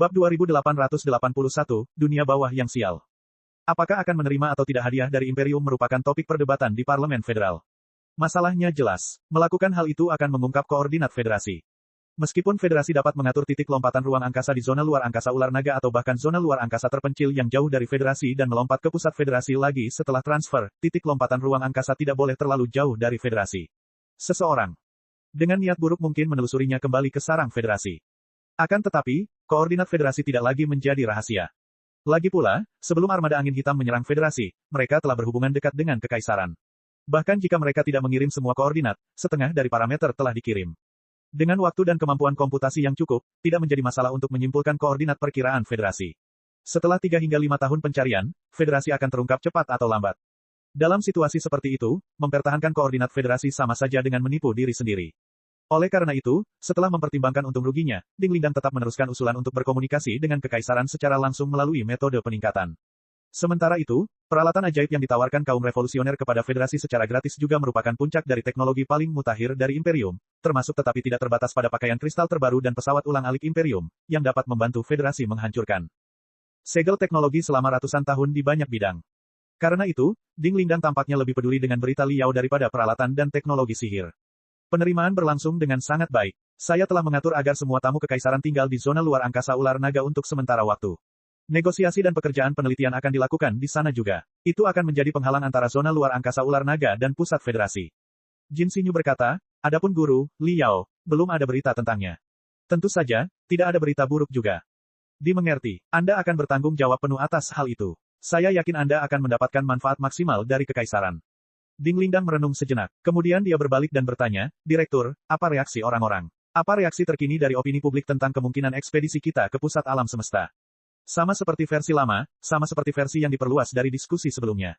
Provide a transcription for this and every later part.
Bab 2881, Dunia Bawah yang Sial. Apakah akan menerima atau tidak hadiah dari Imperium merupakan topik perdebatan di Parlemen Federal. Masalahnya jelas, melakukan hal itu akan mengungkap koordinat federasi. Meskipun federasi dapat mengatur titik lompatan ruang angkasa di zona luar angkasa ular naga atau bahkan zona luar angkasa terpencil yang jauh dari federasi dan melompat ke pusat federasi lagi setelah transfer, titik lompatan ruang angkasa tidak boleh terlalu jauh dari federasi. Seseorang dengan niat buruk mungkin menelusurinya kembali ke sarang federasi. Akan tetapi, koordinat federasi tidak lagi menjadi rahasia. Lagi pula, sebelum armada angin hitam menyerang federasi, mereka telah berhubungan dekat dengan kekaisaran. Bahkan jika mereka tidak mengirim semua koordinat, setengah dari parameter telah dikirim. Dengan waktu dan kemampuan komputasi yang cukup, tidak menjadi masalah untuk menyimpulkan koordinat perkiraan federasi. Setelah 3 hingga 5 tahun pencarian, federasi akan terungkap cepat atau lambat. Dalam situasi seperti itu, mempertahankan koordinat federasi sama saja dengan menipu diri sendiri. Oleh karena itu, setelah mempertimbangkan untung ruginya, Ding Lingdang tetap meneruskan usulan untuk berkomunikasi dengan kekaisaran secara langsung melalui metode peningkatan. Sementara itu, peralatan ajaib yang ditawarkan kaum revolusioner kepada federasi secara gratis juga merupakan puncak dari teknologi paling mutakhir dari Imperium, termasuk tetapi tidak terbatas pada pakaian kristal terbaru dan pesawat ulang-alik Imperium, yang dapat membantu federasi menghancurkan segel teknologi selama ratusan tahun di banyak bidang. Karena itu, Ding Lingdang tampaknya lebih peduli dengan berita Liao daripada peralatan dan teknologi sihir. Penerimaan berlangsung dengan sangat baik. Saya telah mengatur agar semua tamu kekaisaran tinggal di zona luar angkasa ular naga untuk sementara waktu. Negosiasi dan pekerjaan penelitian akan dilakukan di sana juga. Itu akan menjadi penghalang antara zona luar angkasa ular naga dan pusat federasi. Jin Xinyu berkata, adapun guru, Liao, belum ada berita tentangnya. Tentu saja, tidak ada berita buruk juga. Dimengerti, Anda akan bertanggung jawab penuh atas hal itu. Saya yakin Anda akan mendapatkan manfaat maksimal dari kekaisaran. Ding Lingdang merenung sejenak. Kemudian dia berbalik dan bertanya, Direktur, apa reaksi orang-orang? Apa reaksi terkini dari opini publik tentang kemungkinan ekspedisi kita ke pusat alam semesta? Sama seperti versi lama, sama seperti versi yang diperluas dari diskusi sebelumnya.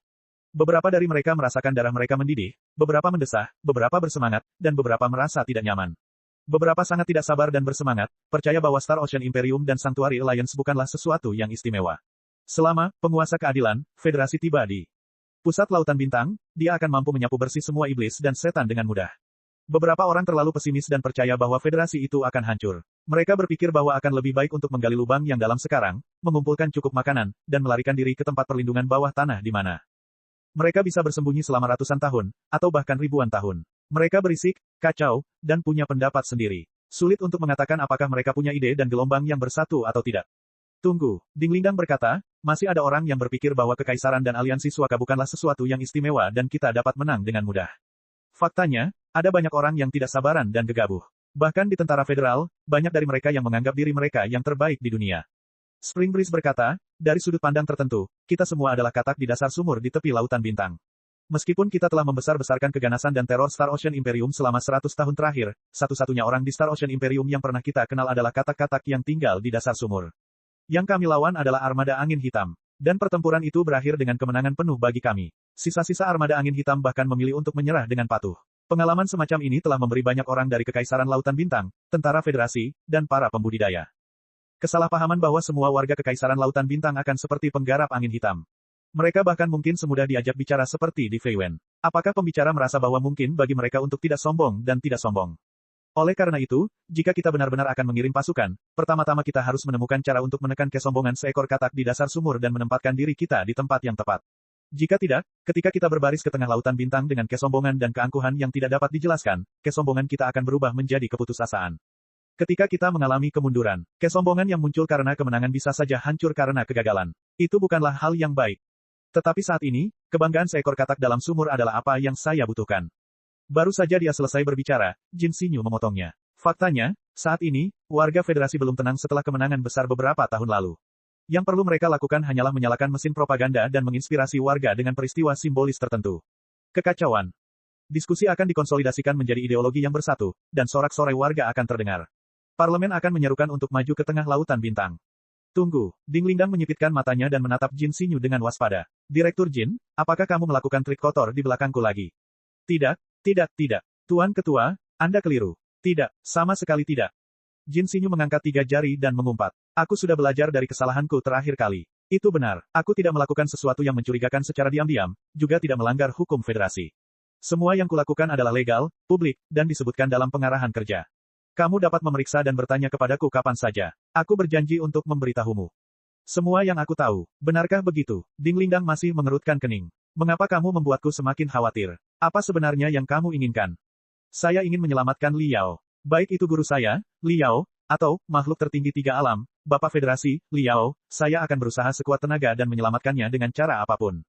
Beberapa dari mereka merasakan darah mereka mendidih, beberapa mendesah, beberapa bersemangat, dan beberapa merasa tidak nyaman. Beberapa sangat tidak sabar dan bersemangat, percaya bahwa Star Ocean Imperium dan Sanctuary Alliance bukanlah sesuatu yang istimewa. Selama penguasa keadilan, federasi tiba di pusat lautan bintang, dia akan mampu menyapu bersih semua iblis dan setan dengan mudah. Beberapa orang terlalu pesimis dan percaya bahwa federasi itu akan hancur. Mereka berpikir bahwa akan lebih baik untuk menggali lubang yang dalam sekarang, mengumpulkan cukup makanan, dan melarikan diri ke tempat perlindungan bawah tanah di mana mereka bisa bersembunyi selama ratusan tahun, atau bahkan ribuan tahun. Mereka berisik, kacau, dan punya pendapat sendiri. Sulit untuk mengatakan apakah mereka punya ide dan gelombang yang bersatu atau tidak. Tunggu, Ding Lingdang berkata, masih ada orang yang berpikir bahwa kekaisaran dan aliansi Suaka bukanlah sesuatu yang istimewa dan kita dapat menang dengan mudah. Faktanya, ada banyak orang yang tidak sabaran dan gegabah. Bahkan di tentara federal, banyak dari mereka yang menganggap diri mereka yang terbaik di dunia. Spring Breeze berkata, dari sudut pandang tertentu, kita semua adalah katak di dasar sumur di tepi lautan bintang. Meskipun kita telah membesar-besarkan keganasan dan teror Star Ocean Imperium selama 100 tahun terakhir, satu-satunya orang di Star Ocean Imperium yang pernah kita kenal adalah katak-katak yang tinggal di dasar sumur. Yang kami lawan adalah armada angin hitam. Dan pertempuran itu berakhir dengan kemenangan penuh bagi kami. Sisa-sisa armada angin hitam bahkan memilih untuk menyerah dengan patuh. Pengalaman semacam ini telah memberi banyak orang dari Kekaisaran Lautan Bintang, tentara federasi, dan para pembudidaya kesalahpahaman bahwa semua warga Kekaisaran Lautan Bintang akan seperti penggarap angin hitam. Mereka bahkan mungkin semudah diajak bicara seperti di Fei Wen. Apakah pembicara merasa bahwa mungkin bagi mereka untuk tidak sombong dan tidak sombong? Oleh karena itu, jika kita benar-benar akan mengirim pasukan, pertama-tama kita harus menemukan cara untuk menekan kesombongan seekor katak di dasar sumur dan menempatkan diri kita di tempat yang tepat. Jika tidak, ketika kita berbaris ke tengah lautan bintang dengan kesombongan dan keangkuhan yang tidak dapat dijelaskan, kesombongan kita akan berubah menjadi keputusasaan. Ketika kita mengalami kemunduran, kesombongan yang muncul karena kemenangan bisa saja hancur karena kegagalan. Itu bukanlah hal yang baik. Tetapi saat ini, kebanggaan seekor katak dalam sumur adalah apa yang saya butuhkan. Baru saja dia selesai berbicara, Jin Xinyu memotongnya. Faktanya, saat ini, warga federasi belum tenang setelah kemenangan besar beberapa tahun lalu. Yang perlu mereka lakukan hanyalah menyalakan mesin propaganda dan menginspirasi warga dengan peristiwa simbolis tertentu. Kekacauan. Diskusi akan dikonsolidasikan menjadi ideologi yang bersatu, dan sorak-sorai warga akan terdengar. Parlemen akan menyerukan untuk maju ke tengah lautan bintang. Tunggu, Ding Lingdang menyipitkan matanya dan menatap Jin Xinyu dengan waspada. Direktur Jin, apakah kamu melakukan trik kotor di belakangku lagi? Tidak. Tidak. Tuan Ketua, Anda keliru. Tidak, sama sekali tidak. Jin Xinyu mengangkat 3 jari dan mengumpat. Aku sudah belajar dari kesalahanku terakhir kali. Itu benar, aku tidak melakukan sesuatu yang mencurigakan secara diam-diam, juga tidak melanggar hukum federasi. Semua yang kulakukan adalah legal, publik, dan disebutkan dalam pengarahan kerja. Kamu dapat memeriksa dan bertanya kepadaku kapan saja. Aku berjanji untuk memberitahumu semua yang aku tahu. Benarkah begitu? Ding Lingdang masih mengerutkan kening. Mengapa kamu membuatku semakin khawatir? Apa sebenarnya yang kamu inginkan? Saya ingin menyelamatkan Liao. Baik itu guru saya, Liao, atau makhluk tertinggi tiga alam, Bapak Federasi, Liao, saya akan berusaha sekuat tenaga dan menyelamatkannya dengan cara apapun.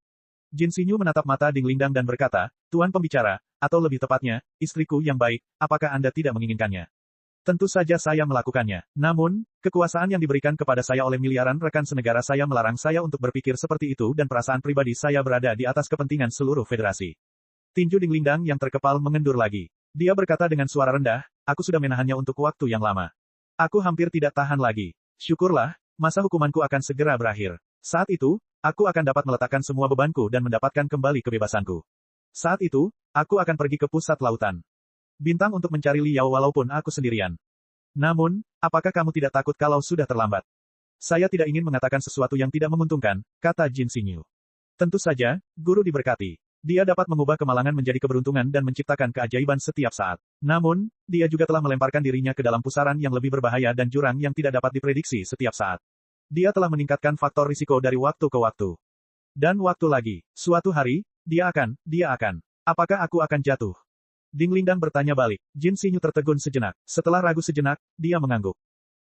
Jin Xinyu menatap mata Ding Lingdang dan berkata, Tuan pembicara, atau lebih tepatnya, istriku yang baik, apakah Anda tidak menginginkannya? Tentu saja saya melakukannya. Namun, kekuasaan yang diberikan kepada saya oleh miliaran rekan senegara saya melarang saya untuk berpikir seperti itu dan perasaan pribadi saya berada di atas kepentingan seluruh federasi. Tinju Ding Lingdang yang terkepal mengendur lagi. Dia berkata dengan suara rendah, aku sudah menahannya untuk waktu yang lama. Aku hampir tidak tahan lagi. Syukurlah, masa hukumanku akan segera berakhir. Saat itu, aku akan dapat meletakkan semua bebanku dan mendapatkan kembali kebebasanku. Saat itu, aku akan pergi ke pusat lautan bintang untuk mencari Liao walaupun aku sendirian. Namun, apakah kamu tidak takut kalau sudah terlambat? Saya tidak ingin mengatakan sesuatu yang tidak menguntungkan, kata Jin Xinyu. Tentu saja, guru diberkati. Dia dapat mengubah kemalangan menjadi keberuntungan dan menciptakan keajaiban setiap saat. Namun, dia juga telah melemparkan dirinya ke dalam pusaran yang lebih berbahaya dan jurang yang tidak dapat diprediksi setiap saat. Dia telah meningkatkan faktor risiko dari waktu ke waktu. Dan waktu lagi. Suatu hari, dia akan. Apakah aku akan jatuh? Ding Lingdang bertanya balik. Jin Xinyu tertegun sejenak. Setelah ragu sejenak, dia mengangguk.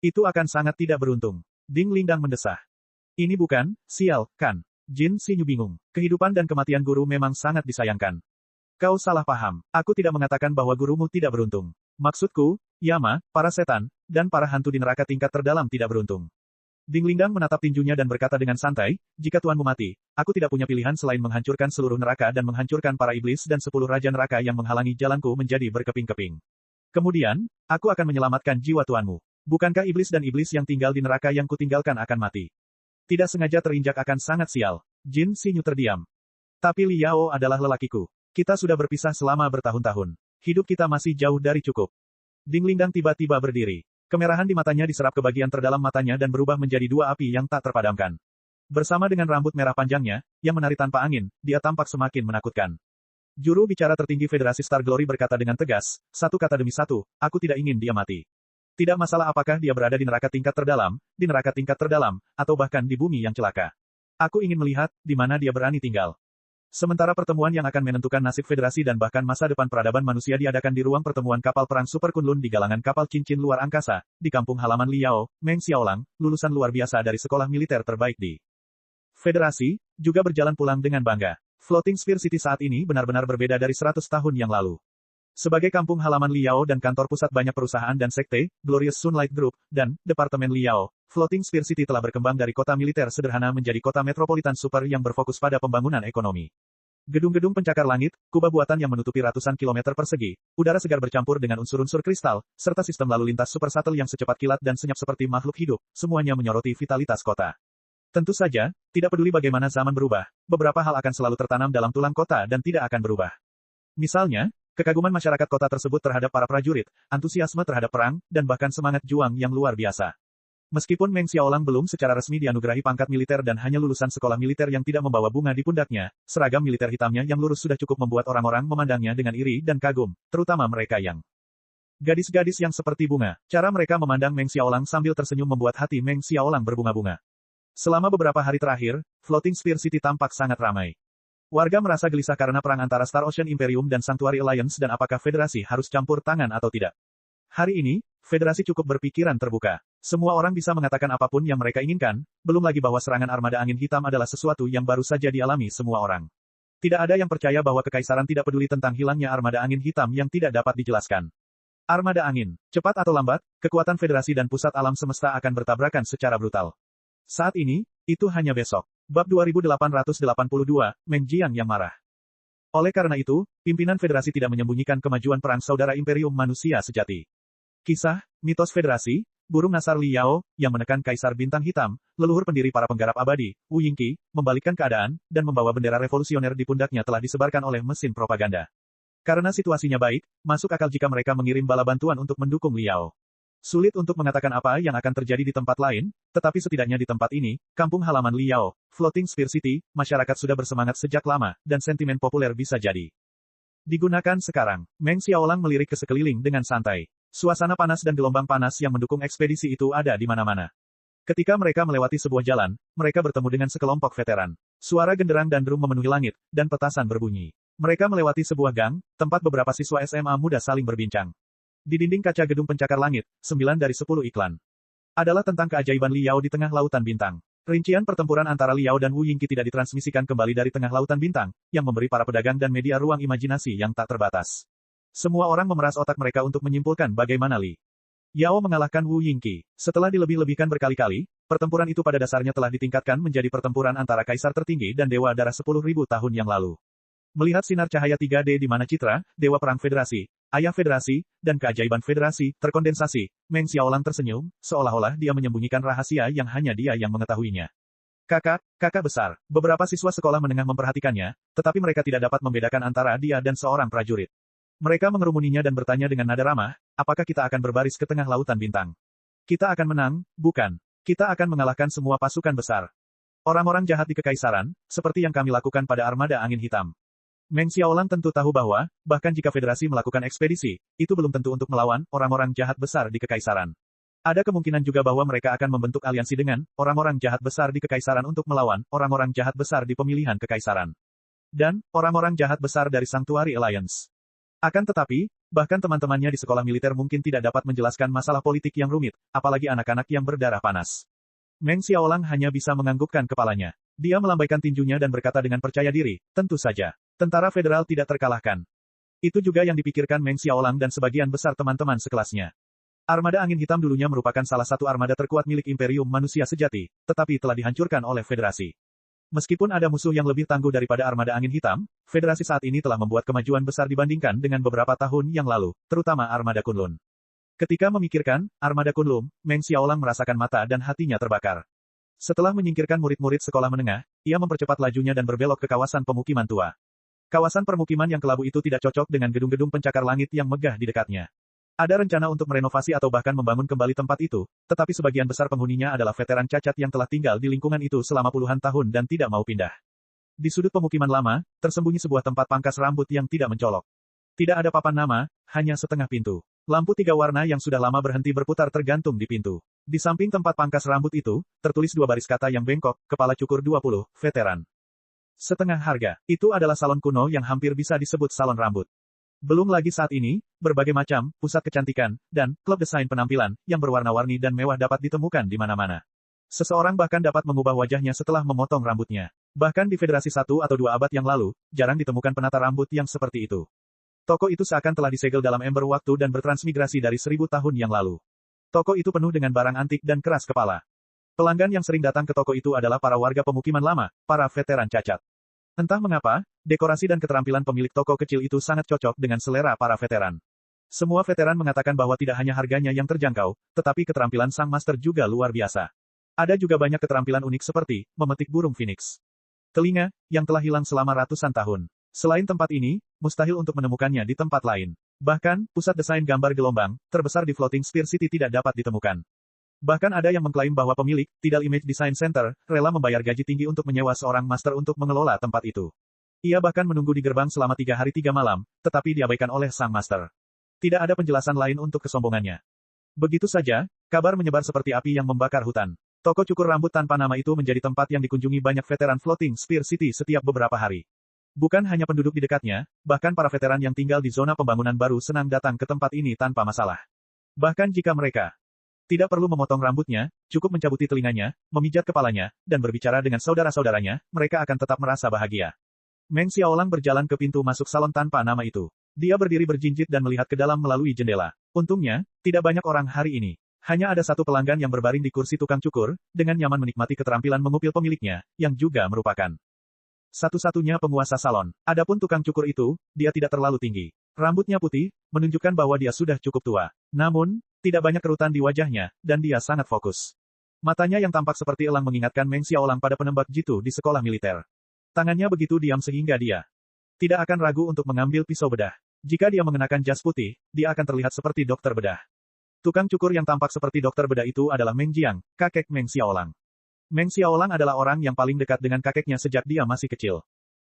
Itu akan sangat tidak beruntung. Ding Lingdang mendesah. Ini bukan, sial, kan? Jin Xinyu bingung. Kehidupan dan kematian guru memang sangat disayangkan. Kau salah paham. Aku tidak mengatakan bahwa gurumu tidak beruntung. Maksudku, Yama, para setan, dan para hantu di neraka tingkat terdalam tidak beruntung. Ding Lingdang menatap tinjunya dan berkata dengan santai, jika tuanmu mati, aku tidak punya pilihan selain menghancurkan seluruh neraka dan menghancurkan para iblis dan 10 raja neraka yang menghalangi jalanku menjadi berkeping-keping. Kemudian, aku akan menyelamatkan jiwa tuanmu. Bukankah iblis dan iblis yang tinggal di neraka yang kutinggalkan akan mati? Tidak sengaja terinjak akan sangat sial. Jin Xinyu terdiam. Tapi Liao adalah lelakiku. Kita sudah berpisah selama bertahun-tahun. Hidup kita masih jauh dari cukup. Ding Lingdang tiba-tiba berdiri. Kemerahan di matanya diserap ke bagian terdalam matanya dan berubah menjadi dua api yang tak terpadamkan. Bersama dengan rambut merah panjangnya, yang menari tanpa angin, dia tampak semakin menakutkan. Juru bicara tertinggi Federasi Star Glory berkata dengan tegas, satu kata demi satu, aku tidak ingin dia mati. Tidak masalah apakah dia berada di neraka tingkat terdalam, atau bahkan di bumi yang celaka. Aku ingin melihat, di mana dia berani tinggal. Sementara pertemuan yang akan menentukan nasib federasi dan bahkan masa depan peradaban manusia diadakan di ruang pertemuan kapal perang Super Kunlun di galangan kapal cincin luar angkasa, di kampung halaman Liao, Meng Xiaolang, lulusan luar biasa dari sekolah militer terbaik di federasi, juga berjalan pulang dengan bangga. Floating Sphere City saat ini benar-benar berbeda dari 100 tahun yang lalu. Sebagai kampung halaman Liao dan kantor pusat banyak perusahaan dan sekte, Glorious Sunlight Group, dan Departemen Liao, Floating Sphere City telah berkembang dari kota militer sederhana menjadi kota metropolitan super yang berfokus pada pembangunan ekonomi. Gedung-gedung pencakar langit, kubah buatan yang menutupi ratusan kilometer persegi, udara segar bercampur dengan unsur-unsur kristal, serta sistem lalu lintas super shuttle yang secepat kilat dan senyap seperti makhluk hidup, semuanya menyoroti vitalitas kota. Tentu saja, tidak peduli bagaimana zaman berubah, beberapa hal akan selalu tertanam dalam tulang kota dan tidak akan berubah. Misalnya, kekaguman masyarakat kota tersebut terhadap para prajurit, antusiasme terhadap perang, dan bahkan semangat juang yang luar biasa. Meskipun Meng Xiaolang belum secara resmi dianugerahi pangkat militer dan hanya lulusan sekolah militer yang tidak membawa bunga di pundaknya, seragam militer hitamnya yang lurus sudah cukup membuat orang-orang memandangnya dengan iri dan kagum, terutama mereka yang gadis-gadis yang seperti bunga. Cara mereka memandang Meng Xiaolang sambil tersenyum membuat hati Meng Xiaolang berbunga-bunga. Selama beberapa hari terakhir, Floating Sphere City tampak sangat ramai. Warga merasa gelisah karena perang antara Star Ocean Imperium dan Sanctuary Alliance dan apakah Federasi harus campur tangan atau tidak. Hari ini, Federasi cukup berpikiran terbuka. Semua orang bisa mengatakan apapun yang mereka inginkan, belum lagi bahwa serangan armada angin hitam adalah sesuatu yang baru saja dialami semua orang. Tidak ada yang percaya bahwa kekaisaran tidak peduli tentang hilangnya armada angin hitam yang tidak dapat dijelaskan. Armada angin, cepat atau lambat, kekuatan Federasi dan pusat alam semesta akan bertabrakan secara brutal. Saat ini, itu hanya besok. Bab 2882, Meng Jiang yang marah. Oleh karena itu, pimpinan Federasi tidak menyembunyikan kemajuan perang saudara Imperium Manusia Sejati. Kisah, mitos Federasi, burung nasar Liao, yang menekan Kaisar Bintang Hitam, leluhur pendiri para penggarap abadi, Wu Yingqi, membalikkan keadaan, dan membawa bendera revolusioner di pundaknya telah disebarkan oleh mesin propaganda. Karena situasinya baik, masuk akal jika mereka mengirim bala bantuan untuk mendukung Liao. Sulit untuk mengatakan apa yang akan terjadi di tempat lain, tetapi setidaknya di tempat ini, kampung halaman Liao, Floating Sphere City, masyarakat sudah bersemangat sejak lama, dan sentimen populer bisa jadi digunakan sekarang. Meng Xiaolang melirik ke sekeliling dengan santai. Suasana panas dan gelombang panas yang mendukung ekspedisi itu ada di mana-mana. Ketika mereka melewati sebuah jalan, mereka bertemu dengan sekelompok veteran. Suara genderang dan drum memenuhi langit, dan petasan berbunyi. Mereka melewati sebuah gang, tempat beberapa siswa SMA muda saling berbincang. Di dinding kaca gedung pencakar langit, 9 dari 10 iklan adalah tentang keajaiban Liao di tengah lautan bintang. Rincian pertempuran antara Liao dan Wu Yingqi tidak ditransmisikan kembali dari tengah lautan bintang, yang memberi para pedagang dan media ruang imajinasi yang tak terbatas. Semua orang memeras otak mereka untuk menyimpulkan bagaimana Li Yao mengalahkan Wu Yingqi. Setelah dilebih-lebihkan berkali-kali, pertempuran itu pada dasarnya telah ditingkatkan menjadi pertempuran antara kaisar tertinggi dan dewa darah 10.000 tahun yang lalu. Melihat sinar cahaya 3D di mana citra, Dewa Perang Federasi, Ayah Federasi, dan Keajaiban Federasi, terkondensasi, Meng Xiaolang tersenyum, seolah-olah dia menyembunyikan rahasia yang hanya dia yang mengetahuinya. Kakak besar. Beberapa siswa sekolah menengah memperhatikannya, tetapi mereka tidak dapat membedakan antara dia dan seorang prajurit. Mereka mengerumuninya dan bertanya dengan nada ramah, apakah kita akan berbaris ke tengah lautan bintang? Kita akan menang, bukan? Kita akan mengalahkan semua pasukan besar. Orang-orang jahat di Kekaisaran, seperti yang kami lakukan pada Armada Angin Hitam. Meng Xiaolang tentu tahu bahwa, bahkan jika Federasi melakukan ekspedisi, itu belum tentu untuk melawan orang-orang jahat besar di Kekaisaran. Ada kemungkinan juga bahwa mereka akan membentuk aliansi dengan orang-orang jahat besar di Kekaisaran untuk melawan orang-orang jahat besar di pemilihan Kekaisaran. Dan, orang-orang jahat besar dari Sanctuary Alliance. Akan tetapi, bahkan teman-temannya di sekolah militer mungkin tidak dapat menjelaskan masalah politik yang rumit, apalagi anak-anak yang berdarah panas. Meng Xiaolang hanya bisa menganggukkan kepalanya. Dia melambaikan tinjunya dan berkata dengan percaya diri, tentu saja. Tentara federal tidak terkalahkan. Itu juga yang dipikirkan Meng Xiaolang dan sebagian besar teman-teman sekelasnya. Armada Angin Hitam dulunya merupakan salah satu armada terkuat milik Imperium Manusia Sejati, tetapi telah dihancurkan oleh Federasi. Meskipun ada musuh yang lebih tangguh daripada Armada Angin Hitam, Federasi saat ini telah membuat kemajuan besar dibandingkan dengan beberapa tahun yang lalu, terutama Armada Kunlun. Ketika memikirkan Armada Kunlun, Meng Xiaolang merasakan mata dan hatinya terbakar. Setelah menyingkirkan murid-murid sekolah menengah, ia mempercepat lajunya dan berbelok ke kawasan pemukiman tua. Kawasan permukiman yang kelabu itu tidak cocok dengan gedung-gedung pencakar langit yang megah di dekatnya. Ada rencana untuk merenovasi atau bahkan membangun kembali tempat itu, tetapi sebagian besar penghuninya adalah veteran cacat yang telah tinggal di lingkungan itu selama puluhan tahun dan tidak mau pindah. Di sudut pemukiman lama, tersembunyi sebuah tempat pangkas rambut yang tidak mencolok. Tidak ada papan nama, hanya setengah pintu. Lampu 3 warna yang sudah lama berhenti berputar tergantung di pintu. Di samping tempat pangkas rambut itu, tertulis 2 baris kata yang bengkok, kepala cukur 20, veteran. Setengah harga. Itu adalah salon kuno yang hampir bisa disebut salon rambut. Belum lagi saat ini, berbagai macam, pusat kecantikan, dan klub desain penampilan, yang berwarna-warni dan mewah dapat ditemukan di mana-mana. Seseorang bahkan dapat mengubah wajahnya setelah memotong rambutnya. Bahkan di Federasi 1 atau 2 abad yang lalu, jarang ditemukan penata rambut yang seperti itu. Toko itu seakan telah disegel dalam ember waktu dan bertransmigrasi dari 1000 tahun yang lalu. Toko itu penuh dengan barang antik dan keras kepala. Pelanggan yang sering datang ke toko itu adalah para warga pemukiman lama, para veteran cacat. Entah mengapa, dekorasi dan keterampilan pemilik toko kecil itu sangat cocok dengan selera para veteran. Semua veteran mengatakan bahwa tidak hanya harganya yang terjangkau, tetapi keterampilan sang master juga luar biasa. Ada juga banyak keterampilan unik seperti memetik burung phoenix. Telinga, yang telah hilang selama ratusan tahun. Selain tempat ini, mustahil untuk menemukannya di tempat lain. Bahkan, pusat desain gambar gelombang, terbesar di Floating Sphere City tidak dapat ditemukan. Bahkan ada yang mengklaim bahwa pemilik, Tidal Image Design Center, rela membayar gaji tinggi untuk menyewa seorang master untuk mengelola tempat itu. Ia bahkan menunggu di gerbang selama 3 hari 3 malam, tetapi diabaikan oleh sang master. Tidak ada penjelasan lain untuk kesombongannya. Begitu saja, kabar menyebar seperti api yang membakar hutan. Toko cukur rambut tanpa nama itu menjadi tempat yang dikunjungi banyak veteran Floating Sphere City setiap beberapa hari. Bukan hanya penduduk di dekatnya, bahkan para veteran yang tinggal di zona pembangunan baru senang datang ke tempat ini tanpa masalah. Bahkan jika mereka tidak perlu memotong rambutnya, cukup mencabuti telinganya, memijat kepalanya, dan berbicara dengan saudara-saudaranya, mereka akan tetap merasa bahagia. Meng Xiaolang berjalan ke pintu masuk salon tanpa nama itu. Dia berdiri berjinjit dan melihat ke dalam melalui jendela. Untungnya, tidak banyak orang hari ini. Hanya ada satu pelanggan yang berbaring di kursi tukang cukur, dengan nyaman menikmati keterampilan mengupil pemiliknya, yang juga merupakan satu-satunya penguasa salon. Adapun tukang cukur itu, dia tidak terlalu tinggi. Rambutnya putih, menunjukkan bahwa dia sudah cukup tua. Namun, tidak banyak kerutan di wajahnya, dan dia sangat fokus. Matanya yang tampak seperti elang mengingatkan Meng Xiaolang pada penembak jitu di sekolah militer. Tangannya begitu diam sehingga dia tidak akan ragu untuk mengambil pisau bedah. Jika dia mengenakan jas putih, dia akan terlihat seperti dokter bedah. Tukang cukur yang tampak seperti dokter bedah itu adalah Meng Jiang, kakek Meng Xiaolang. Meng Xiaolang adalah orang yang paling dekat dengan kakeknya sejak dia masih kecil.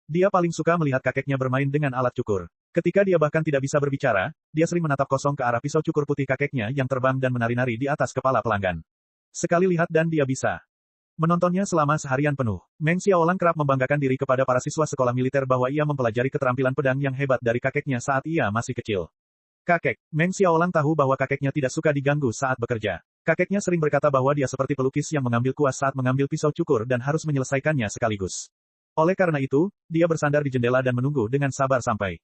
Dia paling suka melihat kakeknya bermain dengan alat cukur. Ketika dia bahkan tidak bisa berbicara, dia sering menatap kosong ke arah pisau cukur putih kakeknya yang terbang dan menari-nari di atas kepala pelanggan. Sekali lihat dan dia bisa menontonnya selama seharian penuh. Meng Xiaolang kerap membanggakan diri kepada para siswa sekolah militer bahwa ia mempelajari keterampilan pedang yang hebat dari kakeknya saat ia masih kecil. Kakek, Meng Xiaolang tahu bahwa kakeknya tidak suka diganggu saat bekerja. Kakeknya sering berkata bahwa dia seperti pelukis yang mengambil kuas saat mengambil pisau cukur dan harus menyelesaikannya sekaligus. Oleh karena itu, dia bersandar di jendela dan menunggu dengan sabar sampai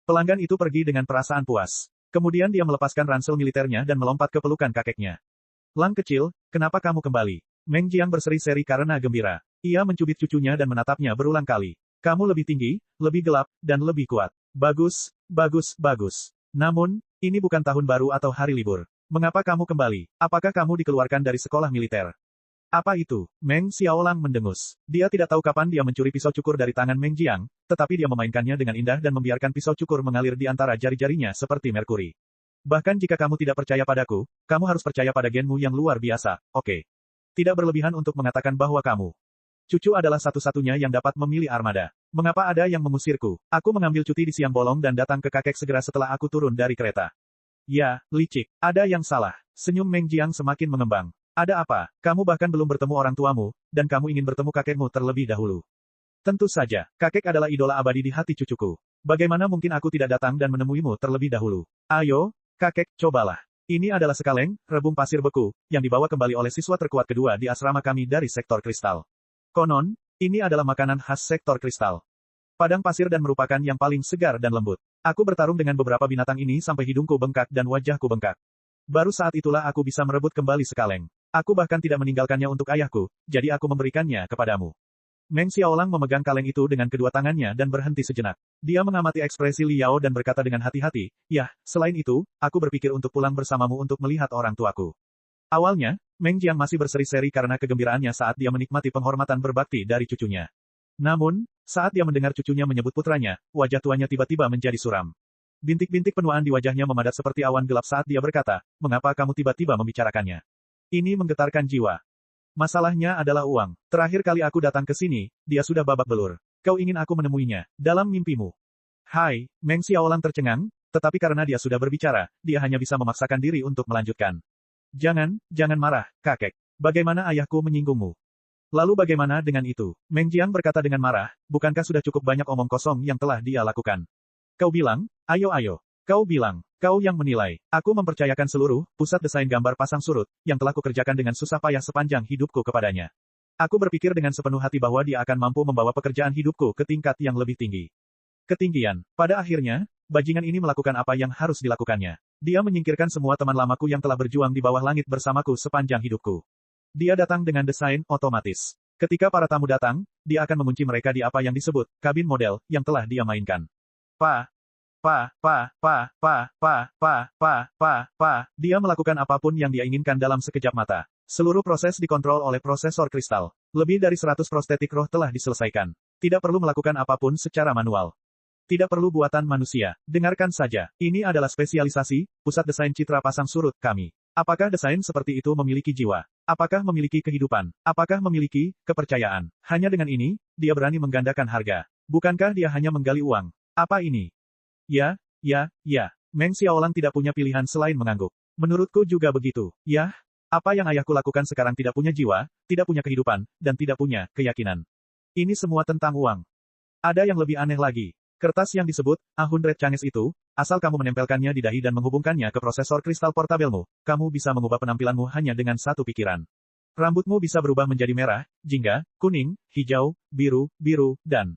pelanggan itu pergi dengan perasaan puas. Kemudian dia melepaskan ransel militernya dan melompat ke pelukan kakeknya. Lang kecil, kenapa kamu kembali? Meng Jiang berseri-seri karena gembira. Ia mencubit cucunya dan menatapnya berulang kali. Kamu lebih tinggi, lebih gelap, dan lebih kuat. Bagus, bagus, bagus. Namun, ini bukan tahun baru atau hari libur. Mengapa kamu kembali? Apakah kamu dikeluarkan dari sekolah militer? Apa itu? Meng Xiaolang mendengus. Dia tidak tahu kapan dia mencuri pisau cukur dari tangan Meng Jiang, tetapi dia memainkannya dengan indah dan membiarkan pisau cukur mengalir di antara jari-jarinya seperti merkuri. Bahkan jika kamu tidak percaya padaku, kamu harus percaya pada genmu yang luar biasa, oke? Tidak berlebihan untuk mengatakan bahwa kamu cucu adalah satu-satunya yang dapat memilih armada. Mengapa ada yang mengusirku? Aku mengambil cuti di siang bolong dan datang ke kakek segera setelah aku turun dari kereta. Ya, licik. Ada yang salah. Senyum Meng Jiang semakin mengembang. Ada apa? Kamu bahkan belum bertemu orang tuamu, dan kamu ingin bertemu kakekmu terlebih dahulu. Tentu saja, kakek adalah idola abadi di hati cucuku. Bagaimana mungkin aku tidak datang dan menemuimu terlebih dahulu? Ayo, kakek, cobalah. Ini adalah sekaleng, rebung pasir beku, yang dibawa kembali oleh siswa terkuat kedua di asrama kami dari sektor kristal. Konon, ini adalah makanan khas sektor kristal. Padang pasir dan merupakan yang paling segar dan lembut. Aku bertarung dengan beberapa binatang ini sampai hidungku bengkak dan wajahku bengkak. Baru saat itulah aku bisa merebut kembali sekaleng. Aku bahkan tidak meninggalkannya untuk ayahku, jadi aku memberikannya kepadamu. Meng Xiaolang memegang kaleng itu dengan kedua tangannya dan berhenti sejenak. Dia mengamati ekspresi Liao dan berkata dengan hati-hati, "Yah, selain itu, aku berpikir untuk pulang bersamamu untuk melihat orang tuaku." Awalnya, Meng Jiang masih berseri-seri karena kegembiraannya saat dia menikmati penghormatan berbakti dari cucunya. Namun, saat dia mendengar cucunya menyebut putranya, wajah tuanya tiba-tiba menjadi suram. Bintik-bintik penuaan di wajahnya memadat seperti awan gelap saat dia berkata, "Mengapa kamu tiba-tiba membicarakannya? Ini menggetarkan jiwa. Masalahnya adalah uang. Terakhir kali aku datang ke sini, dia sudah babak belur. Kau ingin aku menemuinya dalam mimpimu." Hai, Meng Xiaolang tercengang, tetapi karena dia sudah berbicara, dia hanya bisa memaksakan diri untuk melanjutkan. Jangan marah, kakek. Bagaimana ayahku menyinggungmu? Lalu bagaimana dengan itu? Meng Jiang berkata dengan marah, bukankah sudah cukup banyak omong kosong yang telah dia lakukan? Kau bilang, ayo. Kau bilang, kau yang menilai. Aku mempercayakan seluruh pusat desain gambar pasang surut yang telah kukerjakan dengan susah payah sepanjang hidupku kepadanya. Aku berpikir dengan sepenuh hati bahwa dia akan mampu membawa pekerjaan hidupku ke tingkat yang lebih tinggi. Ketinggian. Pada akhirnya, bajingan ini melakukan apa yang harus dilakukannya. Dia menyingkirkan semua teman lamaku yang telah berjuang di bawah langit bersamaku sepanjang hidupku. Dia datang dengan desain otomatis. Ketika para tamu datang, dia akan mengunci mereka di apa yang disebut kabin model yang telah dia mainkan. Dia melakukan apapun yang dia inginkan dalam sekejap mata. Seluruh proses dikontrol oleh prosesor kristal. Lebih dari 100 prostetik roh telah diselesaikan. Tidak perlu melakukan apapun secara manual. Tidak perlu buatan manusia. Dengarkan saja. Ini adalah spesialisasi, pusat desain citra pasang surut kami. Apakah desain seperti itu memiliki jiwa? Apakah memiliki kehidupan? Apakah memiliki kepercayaan? Hanya dengan ini, dia berani menggandakan harga. Bukankah dia hanya menggali uang? Apa ini? Ya. Meng Xiaolang tidak punya pilihan selain mengangguk. Menurutku juga begitu. Ya, apa yang ayahku lakukan sekarang tidak punya jiwa, tidak punya kehidupan, dan tidak punya keyakinan. Ini semua tentang uang. Ada yang lebih aneh lagi. Kertas yang disebut 100 Changes itu, asal kamu menempelkannya di dahi dan menghubungkannya ke prosesor kristal portabelmu, kamu bisa mengubah penampilanmu hanya dengan satu pikiran. Rambutmu bisa berubah menjadi merah, jingga, kuning, hijau, biru, dan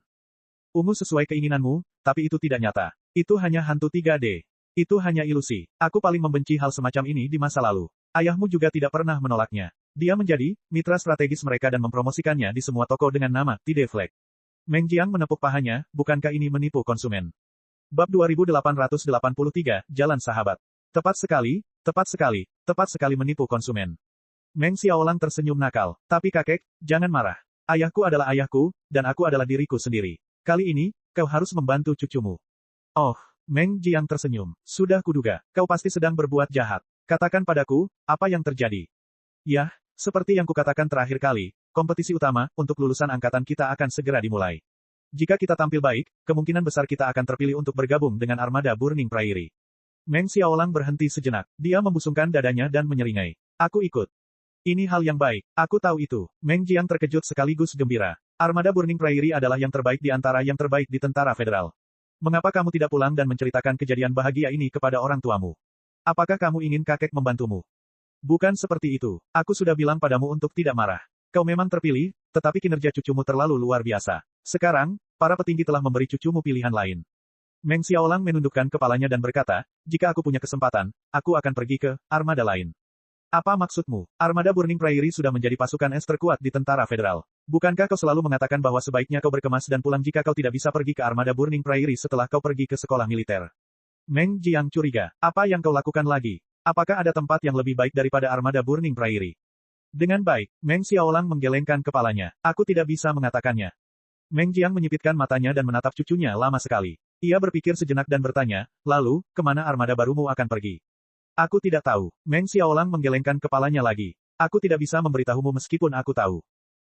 ungu sesuai keinginanmu, tapi itu tidak nyata. Itu hanya hantu 3D. Itu hanya ilusi. Aku paling membenci hal semacam ini di masa lalu. Ayahmu juga tidak pernah menolaknya. Dia menjadi mitra strategis mereka dan mempromosikannya di semua toko dengan nama TD Flag. Meng Jiang menepuk pahanya, bukankah ini menipu konsumen? Bab 2883, Jalan Sahabat. Tepat sekali menipu konsumen. Meng Xiaolang tersenyum nakal. Tapi kakek, jangan marah. Ayahku adalah ayahku, dan aku adalah diriku sendiri. Kali ini, kau harus membantu cucumu. Oh, Meng Jiang tersenyum. Sudah kuduga, kau pasti sedang berbuat jahat. Katakan padaku, apa yang terjadi? Yah, seperti yang kukatakan terakhir kali, kompetisi utama untuk lulusan angkatan kita akan segera dimulai. Jika kita tampil baik, kemungkinan besar kita akan terpilih untuk bergabung dengan armada Burning Prairie. Meng Xiaolang berhenti sejenak. Dia membusungkan dadanya dan menyeringai. Aku ikut. Ini hal yang baik. Aku tahu itu. Meng Jiang terkejut sekaligus gembira. Armada Burning Prairie adalah yang terbaik di antara yang terbaik di tentara federal. Mengapa kamu tidak pulang dan menceritakan kejadian bahagia ini kepada orang tuamu? Apakah kamu ingin kakek membantumu? Bukan seperti itu. Aku sudah bilang padamu untuk tidak marah. Kau memang terpilih, tetapi kinerja cucumu terlalu luar biasa. Sekarang, para petinggi telah memberi cucumu pilihan lain. Meng Xiaolang menundukkan kepalanya dan berkata, jika aku punya kesempatan, aku akan pergi ke armada lain. Apa maksudmu? Armada Burning Prairie sudah menjadi pasukan es terkuat di tentara federal. Bukankah kau selalu mengatakan bahwa sebaiknya kau berkemas dan pulang jika kau tidak bisa pergi ke armada Burning Prairie setelah kau pergi ke sekolah militer? Meng Jiang curiga. Apa yang kau lakukan lagi? Apakah ada tempat yang lebih baik daripada armada Burning Prairie? Dengan baik, Meng Xiaolang menggelengkan kepalanya. Aku tidak bisa mengatakannya. Meng Jiang menyipitkan matanya dan menatap cucunya lama sekali. Ia berpikir sejenak dan bertanya, lalu, kemana armada barumu akan pergi? Aku tidak tahu. Meng Xiaolang menggelengkan kepalanya lagi. Aku tidak bisa memberitahumu meskipun aku tahu.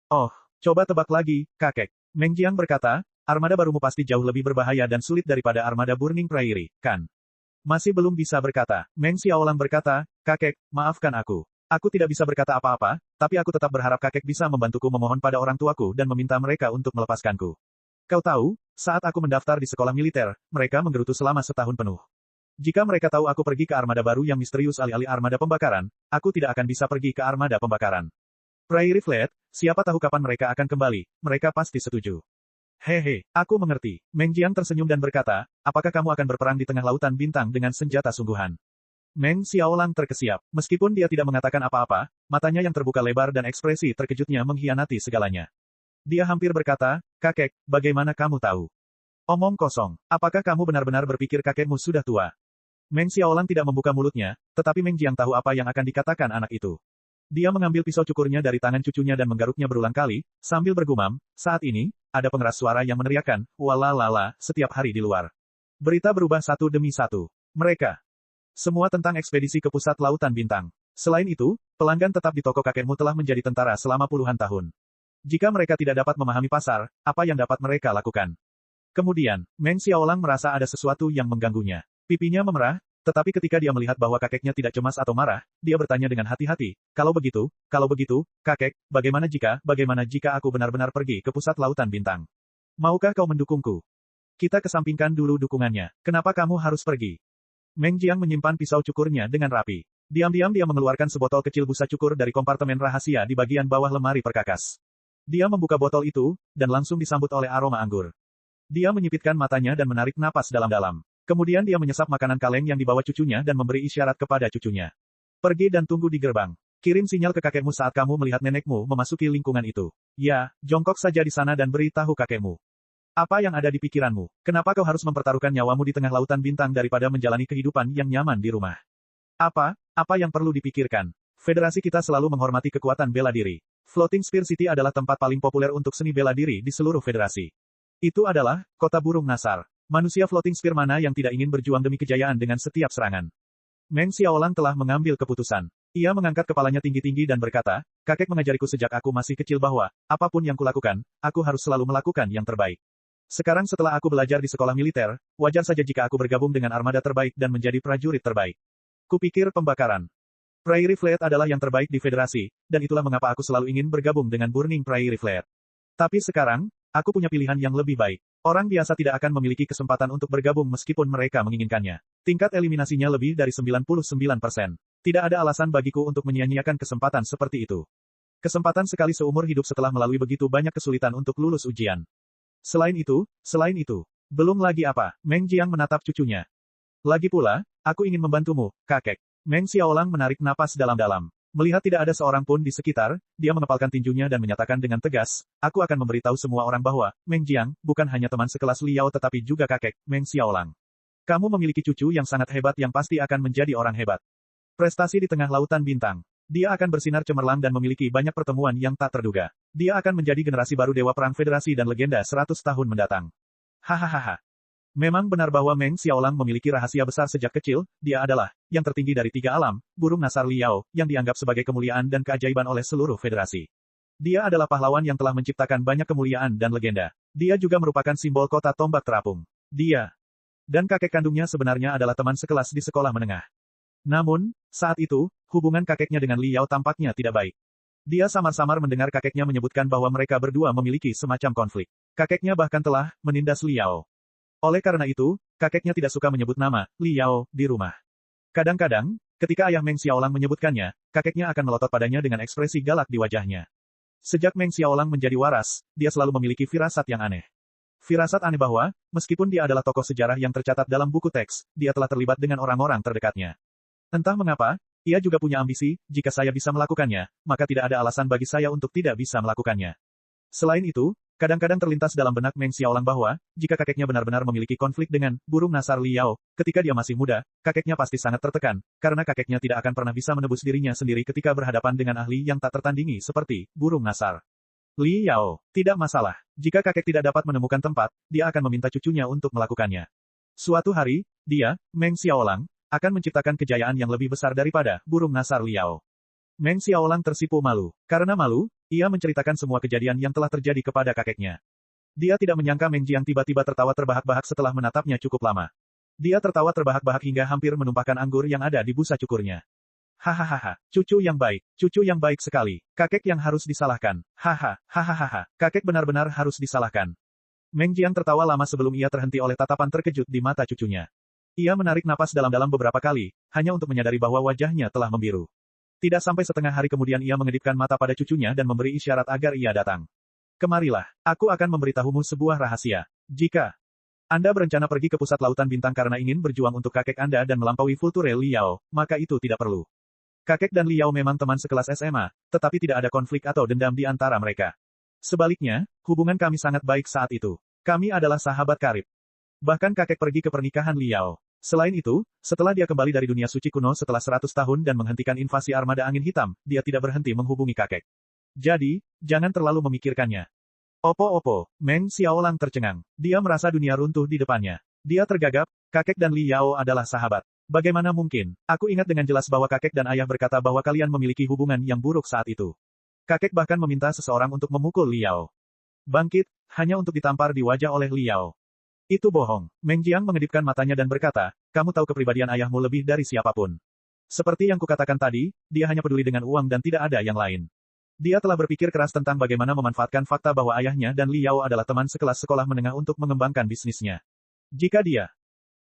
Oh, coba tebak lagi, kakek. Meng Jiang berkata, armada barumu pasti jauh lebih berbahaya dan sulit daripada armada Burning Prairie, kan? Masih belum bisa berkata. Meng Xiaolang berkata, kakek, maafkan aku. Aku tidak bisa berkata apa-apa, tapi aku tetap berharap kakek bisa membantuku memohon pada orang tuaku dan meminta mereka untuk melepaskanku. Kau tahu, saat aku mendaftar di sekolah militer, mereka menggerutu selama setahun penuh. Jika mereka tahu aku pergi ke armada baru yang misterius alih-alih armada pembakaran, aku tidak akan bisa pergi ke armada pembakaran. Prairie Fleet, siapa tahu kapan mereka akan kembali, mereka pasti setuju. Hehe, aku mengerti. Meng Jiang tersenyum dan berkata, apakah kamu akan berperang di tengah lautan bintang dengan senjata sungguhan? Meng Xiaolang terkesiap. Meskipun dia tidak mengatakan apa-apa, matanya yang terbuka lebar dan ekspresi terkejutnya mengkhianati segalanya. Dia hampir berkata, kakek, bagaimana kamu tahu? Omong kosong. Apakah kamu benar-benar berpikir kakekmu sudah tua? Meng Xiaolang tidak membuka mulutnya, tetapi Meng Jiang tahu apa yang akan dikatakan anak itu. Dia mengambil pisau cukurnya dari tangan cucunya dan menggaruknya berulang kali, sambil bergumam, saat ini, ada pengeras suara yang meneriakkan, walalala, setiap hari di luar. Berita berubah satu demi satu. Mereka. Semua tentang ekspedisi ke pusat lautan bintang. Selain itu, pelanggan tetap di toko kakekmu telah menjadi tentara selama puluhan tahun. Jika mereka tidak dapat memahami pasar, apa yang dapat mereka lakukan? Kemudian, Meng Xiaolang merasa ada sesuatu yang mengganggunya. Pipinya memerah, tetapi ketika dia melihat bahwa kakeknya tidak cemas atau marah, dia bertanya dengan hati-hati, kalau begitu, kakek, bagaimana jika aku benar-benar pergi ke pusat lautan bintang? Maukah kau mendukungku? Kita kesampingkan dulu dukungannya. Kenapa kamu harus pergi? Meng Jiang menyimpan pisau cukurnya dengan rapi. Diam-diam dia mengeluarkan sebotol kecil busa cukur dari kompartemen rahasia di bagian bawah lemari perkakas. Dia membuka botol itu, dan langsung disambut oleh aroma anggur. Dia menyipitkan matanya dan menarik napas dalam-dalam. Kemudian dia menyesap makanan kaleng yang dibawa cucunya dan memberi isyarat kepada cucunya. Pergi dan tunggu di gerbang. Kirim sinyal ke kakekmu saat kamu melihat nenekmu memasuki lingkungan itu. Ya, jongkok saja di sana dan beritahu kakekmu. Apa yang ada di pikiranmu? Kenapa kau harus mempertaruhkan nyawamu di tengah lautan bintang daripada menjalani kehidupan yang nyaman di rumah? Apa yang perlu dipikirkan? Federasi kita selalu menghormati kekuatan bela diri. Floating Spear City adalah tempat paling populer untuk seni bela diri di seluruh federasi. Itu adalah kota burung nasar. Manusia Floating Spear mana yang tidak ingin berjuang demi kejayaan dengan setiap serangan? Meng Xiaolang telah mengambil keputusan. Ia mengangkat kepalanya tinggi-tinggi dan berkata, kakek mengajariku sejak aku masih kecil bahwa, apapun yang kulakukan, aku harus selalu melakukan yang terbaik. Sekarang setelah aku belajar di sekolah militer, wajar saja jika aku bergabung dengan armada terbaik dan menjadi prajurit terbaik. Kupikir pembakaran Prairie Fleet adalah yang terbaik di federasi, dan itulah mengapa aku selalu ingin bergabung dengan Burning Prairie Fleet. Tapi sekarang, aku punya pilihan yang lebih baik. Orang biasa tidak akan memiliki kesempatan untuk bergabung meskipun mereka menginginkannya. Tingkat eliminasinya lebih dari 99%. Tidak ada alasan bagiku untuk menyia-nyiakan kesempatan seperti itu. Kesempatan sekali seumur hidup setelah melalui begitu banyak kesulitan untuk lulus ujian. Selain itu, belum lagi apa, Meng Jiang menatap cucunya. Lagi pula, aku ingin membantumu, kakek. Meng Xiaolang menarik napas dalam-dalam. Melihat tidak ada seorang pun di sekitar, dia mengepalkan tinjunya dan menyatakan dengan tegas, aku akan memberitahu semua orang bahwa, Meng Jiang, bukan hanya teman sekelas Liao tetapi juga kakek, Meng Xiaolang. Kamu memiliki cucu yang sangat hebat yang pasti akan menjadi orang hebat. Prestasi di tengah lautan bintang. Dia akan bersinar cemerlang dan memiliki banyak pertemuan yang tak terduga. Dia akan menjadi generasi baru Dewa Perang Federasi dan legenda 100 tahun mendatang. Hahaha. Memang benar bahwa Meng Xiaolang memiliki rahasia besar sejak kecil, dia adalah, yang tertinggi dari 3 alam, burung nasar Liao, yang dianggap sebagai kemuliaan dan keajaiban oleh seluruh federasi. Dia adalah pahlawan yang telah menciptakan banyak kemuliaan dan legenda. Dia juga merupakan simbol kota tombak terapung. Dia dan kakek kandungnya sebenarnya adalah teman sekelas di sekolah menengah. Namun, saat itu, hubungan kakeknya dengan Li Yao tampaknya tidak baik. Dia samar-samar mendengar kakeknya menyebutkan bahwa mereka berdua memiliki semacam konflik. Kakeknya bahkan telah menindas Li Yao. Oleh karena itu, kakeknya tidak suka menyebut nama Li Yao di rumah. Kadang-kadang, ketika ayah Meng Xiaolang menyebutkannya, kakeknya akan melotot padanya dengan ekspresi galak di wajahnya. Sejak Meng Xiaolang menjadi waras, dia selalu memiliki firasat yang aneh. Firasat aneh bahwa, meskipun dia adalah tokoh sejarah yang tercatat dalam buku teks, dia telah terlibat dengan orang-orang terdekatnya. Entah mengapa, ia juga punya ambisi, jika saya bisa melakukannya, maka tidak ada alasan bagi saya untuk tidak bisa melakukannya. Selain itu, kadang-kadang terlintas dalam benak Meng Xiaolang bahwa, jika kakeknya benar-benar memiliki konflik dengan burung nasar Li Yao, ketika dia masih muda, kakeknya pasti sangat tertekan, karena kakeknya tidak akan pernah bisa menebus dirinya sendiri ketika berhadapan dengan ahli yang tak tertandingi seperti burung nasar. Li Yao, tidak masalah. Jika kakek tidak dapat menemukan tempat, dia akan meminta cucunya untuk melakukannya. Suatu hari, dia, Meng Xiaolang, akan menciptakan kejayaan yang lebih besar daripada burung nasar Li Yao. Meng Xiaolang tersipu malu. Karena malu, ia menceritakan semua kejadian yang telah terjadi kepada kakeknya. Dia tidak menyangka Meng Jiang tiba-tiba tertawa terbahak-bahak setelah menatapnya cukup lama. Dia tertawa terbahak-bahak hingga hampir menumpahkan anggur yang ada di busa cukurnya. Hahaha, cucu yang baik sekali. Kakek yang harus disalahkan. Hahaha, kakek benar-benar harus disalahkan. Meng Jiang tertawa lama sebelum ia terhenti oleh tatapan terkejut di mata cucunya. Ia menarik napas dalam-dalam beberapa kali, hanya untuk menyadari bahwa wajahnya telah membiru. Tidak sampai setengah hari kemudian ia mengedipkan mata pada cucunya dan memberi isyarat agar ia datang. Kemarilah, aku akan memberitahumu sebuah rahasia. Jika Anda berencana pergi ke pusat lautan bintang karena ingin berjuang untuk kakek Anda dan melampaui Vulture Li Yao, maka itu tidak perlu. Kakek dan Li Yao memang teman sekelas SMA, tetapi tidak ada konflik atau dendam di antara mereka. Sebaliknya, hubungan kami sangat baik saat itu. Kami adalah sahabat karib. Bahkan kakek pergi ke pernikahan Li Yao. Selain itu, setelah dia kembali dari dunia suci kuno setelah 100 tahun dan menghentikan invasi armada angin hitam, dia tidak berhenti menghubungi kakek. Jadi, jangan terlalu memikirkannya. Opo-opo, Meng Xiaolang tercengang. Dia merasa dunia runtuh di depannya. Dia tergagap, kakek dan Li Yao adalah sahabat. Bagaimana mungkin? Aku ingat dengan jelas bahwa kakek dan ayah berkata bahwa kalian memiliki hubungan yang buruk saat itu. Kakek bahkan meminta seseorang untuk memukul Li Yao. Bangkit, hanya untuk ditampar di wajah oleh Li Yao. Itu bohong. Meng Jiang mengedipkan matanya dan berkata, kamu tahu kepribadian ayahmu lebih dari siapapun. Seperti yang kukatakan tadi, dia hanya peduli dengan uang dan tidak ada yang lain. Dia telah berpikir keras tentang bagaimana memanfaatkan fakta bahwa ayahnya dan Li Yao adalah teman sekelas sekolah menengah untuk mengembangkan bisnisnya. Jika dia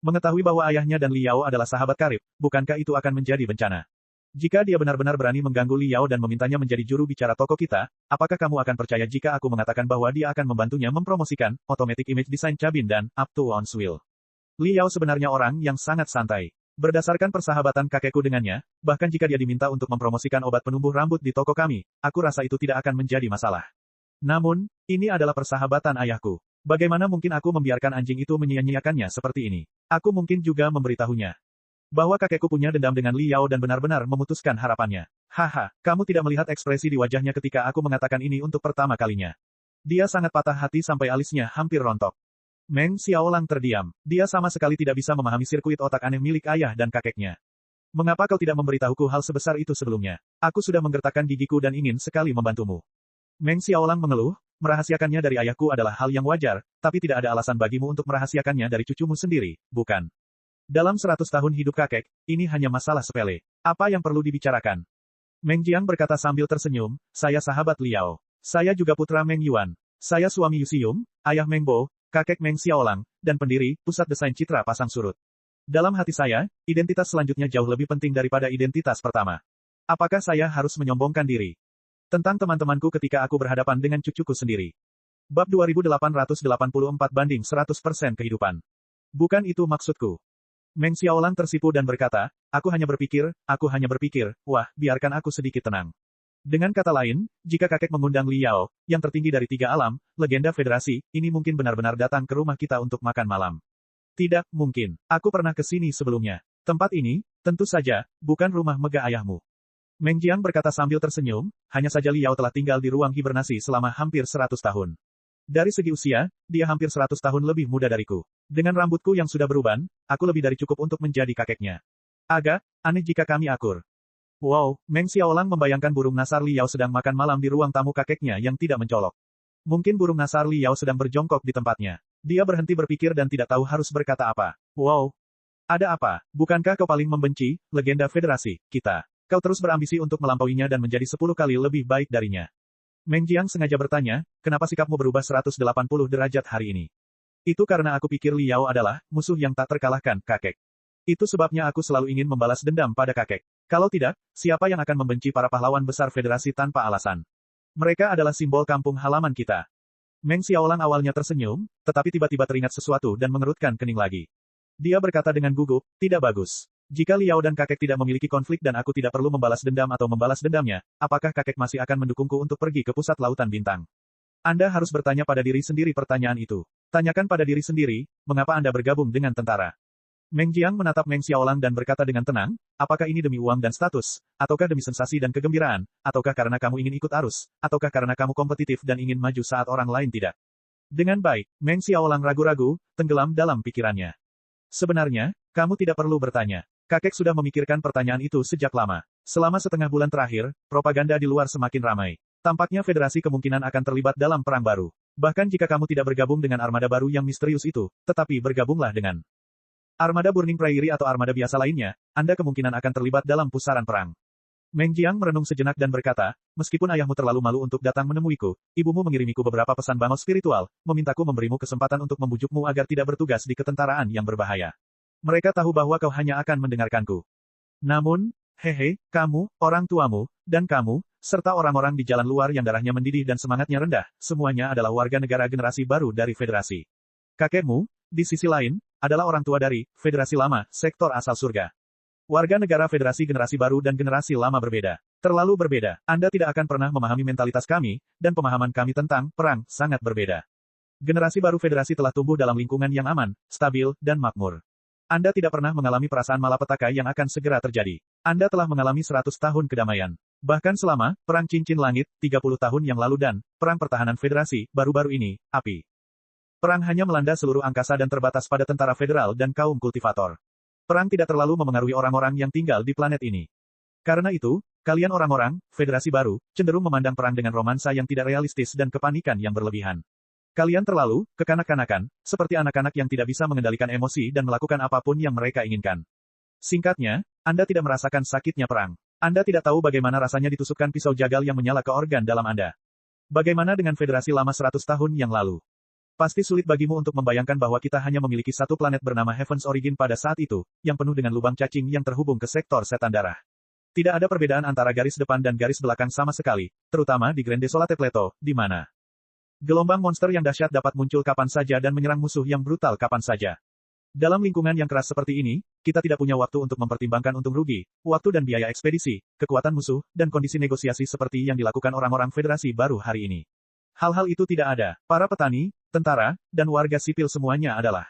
mengetahui bahwa ayahnya dan Li Yao adalah sahabat karib, bukankah itu akan menjadi bencana? Jika dia benar-benar berani mengganggu Li Yao dan memintanya menjadi juru bicara toko kita, apakah kamu akan percaya jika aku mengatakan bahwa dia akan membantunya mempromosikan Automatic Image Design Cabin dan Up to One's Will? Li Yao sebenarnya orang yang sangat santai. Berdasarkan persahabatan kakekku dengannya, bahkan jika dia diminta untuk mempromosikan obat penumbuh rambut di toko kami, aku rasa itu tidak akan menjadi masalah. Namun, ini adalah persahabatan ayahku. Bagaimana mungkin aku membiarkan anjing itu menyia-nyiakannya seperti ini? Aku mungkin juga memberitahunya bahwa kakekku punya dendam dengan Li Yao dan benar-benar memutuskan harapannya. Haha, kamu tidak melihat ekspresi di wajahnya ketika aku mengatakan ini untuk pertama kalinya. Dia sangat patah hati sampai alisnya hampir rontok. Meng Xiaolang terdiam. Dia sama sekali tidak bisa memahami sirkuit otak aneh milik ayah dan kakeknya. Mengapa kau tidak memberitahuku hal sebesar itu sebelumnya? Aku sudah menggertakkan gigiku dan ingin sekali membantumu. Meng Xiaolang mengeluh, merahasiakannya dari ayahku adalah hal yang wajar, tapi tidak ada alasan bagimu untuk merahasiakannya dari cucumu sendiri, bukan? Dalam 100 tahun hidup kakek, ini hanya masalah sepele. Apa yang perlu dibicarakan? Meng Jiang berkata sambil tersenyum, saya sahabat Li Yao. Saya juga putra Meng Yuan. Saya suami Yusium, ayah Meng Bo, kakek Meng Xiaolang, dan pendiri Pusat Desain Citra Pasang Surut. Dalam hati saya, identitas selanjutnya jauh lebih penting daripada identitas pertama. Apakah saya harus menyombongkan diri? Tentang teman-temanku ketika aku berhadapan dengan cucuku sendiri. Bab 2884/100% kehidupan. Bukan itu maksudku. Meng Xiaolang tersipu dan berkata, aku hanya berpikir, wah, biarkan aku sedikit tenang. Dengan kata lain, jika kakek mengundang Li Yao, yang tertinggi dari 3 alam, legenda federasi, ini mungkin benar-benar datang ke rumah kita untuk makan malam. Tidak, mungkin. Aku pernah ke sini sebelumnya. Tempat ini, tentu saja, bukan rumah megah ayahmu. Meng Jiang berkata sambil tersenyum, hanya saja Li Yao telah tinggal di ruang hibernasi selama hampir 100 tahun. Dari segi usia, dia hampir 100 tahun lebih muda dariku. Dengan rambutku yang sudah beruban, aku lebih dari cukup untuk menjadi kakeknya. Agak aneh jika kami akur. Wow, Meng Xiaolang membayangkan burung nasar Li Yao sedang makan malam di ruang tamu kakeknya yang tidak mencolok. Mungkin burung nasar Liao sedang berjongkok di tempatnya. Dia berhenti berpikir dan tidak tahu harus berkata apa. Wow. Ada apa? Bukankah kau paling membenci, legenda federasi, kita? Kau terus berambisi untuk melampauinya dan menjadi 10 kali lebih baik darinya. Meng Jiang sengaja bertanya, kenapa sikapmu berubah 180 derajat hari ini? Itu karena aku pikir Liao adalah musuh yang tak terkalahkan, kakek. Itu sebabnya aku selalu ingin membalas dendam pada kakek. Kalau tidak, siapa yang akan membenci para pahlawan besar federasi tanpa alasan? Mereka adalah simbol kampung halaman kita. Meng Xiaolang awalnya tersenyum, tetapi tiba-tiba teringat sesuatu dan mengerutkan kening lagi. Dia berkata dengan gugup, tidak bagus. Jika Liao dan kakek tidak memiliki konflik dan aku tidak perlu membalas dendam atau membalas dendamnya, apakah kakek masih akan mendukungku untuk pergi ke pusat lautan bintang? Anda harus bertanya pada diri sendiri pertanyaan itu. Tanyakan pada diri sendiri, mengapa Anda bergabung dengan tentara? Meng Jiang menatap Meng Xiaolang dan berkata dengan tenang, apakah ini demi uang dan status, ataukah demi sensasi dan kegembiraan, ataukah karena kamu ingin ikut arus, ataukah karena kamu kompetitif dan ingin maju saat orang lain tidak? Dengan baik, Meng Xiaolang ragu-ragu, tenggelam dalam pikirannya. Sebenarnya, kamu tidak perlu bertanya. Kakek sudah memikirkan pertanyaan itu sejak lama. Selama setengah bulan terakhir, propaganda di luar semakin ramai. Tampaknya federasi kemungkinan akan terlibat dalam perang baru. Bahkan jika kamu tidak bergabung dengan armada baru yang misterius itu, tetapi bergabunglah dengan armada Burning Prairie atau armada biasa lainnya, Anda kemungkinan akan terlibat dalam pusaran perang. Meng Jiang merenung sejenak dan berkata, meskipun ayahmu terlalu malu untuk datang menemuiku, ibumu mengirimiku beberapa pesan bangau spiritual, memintaku memberimu kesempatan untuk membujukmu agar tidak bertugas di ketentaraan yang berbahaya. Mereka tahu bahwa kau hanya akan mendengarkanku. Namun, hehe, kamu, orang tuamu, dan kamu, serta orang-orang di jalan luar yang darahnya mendidih dan semangatnya rendah, semuanya adalah warga negara generasi baru dari federasi. Kakekmu, di sisi lain, adalah orang tua dari federasi lama, sektor asal surga. Warga negara federasi generasi baru dan generasi lama berbeda. Terlalu berbeda. Anda tidak akan pernah memahami mentalitas kami, dan pemahaman kami tentang perang sangat berbeda. Generasi baru federasi telah tumbuh dalam lingkungan yang aman, stabil, dan makmur. Anda tidak pernah mengalami perasaan malapetaka yang akan segera terjadi. Anda telah mengalami 100 tahun kedamaian. Bahkan selama Perang Cincin Langit, 30 tahun yang lalu dan Perang Pertahanan Federasi, baru-baru ini, api. Perang hanya melanda seluruh angkasa dan terbatas pada tentara federal dan kaum kultivator. Perang tidak terlalu memengaruhi orang-orang yang tinggal di planet ini. Karena itu, kalian orang-orang, federasi baru, cenderung memandang perang dengan romansa yang tidak realistis dan kepanikan yang berlebihan. Kalian terlalu kekanak-kanakan, seperti anak-anak yang tidak bisa mengendalikan emosi dan melakukan apapun yang mereka inginkan. Singkatnya, Anda tidak merasakan sakitnya perang. Anda tidak tahu bagaimana rasanya ditusukkan pisau jagal yang menyala ke organ dalam Anda. Bagaimana dengan federasi lama 100 tahun yang lalu? Pasti sulit bagimu untuk membayangkan bahwa kita hanya memiliki satu planet bernama Heaven's Origin pada saat itu, yang penuh dengan lubang cacing yang terhubung ke sektor setan darah. Tidak ada perbedaan antara garis depan dan garis belakang sama sekali, terutama di Grand Desolate Plateau, di mana gelombang monster yang dahsyat dapat muncul kapan saja dan menyerang musuh yang brutal kapan saja. Dalam lingkungan yang keras seperti ini, kita tidak punya waktu untuk mempertimbangkan untung rugi, waktu dan biaya ekspedisi, kekuatan musuh, dan kondisi negosiasi seperti yang dilakukan orang-orang federasi baru hari ini. Hal-hal itu tidak ada. Para petani, tentara, dan warga sipil semuanya adalah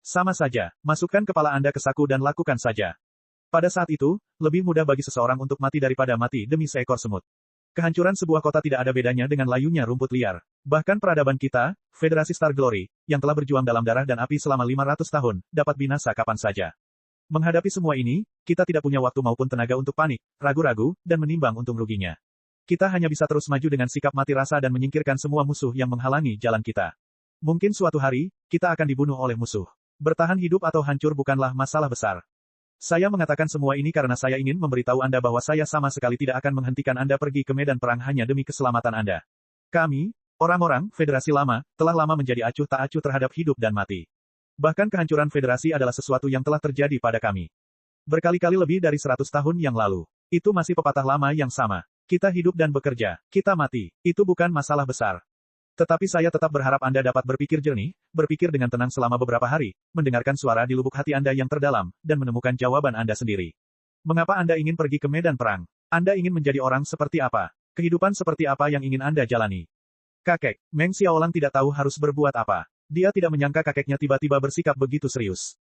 sama saja. Masukkan kepala Anda ke saku dan lakukan saja. Pada saat itu, lebih mudah bagi seseorang untuk mati daripada mati demi seekor semut. Kehancuran sebuah kota tidak ada bedanya dengan layunya rumput liar. Bahkan peradaban kita, Federasi Star Glory, yang telah berjuang dalam darah dan api selama 500 tahun, dapat binasa kapan saja. Menghadapi semua ini, kita tidak punya waktu maupun tenaga untuk panik, ragu-ragu, dan menimbang untung ruginya. Kita hanya bisa terus maju dengan sikap mati rasa dan menyingkirkan semua musuh yang menghalangi jalan kita. Mungkin suatu hari, kita akan dibunuh oleh musuh. Bertahan hidup atau hancur bukanlah masalah besar. Saya mengatakan semua ini karena saya ingin memberitahu Anda bahwa saya sama sekali tidak akan menghentikan Anda pergi ke medan perang hanya demi keselamatan Anda. Kami, orang-orang, Federasi Lama, telah lama menjadi acuh tak acuh terhadap hidup dan mati. Bahkan kehancuran Federasi adalah sesuatu yang telah terjadi pada kami. Berkali-kali lebih dari 100 tahun yang lalu. Itu masih pepatah lama yang sama. Kita hidup dan bekerja, kita mati. Itu bukan masalah besar. Tetapi saya tetap berharap Anda dapat berpikir jernih, berpikir dengan tenang selama beberapa hari, mendengarkan suara di lubuk hati Anda yang terdalam, dan menemukan jawaban Anda sendiri. Mengapa Anda ingin pergi ke medan perang? Anda ingin menjadi orang seperti apa? Kehidupan seperti apa yang ingin Anda jalani? Kakek, Meng Xiaolang tidak tahu harus berbuat apa. Dia tidak menyangka kakeknya tiba-tiba bersikap begitu serius.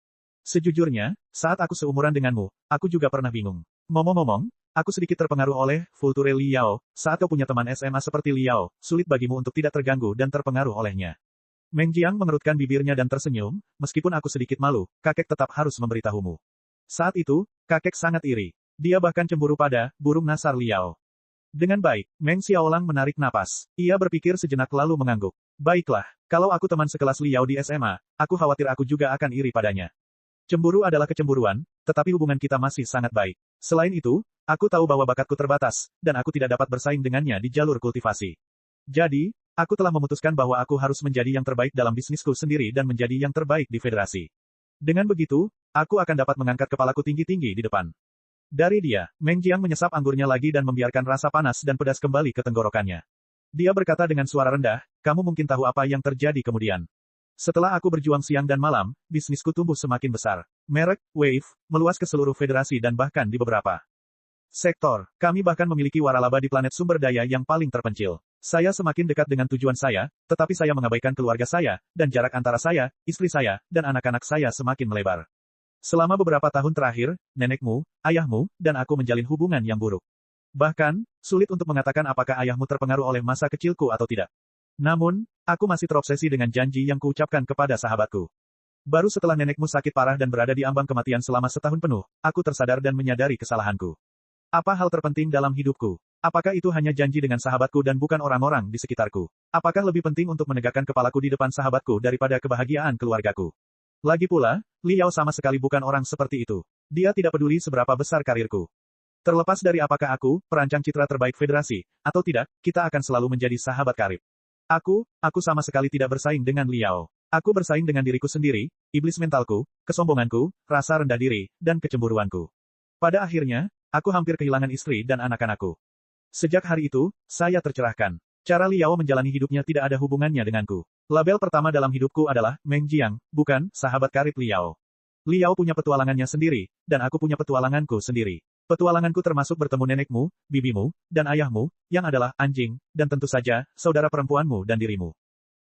Sejujurnya, saat aku seumuran denganmu, aku juga pernah bingung. Ngomong-ngomong, aku sedikit terpengaruh oleh Vulture Liao. Saat kau punya teman SMA seperti Liao, sulit bagimu untuk tidak terganggu dan terpengaruh olehnya. Meng Jiang mengerutkan bibirnya dan tersenyum, meskipun aku sedikit malu, kakek tetap harus memberitahumu. Saat itu, kakek sangat iri. Dia bahkan cemburu pada burung nasar Liao. Dengan baik, Meng Xiaolang menarik napas. Ia berpikir sejenak lalu mengangguk. Baiklah, kalau aku teman sekelas Liao di SMA, aku khawatir aku juga akan iri padanya. Cemburu adalah kecemburuan, tetapi hubungan kita masih sangat baik. Selain itu, aku tahu bahwa bakatku terbatas, dan aku tidak dapat bersaing dengannya di jalur kultivasi. Jadi, aku telah memutuskan bahwa aku harus menjadi yang terbaik dalam bisnisku sendiri dan menjadi yang terbaik di federasi. Dengan begitu, aku akan dapat mengangkat kepalaku tinggi-tinggi di depan. Dari dia, Meng Jiang menyesap anggurnya lagi dan membiarkan rasa panas dan pedas kembali ke tenggorokannya. Dia berkata dengan suara rendah, kamu mungkin tahu apa yang terjadi kemudian. Setelah aku berjuang siang dan malam, bisnisku tumbuh semakin besar. Merek, Wave, meluas ke seluruh federasi dan bahkan di beberapa sektor. Kami bahkan memiliki waralaba di planet sumber daya yang paling terpencil. Saya semakin dekat dengan tujuan saya, tetapi saya mengabaikan keluarga saya, dan jarak antara saya, istri saya, dan anak-anak saya semakin melebar. Selama beberapa tahun terakhir, nenekmu, ayahmu, dan aku menjalin hubungan yang buruk. Bahkan, sulit untuk mengatakan apakah ayahmu terpengaruh oleh masa kecilku atau tidak. Namun, aku masih terobsesi dengan janji yang kuucapkan kepada sahabatku. Baru setelah nenekmu sakit parah dan berada di ambang kematian selama setahun penuh, aku tersadar dan menyadari kesalahanku. Apa hal terpenting dalam hidupku? Apakah itu hanya janji dengan sahabatku dan bukan orang-orang di sekitarku? Apakah lebih penting untuk menegakkan kepalaku di depan sahabatku daripada kebahagiaan keluargaku? Lagi pula, Liao sama sekali bukan orang seperti itu. Dia tidak peduli seberapa besar karirku. Terlepas dari apakah aku, perancang citra terbaik federasi, atau tidak, kita akan selalu menjadi sahabat karib. Aku sama sekali tidak bersaing dengan Liao. Aku bersaing dengan diriku sendiri, iblis mentalku, kesombonganku, rasa rendah diri, dan kecemburuanku. Pada akhirnya, aku hampir kehilangan istri dan anak-anakku. Sejak hari itu, saya tercerahkan. Cara Liao menjalani hidupnya tidak ada hubungannya denganku. Label pertama dalam hidupku adalah Meng Jiang, bukan sahabat karib Liao. Liao punya petualangannya sendiri, dan aku punya petualanganku sendiri. Petualanganku termasuk bertemu nenekmu, bibimu, dan ayahmu, yang adalah anjing, dan tentu saja, saudara perempuanmu dan dirimu.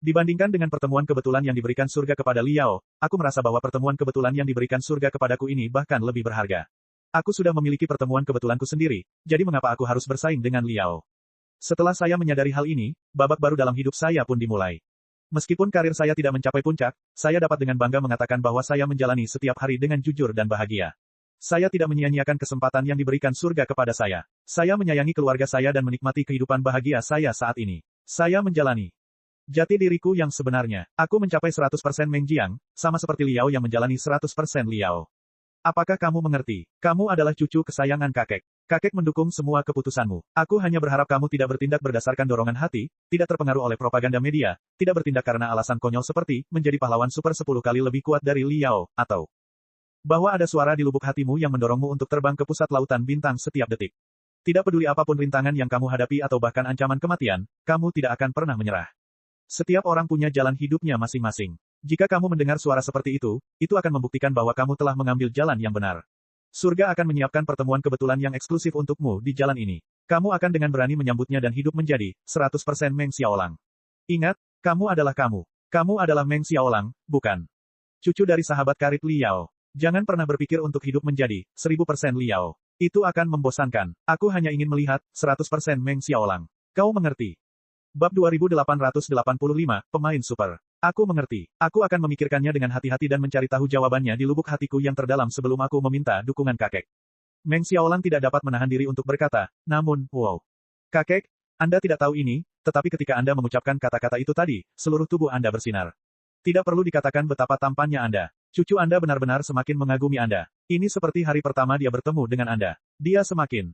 Dibandingkan dengan pertemuan kebetulan yang diberikan surga kepada Liao, aku merasa bahwa pertemuan kebetulan yang diberikan surga kepadaku ini bahkan lebih berharga. Aku sudah memiliki pertemuan kebetulanku sendiri, jadi mengapa aku harus bersaing dengan Liao? Setelah saya menyadari hal ini, babak baru dalam hidup saya pun dimulai. Meskipun karir saya tidak mencapai puncak, saya dapat dengan bangga mengatakan bahwa saya menjalani setiap hari dengan jujur dan bahagia. Saya tidak menyia-nyiakan kesempatan yang diberikan surga kepada saya. Saya menyayangi keluarga saya dan menikmati kehidupan bahagia saya saat ini. Saya menjalani jati diriku yang sebenarnya. Aku mencapai 100% Meng Jiang, sama seperti Liao yang menjalani 100% Liao. Apakah kamu mengerti? Kamu adalah cucu kesayangan kakek. Kakek mendukung semua keputusanmu. Aku hanya berharap kamu tidak bertindak berdasarkan dorongan hati, tidak terpengaruh oleh propaganda media, tidak bertindak karena alasan konyol seperti menjadi pahlawan super 10 kali lebih kuat dari Liao, atau bahwa ada suara di lubuk hatimu yang mendorongmu untuk terbang ke pusat lautan bintang setiap detik. Tidak peduli apapun rintangan yang kamu hadapi atau bahkan ancaman kematian, kamu tidak akan pernah menyerah. Setiap orang punya jalan hidupnya masing-masing. Jika kamu mendengar suara seperti itu akan membuktikan bahwa kamu telah mengambil jalan yang benar. Surga akan menyiapkan pertemuan kebetulan yang eksklusif untukmu di jalan ini. Kamu akan dengan berani menyambutnya dan hidup menjadi 100% Meng Xiaolang. Ingat, kamu adalah kamu. Kamu adalah Meng Xiaolang, bukan cucu dari sahabat karib Liao. Jangan pernah berpikir untuk hidup menjadi 1000% Liao. Itu akan membosankan. Aku hanya ingin melihat 100% Meng Xiaolang. Kau mengerti? Bab 2885, Pemain Super. Aku mengerti. Aku akan memikirkannya dengan hati-hati dan mencari tahu jawabannya di lubuk hatiku yang terdalam sebelum aku meminta dukungan kakek. Meng Xiaolang tidak dapat menahan diri untuk berkata, namun, wow. Kakek, Anda tidak tahu ini, tetapi ketika Anda mengucapkan kata-kata itu tadi, seluruh tubuh Anda bersinar. Tidak perlu dikatakan betapa tampannya Anda. Cucu Anda benar-benar semakin mengagumi Anda. Ini seperti hari pertama dia bertemu dengan Anda. Dia semakin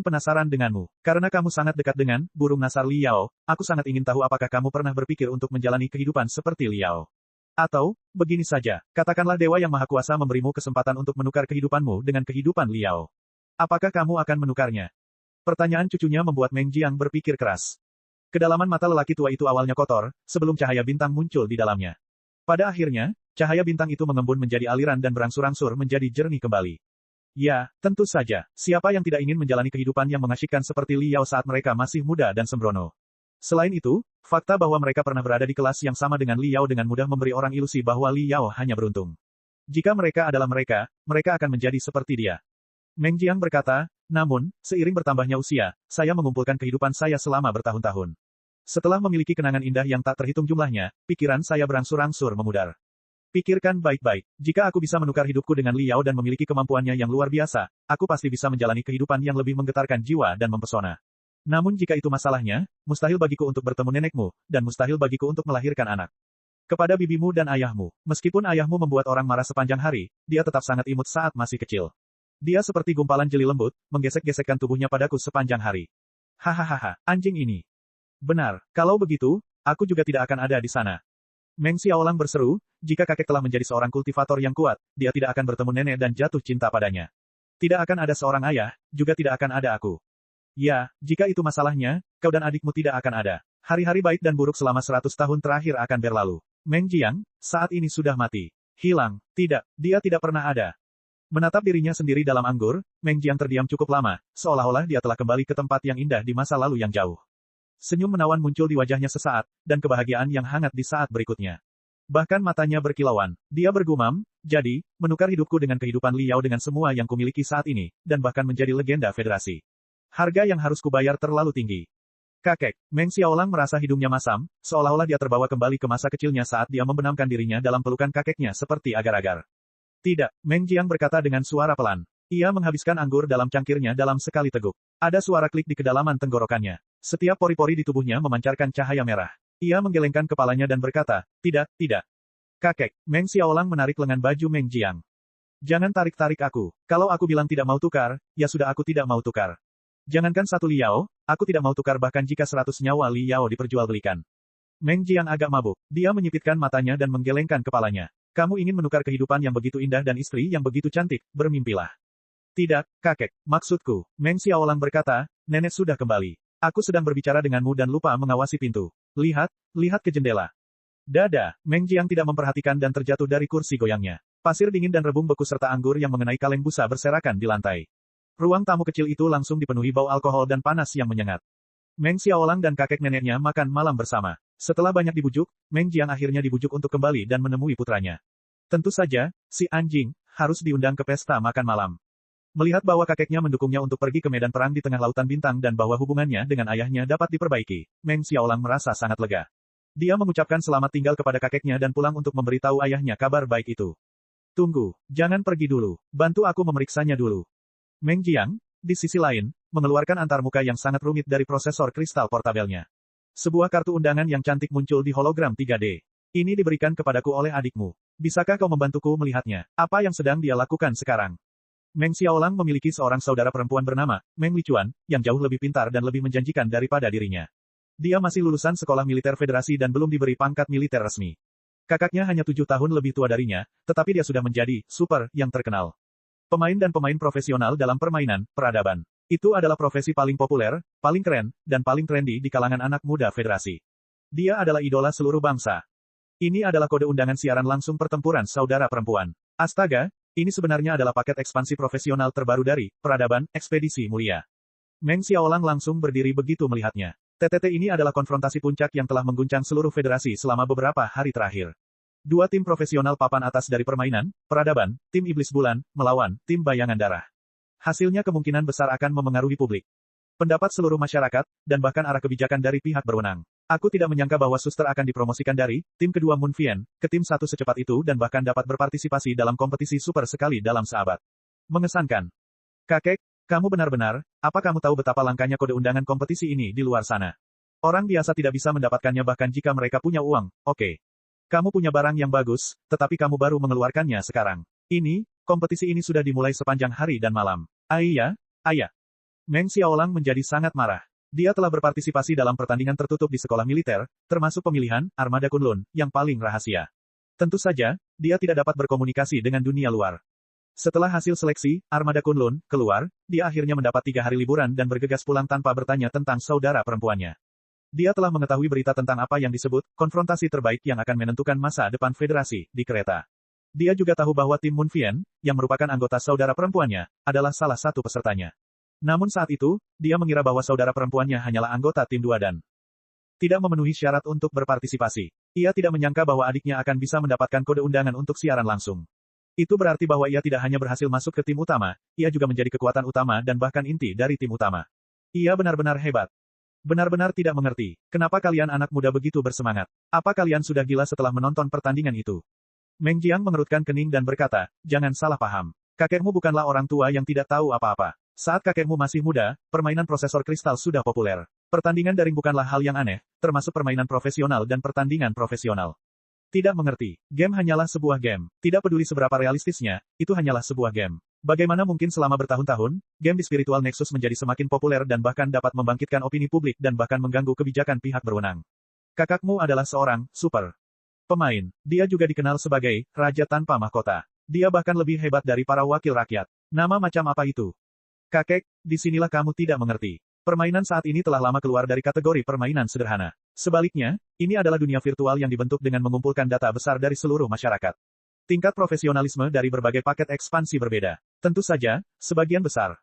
penasaran denganmu. Karena kamu sangat dekat dengan burung nasar Liao, aku sangat ingin tahu apakah kamu pernah berpikir untuk menjalani kehidupan seperti Liao. Atau, begini saja, katakanlah Dewa yang Maha Kuasa memberimu kesempatan untuk menukar kehidupanmu dengan kehidupan Liao. Apakah kamu akan menukarnya? Pertanyaan cucunya membuat Meng Jiang berpikir keras. Kedalaman mata lelaki tua itu awalnya kotor, sebelum cahaya bintang muncul di dalamnya. Pada akhirnya, cahaya bintang itu mengembun menjadi aliran dan berangsur-angsur menjadi jernih kembali. Ya, tentu saja. Siapa yang tidak ingin menjalani kehidupan yang mengasyikkan seperti Liao saat mereka masih muda dan sembrono? Selain itu, fakta bahwa mereka pernah berada di kelas yang sama dengan Liao dengan mudah memberi orang ilusi bahwa Liao hanya beruntung. Jika mereka adalah mereka akan menjadi seperti dia. Meng Jiang berkata, namun, seiring bertambahnya usia, saya mengumpulkan kehidupan saya selama bertahun-tahun. Setelah memiliki kenangan indah yang tak terhitung jumlahnya, pikiran saya berangsur-angsur memudar. Pikirkan baik-baik. Jika aku bisa menukar hidupku dengan Liao dan memiliki kemampuannya yang luar biasa, aku pasti bisa menjalani kehidupan yang lebih menggetarkan jiwa dan mempesona. Namun jika itu masalahnya, mustahil bagiku untuk bertemu nenekmu, dan mustahil bagiku untuk melahirkan anak. Kepada bibimu dan ayahmu, meskipun ayahmu membuat orang marah sepanjang hari, dia tetap sangat imut saat masih kecil. Dia seperti gumpalan jeli lembut, menggesek-gesekkan tubuhnya padaku sepanjang hari. Hahaha, anjing ini. Benar, kalau begitu, aku juga tidak akan ada di sana. Meng Xiaolang berseru, jika kakek telah menjadi seorang kultivator yang kuat, dia tidak akan bertemu nenek dan jatuh cinta padanya. Tidak akan ada seorang ayah, juga tidak akan ada aku. Ya, jika itu masalahnya, kau dan adikmu tidak akan ada. Hari-hari baik dan buruk selama 100 tahun terakhir akan berlalu. Meng Jiang, saat ini sudah mati. Hilang. Tidak, dia tidak pernah ada. Menatap dirinya sendiri dalam anggur, Meng Jiang terdiam cukup lama, seolah-olah dia telah kembali ke tempat yang indah di masa lalu yang jauh. Senyum menawan muncul di wajahnya sesaat, dan kebahagiaan yang hangat di saat berikutnya. Bahkan matanya berkilauan. Dia bergumam, jadi, menukar hidupku dengan kehidupan Liao dengan semua yang kumiliki saat ini, dan bahkan menjadi legenda federasi. Harga yang harus kubayar terlalu tinggi. Kakek, Meng Xiaolang merasa hidungnya masam, seolah-olah dia terbawa kembali ke masa kecilnya saat dia membenamkan dirinya dalam pelukan kakeknya seperti agar-agar. Tidak, Meng Jiang berkata dengan suara pelan. Ia menghabiskan anggur dalam cangkirnya dalam sekali teguk. Ada suara klik di kedalaman tenggorokannya. Setiap pori-pori di tubuhnya memancarkan cahaya merah. Ia menggelengkan kepalanya dan berkata, tidak, tidak. Kakek, Meng Xiaolang menarik lengan baju Meng Jiang. Jangan tarik-tarik aku. Kalau aku bilang tidak mau tukar, ya sudah aku tidak mau tukar. Jangankan 1 Liao, aku tidak mau tukar bahkan jika 100 nyawa Liao diperjualbelikan. Meng Jiang agak mabuk. Dia menyipitkan matanya dan menggelengkan kepalanya. Kamu ingin menukar kehidupan yang begitu indah dan istri yang begitu cantik, bermimpilah. Tidak, kakek, maksudku, Meng Xiaolang berkata, nenek sudah kembali. Aku sedang berbicara denganmu dan lupa mengawasi pintu. Lihat, lihat ke jendela. Dada, Meng Jiang tidak memperhatikan dan terjatuh dari kursi goyangnya. Pasir dingin dan rebung beku serta anggur yang mengenai kaleng busa berserakan di lantai. Ruang tamu kecil itu langsung dipenuhi bau alkohol dan panas yang menyengat. Meng Xiaolang dan kakek neneknya makan malam bersama. Setelah banyak dibujuk, Meng Jiang akhirnya dibujuk untuk kembali dan menemui putranya. Tentu saja, si anjing, harus diundang ke pesta makan malam. Melihat bahwa kakeknya mendukungnya untuk pergi ke medan perang di tengah lautan bintang dan bahwa hubungannya dengan ayahnya dapat diperbaiki, Meng Xiaolang merasa sangat lega. Dia mengucapkan selamat tinggal kepada kakeknya dan pulang untuk memberitahu ayahnya kabar baik itu. Tunggu, jangan pergi dulu, bantu aku memeriksanya dulu. Meng Jiang, di sisi lain, mengeluarkan antarmuka yang sangat rumit dari prosesor kristal portabelnya. Sebuah kartu undangan yang cantik muncul di hologram 3D. Ini diberikan kepadaku oleh adikmu. Bisakah kau membantuku melihatnya? Apa yang sedang dia lakukan sekarang? Meng Xiaolang memiliki seorang saudara perempuan bernama Meng Lichuan, yang jauh lebih pintar dan lebih menjanjikan daripada dirinya. Dia masih lulusan sekolah militer federasi dan belum diberi pangkat militer resmi. Kakaknya hanya 7 tahun lebih tua darinya, tetapi dia sudah menjadi super yang terkenal. Pemain dan pemain profesional dalam permainan, peradaban. Itu adalah profesi paling populer, paling keren, dan paling trendy di kalangan anak muda federasi. Dia adalah idola seluruh bangsa. Ini adalah kode undangan siaran langsung pertempuran saudara perempuan. Astaga, ini sebenarnya adalah paket ekspansi profesional terbaru dari Peradaban, Ekspedisi Mulia. Meng Xiaolang langsung berdiri begitu melihatnya. TTT ini adalah konfrontasi puncak yang telah mengguncang seluruh federasi selama beberapa hari terakhir. 2 tim profesional papan atas dari permainan, peradaban, tim iblis bulan, melawan tim bayangan darah. Hasilnya kemungkinan besar akan memengaruhi publik. Pendapat seluruh masyarakat, dan bahkan arah kebijakan dari pihak berwenang. Aku tidak menyangka bahwa suster akan dipromosikan dari tim kedua Moon Vien ke tim 1 secepat itu dan bahkan dapat berpartisipasi dalam kompetisi super sekali dalam seabad. Mengesankan. Kakek, kamu benar-benar, apa kamu tahu betapa langkanya kode undangan kompetisi ini di luar sana? Orang biasa tidak bisa mendapatkannya bahkan jika mereka punya uang, oke. Kamu punya barang yang bagus, tetapi kamu baru mengeluarkannya sekarang. Kompetisi ini sudah dimulai sepanjang hari dan malam. Ayah. Meng Xiaolang menjadi sangat marah. Dia telah berpartisipasi dalam pertandingan tertutup di sekolah militer, termasuk pemilihan Armada Kunlun, yang paling rahasia. Tentu saja, dia tidak dapat berkomunikasi dengan dunia luar. Setelah hasil seleksi, Armada Kunlun keluar, dia akhirnya mendapat 3 hari liburan dan bergegas pulang tanpa bertanya tentang saudara perempuannya. Dia telah mengetahui berita tentang apa yang disebut konfrontasi terbaik yang akan menentukan masa depan federasi di kereta. Dia juga tahu bahwa tim Moon Vien, yang merupakan anggota saudara perempuannya, adalah salah satu pesertanya. Namun saat itu, dia mengira bahwa saudara perempuannya hanyalah anggota tim 2 dan tidak memenuhi syarat untuk berpartisipasi. Ia tidak menyangka bahwa adiknya akan bisa mendapatkan kode undangan untuk siaran langsung. Itu berarti bahwa ia tidak hanya berhasil masuk ke tim utama, ia juga menjadi kekuatan utama dan bahkan inti dari tim utama. Ia benar-benar hebat. Benar-benar tidak mengerti, kenapa kalian anak muda begitu bersemangat. Apa kalian sudah gila setelah menonton pertandingan itu? Meng Jiang mengerutkan kening dan berkata, jangan salah paham. Kakekmu bukanlah orang tua yang tidak tahu apa-apa. Saat kakekmu masih muda, permainan prosesor kristal sudah populer. Pertandingan daring bukanlah hal yang aneh, termasuk permainan profesional dan pertandingan profesional. Tidak mengerti. Game hanyalah sebuah game. Tidak peduli seberapa realistisnya, itu hanyalah sebuah game. Bagaimana mungkin selama bertahun-tahun, game di Spiritual Nexus menjadi semakin populer dan bahkan dapat membangkitkan opini publik dan bahkan mengganggu kebijakan pihak berwenang. Kakakmu adalah seorang super pemain. Dia juga dikenal sebagai Raja Tanpa Mahkota. Dia bahkan lebih hebat dari para wakil rakyat. Nama macam apa itu? Kakek, disinilah kamu tidak mengerti. Permainan saat ini telah lama keluar dari kategori permainan sederhana. Sebaliknya, ini adalah dunia virtual yang dibentuk dengan mengumpulkan data besar dari seluruh masyarakat. Tingkat profesionalisme dari berbagai paket ekspansi berbeda. Tentu saja, sebagian besar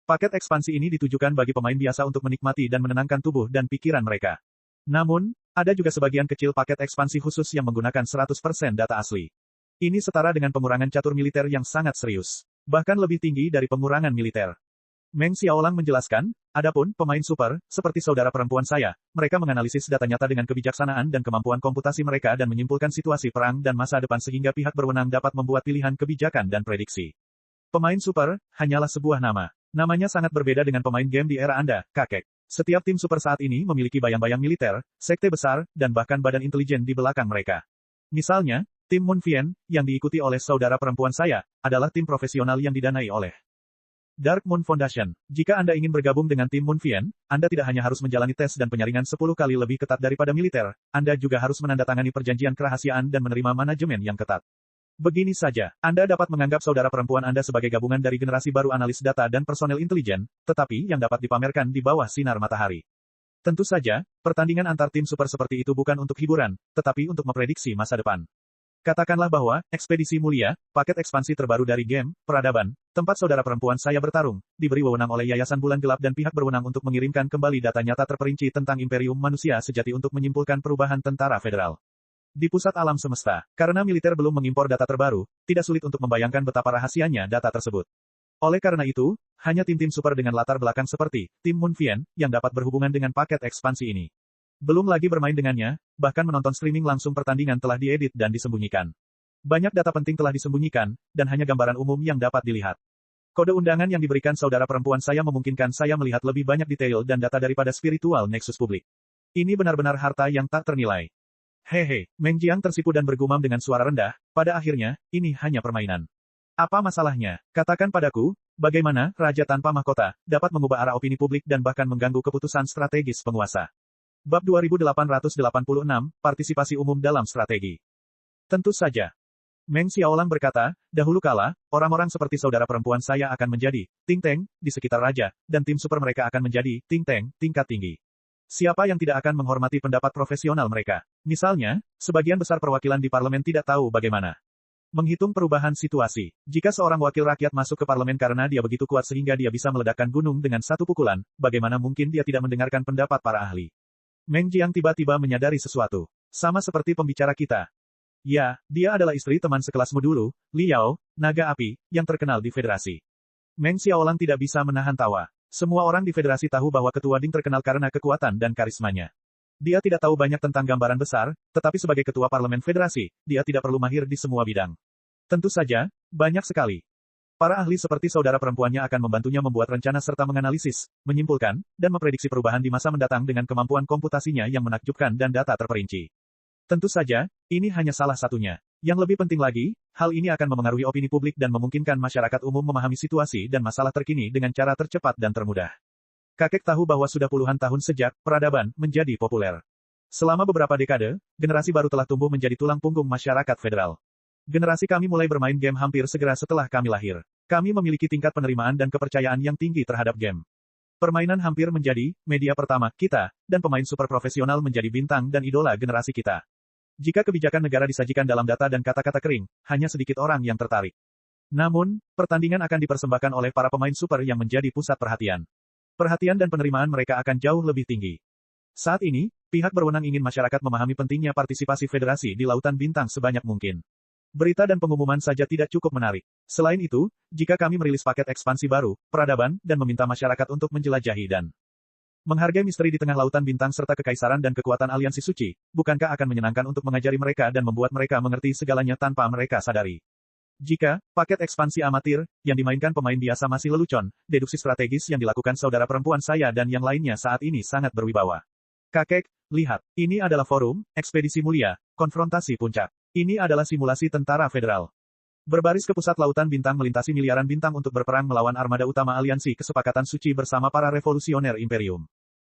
paket ekspansi ini ditujukan bagi pemain biasa untuk menikmati dan menenangkan tubuh dan pikiran mereka. Namun, ada juga sebagian kecil paket ekspansi khusus yang menggunakan 100% data asli. Ini setara dengan pengurangan catur militer yang sangat serius. Bahkan lebih tinggi dari pengurangan militer. Meng Xiaolang menjelaskan, adapun pemain super, seperti saudara perempuan saya, mereka menganalisis data nyata dengan kebijaksanaan dan kemampuan komputasi mereka dan menyimpulkan situasi perang dan masa depan sehingga pihak berwenang dapat membuat pilihan kebijakan dan prediksi. Pemain super, hanyalah sebuah nama. Namanya sangat berbeda dengan pemain game di era Anda, kakek. Setiap tim super saat ini memiliki bayang-bayang militer, sekte besar, dan bahkan badan intelijen di belakang mereka. Misalnya, tim Moon Fian, yang diikuti oleh saudara perempuan saya, adalah tim profesional yang didanai oleh Dark Moon Foundation. Jika Anda ingin bergabung dengan tim Moon Fian, Anda tidak hanya harus menjalani tes dan penyaringan 10 kali lebih ketat daripada militer, Anda juga harus menandatangani perjanjian kerahasiaan dan menerima manajemen yang ketat. Begini saja, Anda dapat menganggap saudara perempuan Anda sebagai gabungan dari generasi baru analis data dan personel intelijen, tetapi yang dapat dipamerkan di bawah sinar matahari. Tentu saja, pertandingan antar tim super seperti itu bukan untuk hiburan, tetapi untuk memprediksi masa depan. Katakanlah bahwa, Ekspedisi Mulia, paket ekspansi terbaru dari game, peradaban, tempat saudara perempuan saya bertarung, diberi wewenang oleh Yayasan Bulan Gelap dan pihak berwenang untuk mengirimkan kembali data nyata terperinci tentang Imperium Manusia Sejati untuk menyimpulkan perubahan tentara federal. Di pusat alam semesta, karena militer belum mengimpor data terbaru, tidak sulit untuk membayangkan betapa rahasianya data tersebut. Oleh karena itu, hanya tim-tim super dengan latar belakang seperti tim Moon Fian, yang dapat berhubungan dengan paket ekspansi ini. Belum lagi bermain dengannya, bahkan menonton streaming langsung pertandingan telah diedit dan disembunyikan. Banyak data penting telah disembunyikan, dan hanya gambaran umum yang dapat dilihat. Kode undangan yang diberikan saudara perempuan saya memungkinkan saya melihat lebih banyak detail dan data daripada Spiritual Nexus publik. Ini benar-benar harta yang tak ternilai. Hehe, Meng Jiang tersipu dan bergumam dengan suara rendah, pada akhirnya, ini hanya permainan. Apa masalahnya? Katakan padaku, bagaimana Raja Tanpa Mahkota dapat mengubah arah opini publik dan bahkan mengganggu keputusan strategis penguasa. Bab 2886, Partisipasi Umum dalam Strategi. Tentu saja. Meng Xiaolang berkata, dahulu kala, orang-orang seperti saudara perempuan saya akan menjadi think tank di sekitar raja, dan tim super mereka akan menjadi think tank tingkat tinggi. Siapa yang tidak akan menghormati pendapat profesional mereka? Misalnya, sebagian besar perwakilan di parlemen tidak tahu bagaimana menghitung perubahan situasi. Jika seorang wakil rakyat masuk ke parlemen karena dia begitu kuat sehingga dia bisa meledakkan gunung dengan satu pukulan, bagaimana mungkin dia tidak mendengarkan pendapat para ahli? Meng Jiang tiba-tiba menyadari sesuatu. Sama seperti pembicara kita. Ya, dia adalah istri teman sekelasmu dulu, Liao, naga api, yang terkenal di federasi. Meng Xiaolang tidak bisa menahan tawa. Semua orang di federasi tahu bahwa Ketua Ding terkenal karena kekuatan dan karismanya. Dia tidak tahu banyak tentang gambaran besar, tetapi sebagai ketua parlemen federasi, dia tidak perlu mahir di semua bidang. Tentu saja, banyak sekali. Para ahli seperti saudara perempuannya akan membantunya membuat rencana serta menganalisis, menyimpulkan, dan memprediksi perubahan di masa mendatang dengan kemampuan komputasinya yang menakjubkan dan data terperinci. Tentu saja, ini hanya salah satunya. Yang lebih penting lagi, hal ini akan memengaruhi opini publik dan memungkinkan masyarakat umum memahami situasi dan masalah terkini dengan cara tercepat dan termudah. Kakek tahu bahwa sudah puluhan tahun sejak peradaban menjadi populer. Selama beberapa dekade, generasi baru telah tumbuh menjadi tulang punggung masyarakat federal. Generasi kami mulai bermain game hampir segera setelah kami lahir. Kami memiliki tingkat penerimaan dan kepercayaan yang tinggi terhadap game. Permainan hampir menjadi media pertama kita, dan pemain super profesional menjadi bintang dan idola generasi kita. Jika kebijakan negara disajikan dalam data dan kata-kata kering, hanya sedikit orang yang tertarik. Namun, pertandingan akan dipersembahkan oleh para pemain super yang menjadi pusat perhatian. Perhatian dan penerimaan mereka akan jauh lebih tinggi. Saat ini, pihak berwenang ingin masyarakat memahami pentingnya partisipasi federasi di lautan bintang sebanyak mungkin. Berita dan pengumuman saja tidak cukup menarik. Selain itu, jika kami merilis paket ekspansi baru, peradaban, dan meminta masyarakat untuk menjelajahi dan Menghargai misteri di tengah lautan bintang serta kekaisaran dan kekuatan aliansi suci, bukankah akan menyenangkan untuk mengajari mereka dan membuat mereka mengerti segalanya tanpa mereka sadari? Jika paket ekspansi amatir yang dimainkan pemain biasa masih lelucon, deduksi strategis yang dilakukan saudara perempuan saya dan yang lainnya saat ini sangat berwibawa. Kakek, lihat, ini adalah forum, ekspedisi mulia, konfrontasi puncak. Ini adalah simulasi tentara federal. Berbaris ke pusat lautan bintang melintasi miliaran bintang untuk berperang melawan armada utama aliansi kesepakatan suci bersama para revolusioner imperium.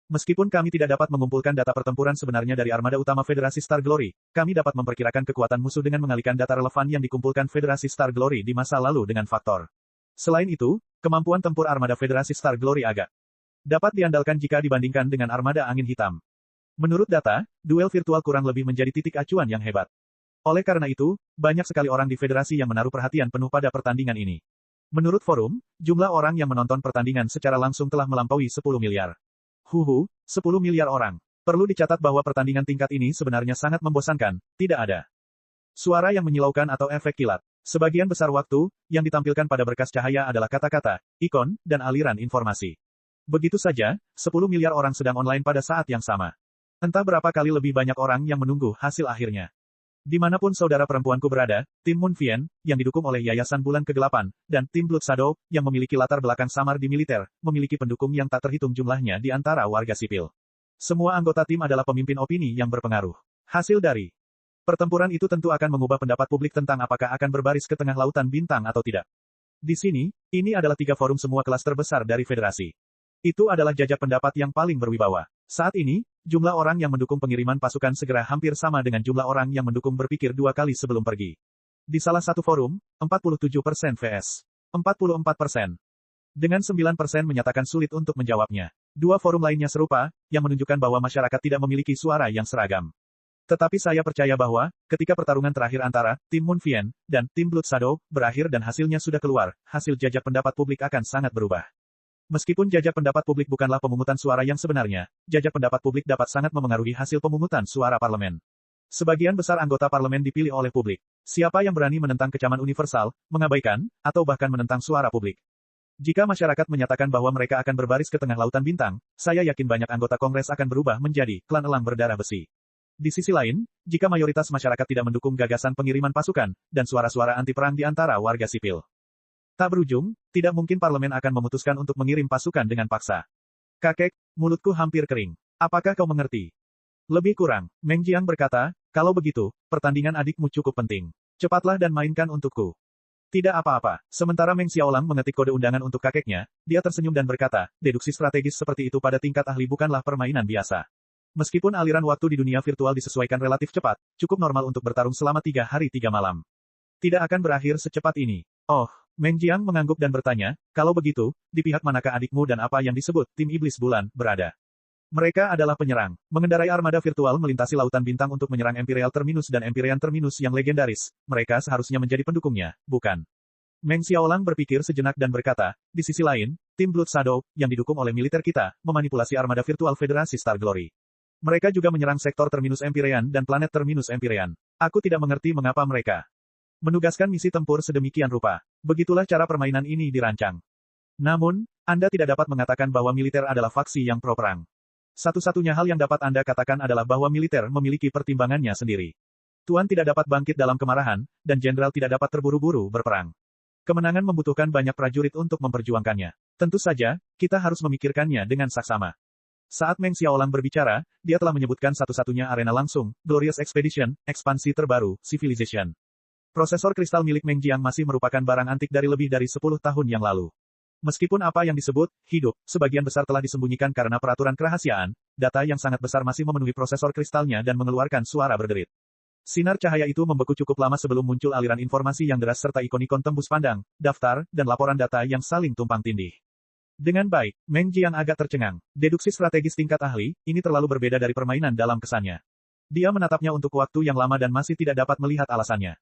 Meskipun kami tidak dapat mengumpulkan data pertempuran sebenarnya dari armada utama Federasi Star Glory, kami dapat memperkirakan kekuatan musuh dengan mengalihkan data relevan yang dikumpulkan Federasi Star Glory di masa lalu dengan faktor. Selain itu, kemampuan tempur armada Federasi Star Glory agak dapat diandalkan jika dibandingkan dengan armada angin hitam. Menurut data, duel virtual kurang lebih menjadi titik acuan yang hebat. Oleh karena itu, banyak sekali orang di federasi yang menaruh perhatian penuh pada pertandingan ini. Menurut forum, jumlah orang yang menonton pertandingan secara langsung telah melampaui 10 miliar. 10 miliar orang. Perlu dicatat bahwa pertandingan tingkat ini sebenarnya sangat membosankan, tidak ada suara yang menyilaukan atau efek kilat. Sebagian besar waktu, yang ditampilkan pada berkas cahaya adalah kata-kata, ikon, dan aliran informasi. Begitu saja, 10 miliar orang sedang online pada saat yang sama. Entah berapa kali lebih banyak orang yang menunggu hasil akhirnya. Dimanapun saudara perempuanku berada, tim Moon Vien, yang didukung oleh Yayasan Bulan Kegelapan, dan tim Blood Shadow, yang memiliki latar belakang samar di militer, memiliki pendukung yang tak terhitung jumlahnya di antara warga sipil. Semua anggota tim adalah pemimpin opini yang berpengaruh. Hasil dari pertempuran itu tentu akan mengubah pendapat publik tentang apakah akan berbaris ke tengah lautan bintang atau tidak. Di sini, ini adalah 3 forum semua kelas terbesar dari federasi. Itu adalah jajak pendapat yang paling berwibawa. Saat ini, jumlah orang yang mendukung pengiriman pasukan segera hampir sama dengan jumlah orang yang mendukung berpikir 2 kali sebelum pergi. Di salah satu forum, 47% vs 44%. Dengan 9% menyatakan sulit untuk menjawabnya. 2 forum lainnya serupa, yang menunjukkan bahwa masyarakat tidak memiliki suara yang seragam. Tetapi saya percaya bahwa, ketika pertarungan terakhir antara tim Moon Vien dan tim Blood Shadow berakhir dan hasilnya sudah keluar, hasil jajak pendapat publik akan sangat berubah. Meskipun jajak pendapat publik bukanlah pemungutan suara yang sebenarnya, jajak pendapat publik dapat sangat memengaruhi hasil pemungutan suara parlemen. Sebagian besar anggota parlemen dipilih oleh publik. Siapa yang berani menentang kecaman universal, mengabaikan, atau bahkan menentang suara publik? Jika masyarakat menyatakan bahwa mereka akan berbaris ke tengah lautan bintang, saya yakin banyak anggota Kongres akan berubah menjadi klan elang berdarah besi. Di sisi lain, jika mayoritas masyarakat tidak mendukung gagasan pengiriman pasukan, dan suara-suara anti-perang di antara warga sipil tak berujung, tidak mungkin parlemen akan memutuskan untuk mengirim pasukan dengan paksa. Kakek, mulutku hampir kering. Apakah kau mengerti? Lebih kurang, Meng Jiang berkata, kalau begitu, pertandingan adikmu cukup penting. Cepatlah dan mainkan untukku. Tidak apa-apa. Sementara Meng Xiaolang mengetik kode undangan untuk kakeknya, dia tersenyum dan berkata, deduksi strategis seperti itu pada tingkat ahli bukanlah permainan biasa. Meskipun aliran waktu di dunia virtual disesuaikan relatif cepat, cukup normal untuk bertarung selama 3 hari 3 malam. Tidak akan berakhir secepat ini. Oh, Meng Jiang mengangguk dan bertanya, kalau begitu, di pihak manakah adikmu dan apa yang disebut tim iblis bulan berada? Mereka adalah penyerang, mengendarai armada virtual melintasi lautan bintang untuk menyerang Imperial Terminus dan Empyrean Terminus yang legendaris. Mereka seharusnya menjadi pendukungnya, bukan? Meng Xiaolang berpikir sejenak dan berkata, di sisi lain, tim Blood Shadow, yang didukung oleh militer kita, memanipulasi armada virtual Federasi Star Glory. Mereka juga menyerang sektor Terminus Empyrean dan planet Terminus Empyrean. Aku tidak mengerti mengapa mereka menugaskan misi tempur sedemikian rupa. Begitulah cara permainan ini dirancang. Namun, Anda tidak dapat mengatakan bahwa militer adalah faksi yang pro-perang. Satu-satunya hal yang dapat Anda katakan adalah bahwa militer memiliki pertimbangannya sendiri. Tuan tidak dapat bangkit dalam kemarahan, dan jenderal tidak dapat terburu-buru berperang. Kemenangan membutuhkan banyak prajurit untuk memperjuangkannya. Tentu saja, kita harus memikirkannya dengan saksama. Saat Meng Xiaolang berbicara, dia telah menyebutkan satu-satunya arena langsung, Glorious Expedition, ekspansi terbaru, Civilization. Prosesor kristal milik Meng Jiang masih merupakan barang antik dari lebih dari 10 tahun yang lalu. Meskipun apa yang disebut hidup, sebagian besar telah disembunyikan karena peraturan kerahasiaan, data yang sangat besar masih memenuhi prosesor kristalnya dan mengeluarkan suara berderit. Sinar cahaya itu membeku cukup lama sebelum muncul aliran informasi yang deras serta ikon-ikon tembus pandang, daftar, dan laporan data yang saling tumpang tindih. Dengan baik, Meng Jiang agak tercengang. Deduksi strategis tingkat ahli, ini terlalu berbeda dari permainan dalam kesannya. Dia menatapnya untuk waktu yang lama dan masih tidak dapat melihat alasannya.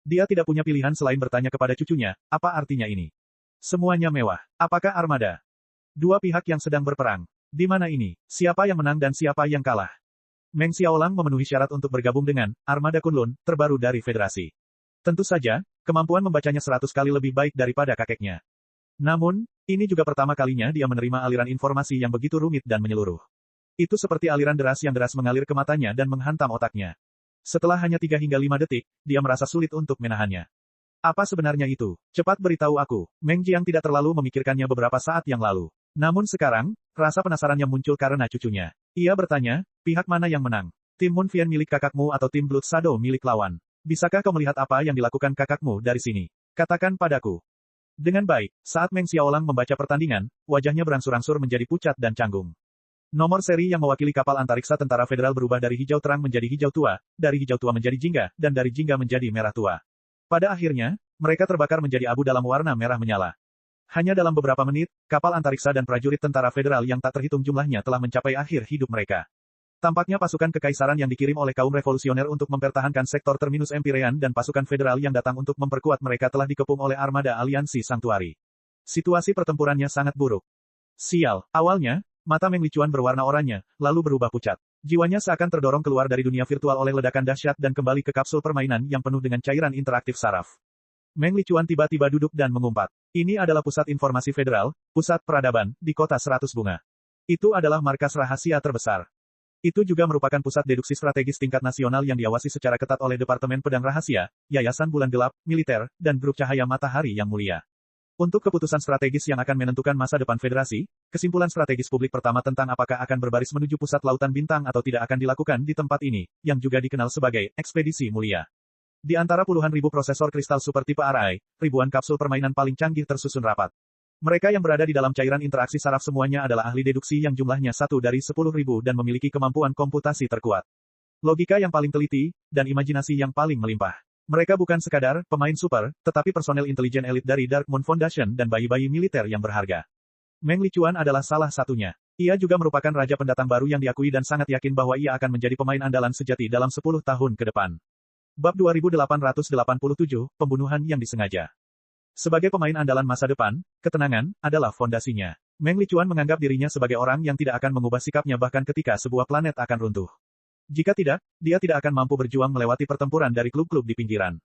Dia tidak punya pilihan selain bertanya kepada cucunya, apa artinya ini? Semuanya mewah. Apakah armada? 2 pihak yang sedang berperang. Di mana ini? Siapa yang menang dan siapa yang kalah? Meng Xiaolang memenuhi syarat untuk bergabung dengan armada Kunlun, terbaru dari Federasi. Tentu saja, kemampuan membacanya 100 kali lebih baik daripada kakeknya. Namun, ini juga pertama kalinya dia menerima aliran informasi yang begitu rumit dan menyeluruh. Itu seperti aliran deras yang deras mengalir ke matanya dan menghantam otaknya. Setelah hanya 3 hingga 5 detik, dia merasa sulit untuk menahannya. Apa sebenarnya itu? Cepat beritahu aku. Meng Jiang tidak terlalu memikirkannya beberapa saat yang lalu. Namun sekarang, rasa penasarannya muncul karena cucunya. Ia bertanya, pihak mana yang menang? Tim Moon Fian milik kakakmu atau tim Blood Shadow milik lawan? Bisakah kau melihat apa yang dilakukan kakakmu dari sini? Katakan padaku. Dengan baik, saat Meng Xiaolang membaca pertandingan, wajahnya berangsur-angsur menjadi pucat dan canggung. Nomor seri yang mewakili kapal antariksa tentara federal berubah dari hijau terang menjadi hijau tua, dari hijau tua menjadi jingga, dan dari jingga menjadi merah tua. Pada akhirnya, mereka terbakar menjadi abu dalam warna merah menyala. Hanya dalam beberapa menit, kapal antariksa dan prajurit tentara federal yang tak terhitung jumlahnya telah mencapai akhir hidup mereka. Tampaknya pasukan kekaisaran yang dikirim oleh kaum revolusioner untuk mempertahankan sektor terminus Empyrean dan pasukan federal yang datang untuk memperkuat mereka telah dikepung oleh armada aliansi Sanctuary. Situasi pertempurannya sangat buruk. Sial, awalnya, mata Meng Lichuan berwarna oranye, lalu berubah pucat. Jiwanya seakan terdorong keluar dari dunia virtual oleh ledakan dahsyat dan kembali ke kapsul permainan yang penuh dengan cairan interaktif saraf. Meng Lichuan tiba-tiba duduk dan mengumpat. Ini adalah pusat informasi federal, pusat peradaban, di kota 100 bunga. Itu adalah markas rahasia terbesar. Itu juga merupakan pusat deduksi strategis tingkat nasional yang diawasi secara ketat oleh Departemen Pedang Rahasia, Yayasan Bulan Gelap, Militer, dan Grup Cahaya Matahari yang Mulia. Untuk keputusan strategis yang akan menentukan masa depan federasi, kesimpulan strategis publik pertama tentang apakah akan berbaris menuju pusat lautan bintang atau tidak akan dilakukan di tempat ini, yang juga dikenal sebagai ekspedisi mulia. Di antara puluhan ribu prosesor kristal super tipe RI, ribuan kapsul permainan paling canggih tersusun rapat. Mereka yang berada di dalam cairan interaksi saraf semuanya adalah ahli deduksi yang jumlahnya 1 dari 10.000 dan memiliki kemampuan komputasi terkuat. Logika yang paling teliti, dan imajinasi yang paling melimpah. Mereka bukan sekadar pemain super, tetapi personel intelijen elit dari Dark Moon Foundation dan bayi-bayi militer yang berharga. Meng Lichuan adalah salah satunya. Ia juga merupakan raja pendatang baru yang diakui dan sangat yakin bahwa ia akan menjadi pemain andalan sejati dalam 10 tahun ke depan. Bab 2887, Pembunuhan yang disengaja. Sebagai pemain andalan masa depan, ketenangan adalah fondasinya. Meng Lichuan menganggap dirinya sebagai orang yang tidak akan mengubah sikapnya bahkan ketika sebuah planet akan runtuh. Jika tidak, dia tidak akan mampu berjuang melewati pertempuran dari klub-klub di pinggiran.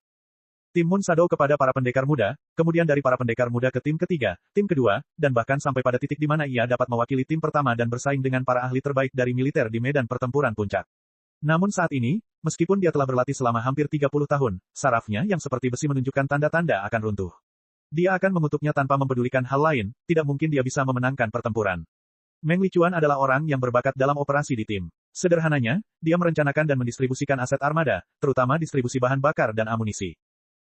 Tim Moon Shadow kepada para pendekar muda, kemudian dari para pendekar muda ke tim ketiga, tim kedua, dan bahkan sampai pada titik di mana ia dapat mewakili tim pertama dan bersaing dengan para ahli terbaik dari militer di medan pertempuran puncak. Namun saat ini, meskipun dia telah berlatih selama hampir 30 tahun, sarafnya yang seperti besi menunjukkan tanda-tanda akan runtuh. Dia akan mengutuknya tanpa mempedulikan hal lain, tidak mungkin dia bisa memenangkan pertempuran. Meng Lichuan adalah orang yang berbakat dalam operasi di tim. Sederhananya, dia merencanakan dan mendistribusikan aset armada, terutama distribusi bahan bakar dan amunisi.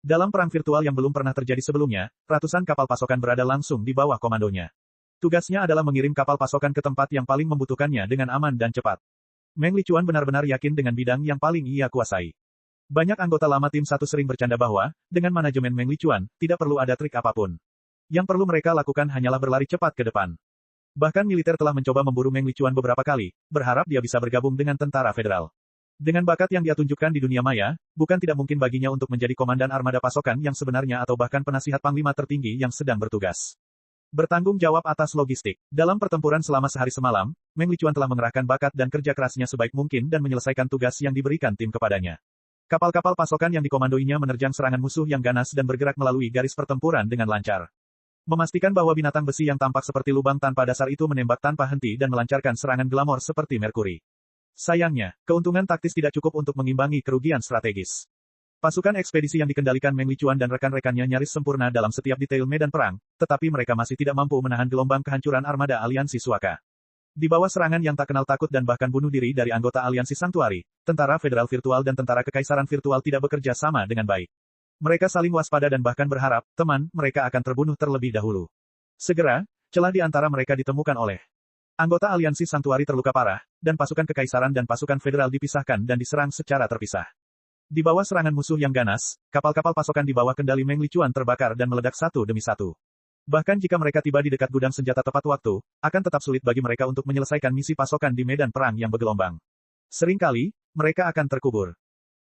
Dalam perang virtual yang belum pernah terjadi sebelumnya, ratusan kapal pasokan berada langsung di bawah komandonya. Tugasnya adalah mengirim kapal pasokan ke tempat yang paling membutuhkannya dengan aman dan cepat. Meng Lichuan benar-benar yakin dengan bidang yang paling ia kuasai. Banyak anggota lama tim satu sering bercanda bahwa, dengan manajemen Meng Lichuan, tidak perlu ada trik apapun. Yang perlu mereka lakukan hanyalah berlari cepat ke depan. Bahkan militer telah mencoba memburu Meng Lichuan beberapa kali, berharap dia bisa bergabung dengan tentara federal. Dengan bakat yang dia tunjukkan di dunia maya, bukan tidak mungkin baginya untuk menjadi komandan armada pasokan yang sebenarnya atau bahkan penasihat panglima tertinggi yang sedang bertugas. Bertanggung jawab atas logistik. Dalam pertempuran selama sehari semalam, Meng Lichuan telah mengerahkan bakat dan kerja kerasnya sebaik mungkin dan menyelesaikan tugas yang diberikan tim kepadanya. Kapal-kapal pasokan yang dikomandoinya menerjang serangan musuh yang ganas dan bergerak melalui garis pertempuran dengan lancar. Memastikan bahwa binatang besi yang tampak seperti lubang tanpa dasar itu menembak tanpa henti dan melancarkan serangan glamor seperti Merkuri. Sayangnya, keuntungan taktis tidak cukup untuk mengimbangi kerugian strategis. Pasukan ekspedisi yang dikendalikan Meng Lichuan dan rekan-rekannya nyaris sempurna dalam setiap detail medan perang, tetapi mereka masih tidak mampu menahan gelombang kehancuran armada aliansi Suaka. Di bawah serangan yang tak kenal takut dan bahkan bunuh diri dari anggota aliansi Sanctuary, tentara federal virtual dan tentara kekaisaran virtual tidak bekerja sama dengan baik. Mereka saling waspada dan bahkan berharap, teman, mereka akan terbunuh terlebih dahulu. Segera, celah di antara mereka ditemukan oleh anggota aliansi Sanctuary terluka parah, dan pasukan kekaisaran dan pasukan federal dipisahkan dan diserang secara terpisah. Di bawah serangan musuh yang ganas, kapal-kapal pasokan di bawah kendali Meng Lichuan terbakar dan meledak satu demi satu. Bahkan jika mereka tiba di dekat gudang senjata tepat waktu, akan tetap sulit bagi mereka untuk menyelesaikan misi pasokan di medan perang yang bergelombang. Seringkali, mereka akan terkubur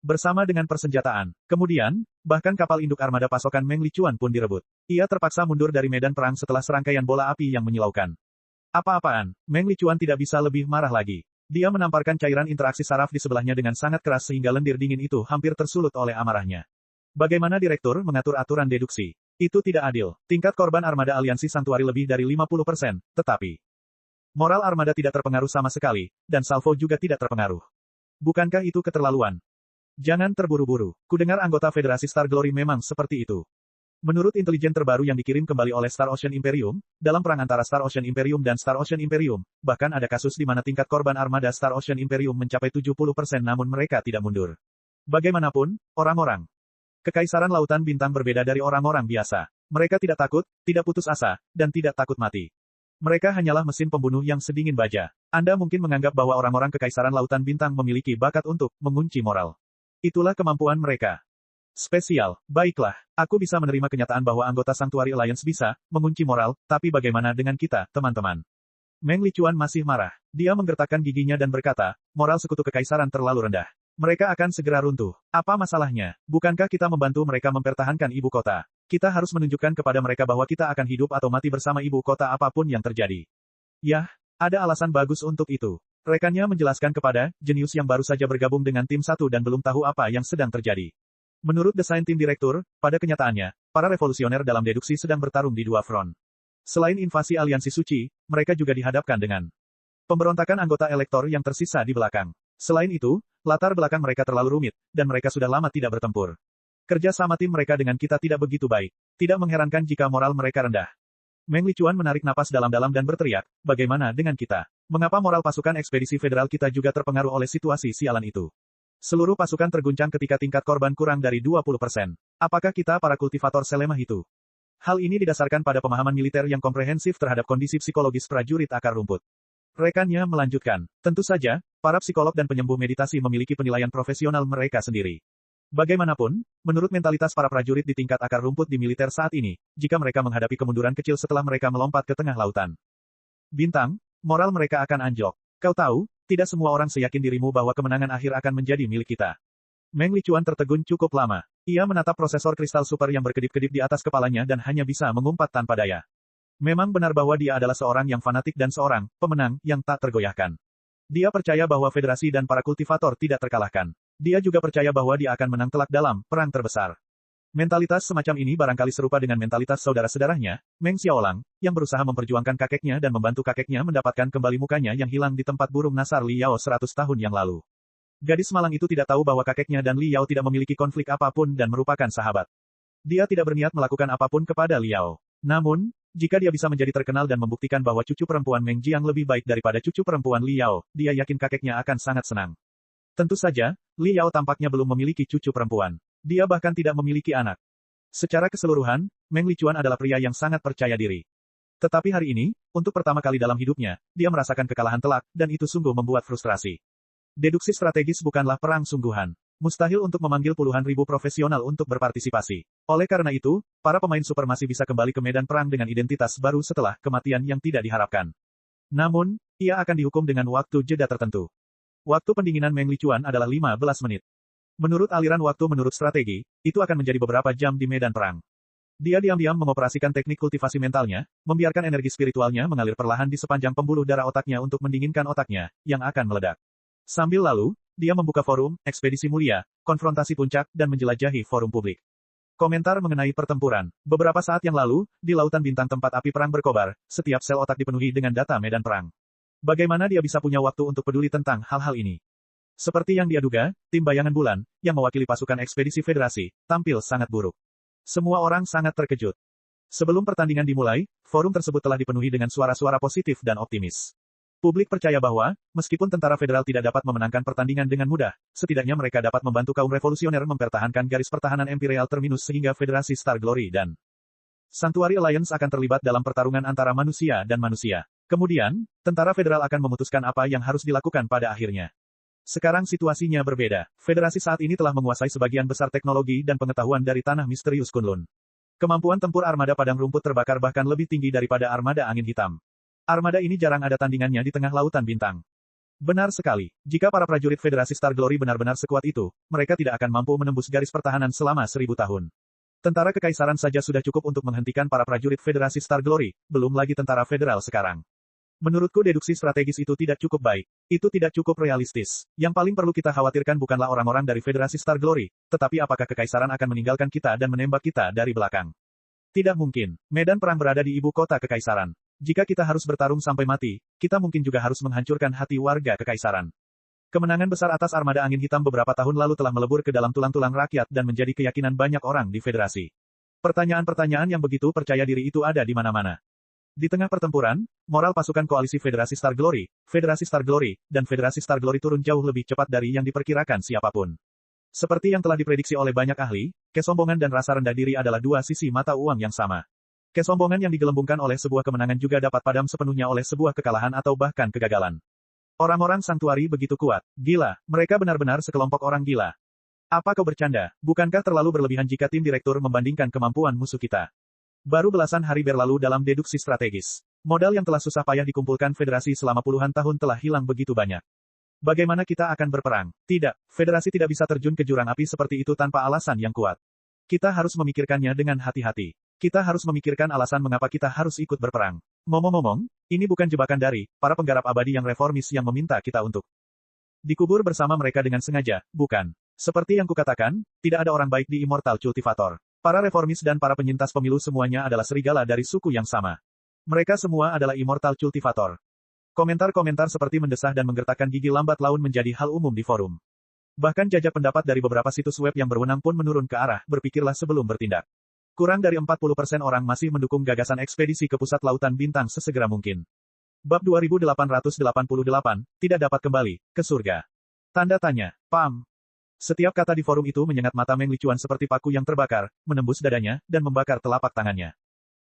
bersama dengan persenjataan. Kemudian, bahkan kapal induk armada pasokan Meng Lichuan pun direbut. Ia terpaksa mundur dari medan perang setelah serangkaian bola api yang menyilaukan. Apa-apaan, Meng Lichuan tidak bisa lebih marah lagi. Dia menamparkan cairan interaksi saraf di sebelahnya dengan sangat keras sehingga lendir dingin itu hampir tersulut oleh amarahnya. Bagaimana direktur mengatur aturan deduksi? Itu tidak adil. Tingkat korban armada aliansi Santuari lebih dari 50%, tetapi moral armada tidak terpengaruh sama sekali, dan salvo juga tidak terpengaruh. Bukankah itu keterlaluan? Jangan terburu-buru. Kudengar anggota Federasi Star Glory memang seperti itu. Menurut intelijen terbaru yang dikirim kembali oleh Star Ocean Imperium, dalam perang antara Star Ocean Imperium dan Star Ocean Imperium, bahkan ada kasus di mana tingkat korban armada Star Ocean Imperium mencapai 70% namun mereka tidak mundur. Bagaimanapun, orang-orang Kekaisaran Lautan Bintang berbeda dari orang-orang biasa. Mereka tidak takut, tidak putus asa, dan tidak takut mati. Mereka hanyalah mesin pembunuh yang sedingin baja. Anda mungkin menganggap bahwa orang-orang Kekaisaran Lautan Bintang memiliki bakat untuk mengunci moral. Itulah kemampuan mereka. Spesial, baiklah, aku bisa menerima kenyataan bahwa anggota Sanctuary Alliance bisa mengunci moral, tapi bagaimana dengan kita, teman-teman? Meng Lichuan masih marah. Dia menggertakkan giginya dan berkata, moral sekutu Kekaisaran terlalu rendah. Mereka akan segera runtuh. Apa masalahnya? Bukankah kita membantu mereka mempertahankan ibu kota? Kita harus menunjukkan kepada mereka bahwa kita akan hidup atau mati bersama ibu kota apapun yang terjadi. Yah, ada alasan bagus untuk itu. Rekannya menjelaskan kepada jenius yang baru saja bergabung dengan tim 1 dan belum tahu apa yang sedang terjadi. Menurut desain tim direktur, pada kenyataannya, para revolusioner dalam deduksi sedang bertarung di dua front. Selain invasi aliansi suci, mereka juga dihadapkan dengan pemberontakan anggota elektor yang tersisa di belakang. Selain itu, latar belakang mereka terlalu rumit, dan mereka sudah lama tidak bertempur. Kerja sama tim mereka dengan kita tidak begitu baik. Tidak mengherankan jika moral mereka rendah. Meng Lichuan menarik napas dalam-dalam dan berteriak, bagaimana dengan kita? Mengapa moral pasukan ekspedisi federal kita juga terpengaruh oleh situasi sialan itu? Seluruh pasukan terguncang ketika tingkat korban kurang dari 20%. Apakah kita para kultivator selemah itu? Hal ini didasarkan pada pemahaman militer yang komprehensif terhadap kondisi psikologis prajurit akar rumput. Rekannya melanjutkan, tentu saja, para psikolog dan penyembuh meditasi memiliki penilaian profesional mereka sendiri. Bagaimanapun, menurut mentalitas para prajurit di tingkat akar rumput di militer saat ini, jika mereka menghadapi kemunduran kecil setelah mereka melompat ke tengah lautan bintang, moral mereka akan anjlok. Kau tahu, tidak semua orang seyakin dirimu bahwa kemenangan akhir akan menjadi milik kita. Meng Lichuan tertegun cukup lama. Ia menatap prosesor kristal super yang berkedip-kedip di atas kepalanya dan hanya bisa mengumpat tanpa daya. Memang benar bahwa dia adalah seorang yang fanatik dan seorang pemenang yang tak tergoyahkan. Dia percaya bahwa federasi dan para kultivator tidak terkalahkan. Dia juga percaya bahwa dia akan menang telak dalam perang terbesar. Mentalitas semacam ini barangkali serupa dengan mentalitas saudara-saudaranya, Meng Xiaolang, yang berusaha memperjuangkan kakeknya dan membantu kakeknya mendapatkan kembali mukanya yang hilang di tempat burung nasar Li Yao 100 tahun yang lalu. Gadis malang itu tidak tahu bahwa kakeknya dan Li Yao tidak memiliki konflik apapun dan merupakan sahabat. Dia tidak berniat melakukan apapun kepada Li Yao. Namun, jika dia bisa menjadi terkenal dan membuktikan bahwa cucu perempuan Meng Jiang lebih baik daripada cucu perempuan Li Yao, dia yakin kakeknya akan sangat senang. Tentu saja, Li Yao tampaknya belum memiliki cucu perempuan. Dia bahkan tidak memiliki anak. Secara keseluruhan, Meng Lichuan adalah pria yang sangat percaya diri. Tetapi hari ini, untuk pertama kali dalam hidupnya, dia merasakan kekalahan telak, dan itu sungguh membuat frustrasi. Deduksi strategis bukanlah perang sungguhan. Mustahil untuk memanggil puluhan ribu profesional untuk berpartisipasi. Oleh karena itu, para pemain super masih bisa kembali ke medan perang dengan identitas baru setelah kematian yang tidak diharapkan. Namun, ia akan dihukum dengan waktu jeda tertentu. Waktu pendinginan Meng Lichuan adalah 15 menit. Menurut aliran waktu menurut strategi, itu akan menjadi beberapa jam di medan perang. Dia diam-diam mengoperasikan teknik kultivasi mentalnya, membiarkan energi spiritualnya mengalir perlahan di sepanjang pembuluh darah otaknya untuk mendinginkan otaknya, yang akan meledak. Sambil lalu, dia membuka forum, ekspedisi mulia, konfrontasi puncak, dan menjelajahi forum publik. Komentar mengenai pertempuran. Beberapa saat yang lalu, di lautan bintang tempat api perang berkobar, setiap sel otak dipenuhi dengan data medan perang. Bagaimana dia bisa punya waktu untuk peduli tentang hal-hal ini? Seperti yang dia duga, tim bayangan bulan, yang mewakili pasukan ekspedisi federasi, tampil sangat buruk. Semua orang sangat terkejut. Sebelum pertandingan dimulai, forum tersebut telah dipenuhi dengan suara-suara positif dan optimis. Publik percaya bahwa, meskipun tentara federal tidak dapat memenangkan pertandingan dengan mudah, setidaknya mereka dapat membantu kaum revolusioner mempertahankan garis pertahanan Imperial Terminus sehingga Federasi Star Glory dan Sanctuary Alliance akan terlibat dalam pertarungan antara manusia dan manusia. Kemudian, tentara federal akan memutuskan apa yang harus dilakukan pada akhirnya. Sekarang situasinya berbeda. Federasi saat ini telah menguasai sebagian besar teknologi dan pengetahuan dari tanah misterius Kunlun. Kemampuan tempur armada padang rumput terbakar bahkan lebih tinggi daripada armada angin hitam. Armada ini jarang ada tandingannya di tengah lautan bintang. Benar sekali. Jika para prajurit Federasi Star Glory benar-benar sekuat itu, mereka tidak akan mampu menembus garis pertahanan selama 1000 tahun. Tentara Kekaisaran saja sudah cukup untuk menghentikan para prajurit Federasi Star Glory, belum lagi tentara federal sekarang. Menurutku deduksi strategis itu tidak cukup baik. Itu tidak cukup realistis. Yang paling perlu kita khawatirkan bukanlah orang-orang dari Federasi Star Glory, tetapi apakah Kekaisaran akan meninggalkan kita dan menembak kita dari belakang. Tidak mungkin. Medan perang berada di ibu kota kekaisaran. Jika kita harus bertarung sampai mati, kita mungkin juga harus menghancurkan hati warga kekaisaran. Kemenangan besar atas armada angin hitam beberapa tahun lalu telah melebur ke dalam tulang-tulang rakyat dan menjadi keyakinan banyak orang di federasi. Pertanyaan-pertanyaan yang begitu percaya diri itu ada di mana-mana. Di tengah pertempuran, moral pasukan koalisi Federasi Star Glory, dan Federasi Star Glory turun jauh lebih cepat dari yang diperkirakan siapapun. Seperti yang telah diprediksi oleh banyak ahli, kesombongan dan rasa rendah diri adalah dua sisi mata uang yang sama. Kesombongan yang digelembungkan oleh sebuah kemenangan juga dapat padam sepenuhnya oleh sebuah kekalahan atau bahkan kegagalan. Orang-orang Sanctuary begitu kuat. Gila, mereka benar-benar sekelompok orang gila. Apa kau bercanda? Bukankah terlalu berlebihan jika tim direktur membandingkan kemampuan musuh kita? Baru belasan hari berlalu dalam deduksi strategis. Modal yang telah susah payah dikumpulkan federasi selama puluhan tahun telah hilang begitu banyak. Bagaimana kita akan berperang? Tidak, federasi tidak bisa terjun ke jurang api seperti itu tanpa alasan yang kuat. Kita harus memikirkannya dengan hati-hati. Kita harus memikirkan alasan mengapa kita harus ikut berperang. Ngomong-ngomong, ini bukan jebakan dari para penggarap abadi yang reformis yang meminta kita untuk dikubur bersama mereka dengan sengaja, bukan. Seperti yang kukatakan, tidak ada orang baik di Immortal Cultivator. Para reformis dan para penyintas pemilu semuanya adalah serigala dari suku yang sama. Mereka semua adalah Immortal Cultivator. Komentar-komentar seperti mendesah dan menggertakkan gigi lambat laun menjadi hal umum di forum. Bahkan jajak pendapat dari beberapa situs web yang berwenang pun menurun ke arah berpikirlah sebelum bertindak. Kurang dari 40% orang masih mendukung gagasan ekspedisi ke pusat lautan bintang sesegera mungkin. Bab 2888, tidak dapat kembali ke surga. Tanda tanya, pam. Setiap kata di forum itu menyengat mata Meng Lichuan seperti paku yang terbakar, menembus dadanya, dan membakar telapak tangannya.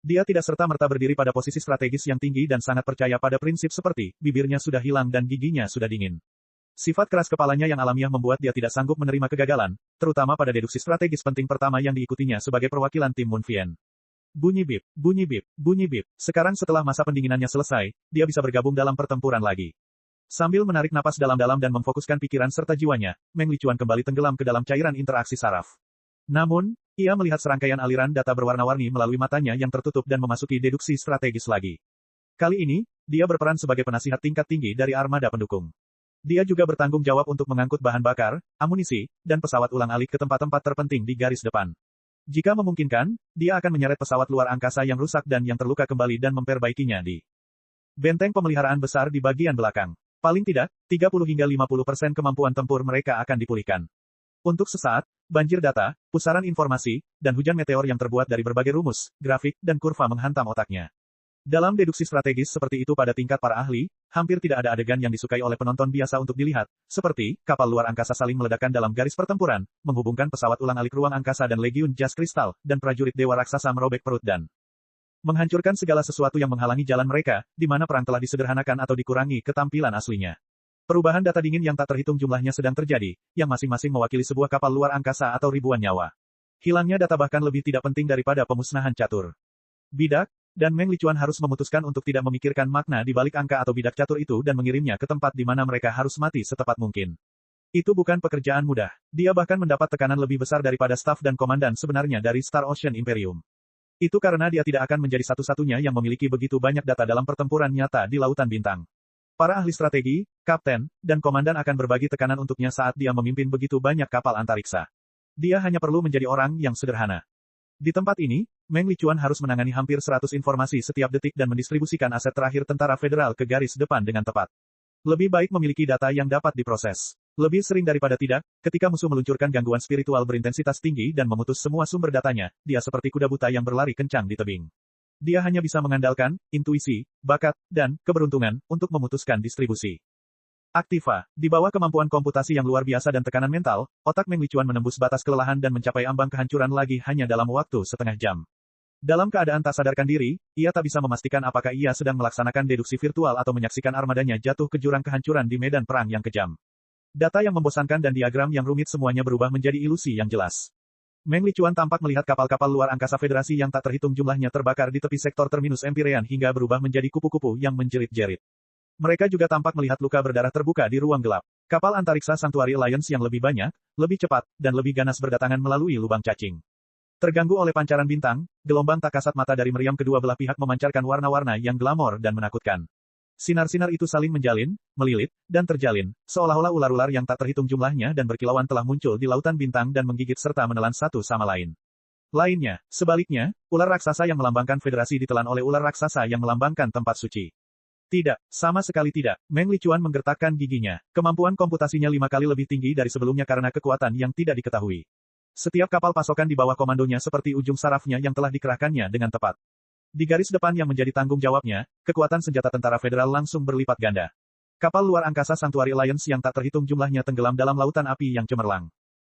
Dia tidak serta-merta berdiri pada posisi strategis yang tinggi dan sangat percaya pada prinsip seperti, bibirnya sudah hilang dan giginya sudah dingin. Sifat keras kepalanya yang alamiah membuat dia tidak sanggup menerima kegagalan, terutama pada deduksi strategis penting pertama yang diikutinya sebagai perwakilan tim Moon Vien. Bunyi bip, bunyi bip, bunyi bip. Sekarang setelah masa pendinginannya selesai, dia bisa bergabung dalam pertempuran lagi. Sambil menarik napas dalam-dalam dan memfokuskan pikiran serta jiwanya, Meng Lichuan kembali tenggelam ke dalam cairan interaksi saraf. Namun, ia melihat serangkaian aliran data berwarna-warni melalui matanya yang tertutup dan memasuki deduksi strategis lagi. Kali ini, dia berperan sebagai penasihat tingkat tinggi dari armada pendukung. Dia juga bertanggung jawab untuk mengangkut bahan bakar, amunisi, dan pesawat ulang-alik ke tempat-tempat terpenting di garis depan. Jika memungkinkan, dia akan menyeret pesawat luar angkasa yang rusak dan yang terluka kembali dan memperbaikinya di benteng pemeliharaan besar di bagian belakang. Paling tidak, 30 hingga 50% kemampuan tempur mereka akan dipulihkan. Untuk sesaat, banjir data, pusaran informasi, dan hujan meteor yang terbuat dari berbagai rumus, grafik, dan kurva menghantam otaknya. Dalam deduksi strategis seperti itu pada tingkat para ahli, hampir tidak ada adegan yang disukai oleh penonton biasa untuk dilihat, seperti, kapal luar angkasa saling meledakkan dalam garis pertempuran, menghubungkan pesawat ulang-alik ruang angkasa dan legiun jas kristal, dan prajurit dewa raksasa merobek perut dan menghancurkan segala sesuatu yang menghalangi jalan mereka, di mana perang telah disederhanakan atau dikurangi ketampilan aslinya. Perubahan data dingin yang tak terhitung jumlahnya sedang terjadi, yang masing-masing mewakili sebuah kapal luar angkasa atau ribuan nyawa. Hilangnya data bahkan lebih tidak penting daripada pemusnahan catur. Bidak, dan Meng Lichuan harus memutuskan untuk tidak memikirkan makna di balik angka atau bidak catur itu dan mengirimnya ke tempat di mana mereka harus mati secepat mungkin. Itu bukan pekerjaan mudah. Dia bahkan mendapat tekanan lebih besar daripada staf dan komandan sebenarnya dari Star Ocean Imperium. Itu karena dia tidak akan menjadi satu-satunya yang memiliki begitu banyak data dalam pertempuran nyata di Lautan Bintang. Para ahli strategi, kapten, dan komandan akan berbagi tekanan untuknya saat dia memimpin begitu banyak kapal antariksa. Dia hanya perlu menjadi orang yang sederhana. Di tempat ini, Meng Lichuan harus menangani hampir 100 informasi setiap detik dan mendistribusikan aset terakhir tentara federal ke garis depan dengan tepat. Lebih baik memiliki data yang dapat diproses. Lebih sering daripada tidak, ketika musuh meluncurkan gangguan spiritual berintensitas tinggi dan memutus semua sumber datanya, dia seperti kuda buta yang berlari kencang di tebing. Dia hanya bisa mengandalkan intuisi, bakat, dan keberuntungan untuk memutuskan distribusi. Aktiva, di bawah kemampuan komputasi yang luar biasa dan tekanan mental, otak Meng Lichuan menembus batas kelelahan dan mencapai ambang kehancuran lagi hanya dalam waktu setengah jam. Dalam keadaan tak sadarkan diri, ia tak bisa memastikan apakah ia sedang melaksanakan deduksi virtual atau menyaksikan armadanya jatuh ke jurang kehancuran di medan perang yang kejam. Data yang membosankan dan diagram yang rumit semuanya berubah menjadi ilusi yang jelas. Meng Lichuan tampak melihat kapal-kapal luar angkasa Federasi yang tak terhitung jumlahnya terbakar di tepi sektor terminus Empyrean hingga berubah menjadi kupu-kupu yang menjerit-jerit. Mereka juga tampak melihat luka berdarah terbuka di ruang gelap. Kapal antariksa Sanctuary Alliance yang lebih banyak, lebih cepat, dan lebih ganas berdatangan melalui lubang cacing. Terganggu oleh pancaran bintang, gelombang tak kasat mata dari meriam kedua belah pihak memancarkan warna-warna yang glamor dan menakutkan. Sinar-sinar itu saling menjalin, melilit, dan terjalin, seolah-olah ular-ular yang tak terhitung jumlahnya dan berkilauan telah muncul di lautan bintang dan menggigit serta menelan satu sama lain. Lainnya, sebaliknya, ular raksasa yang melambangkan federasi ditelan oleh ular raksasa yang melambangkan tempat suci. Tidak, sama sekali tidak. Meng Lichuan menggertakkan giginya. Kemampuan komputasinya 5 kali lebih tinggi dari sebelumnya karena kekuatan yang tidak diketahui. Setiap kapal pasokan di bawah komandonya seperti ujung sarafnya yang telah dikerahkannya dengan tepat. Di garis depan yang menjadi tanggung jawabnya, kekuatan senjata tentara federal langsung berlipat ganda. Kapal luar angkasa Sanctuary Alliance yang tak terhitung jumlahnya tenggelam dalam lautan api yang cemerlang.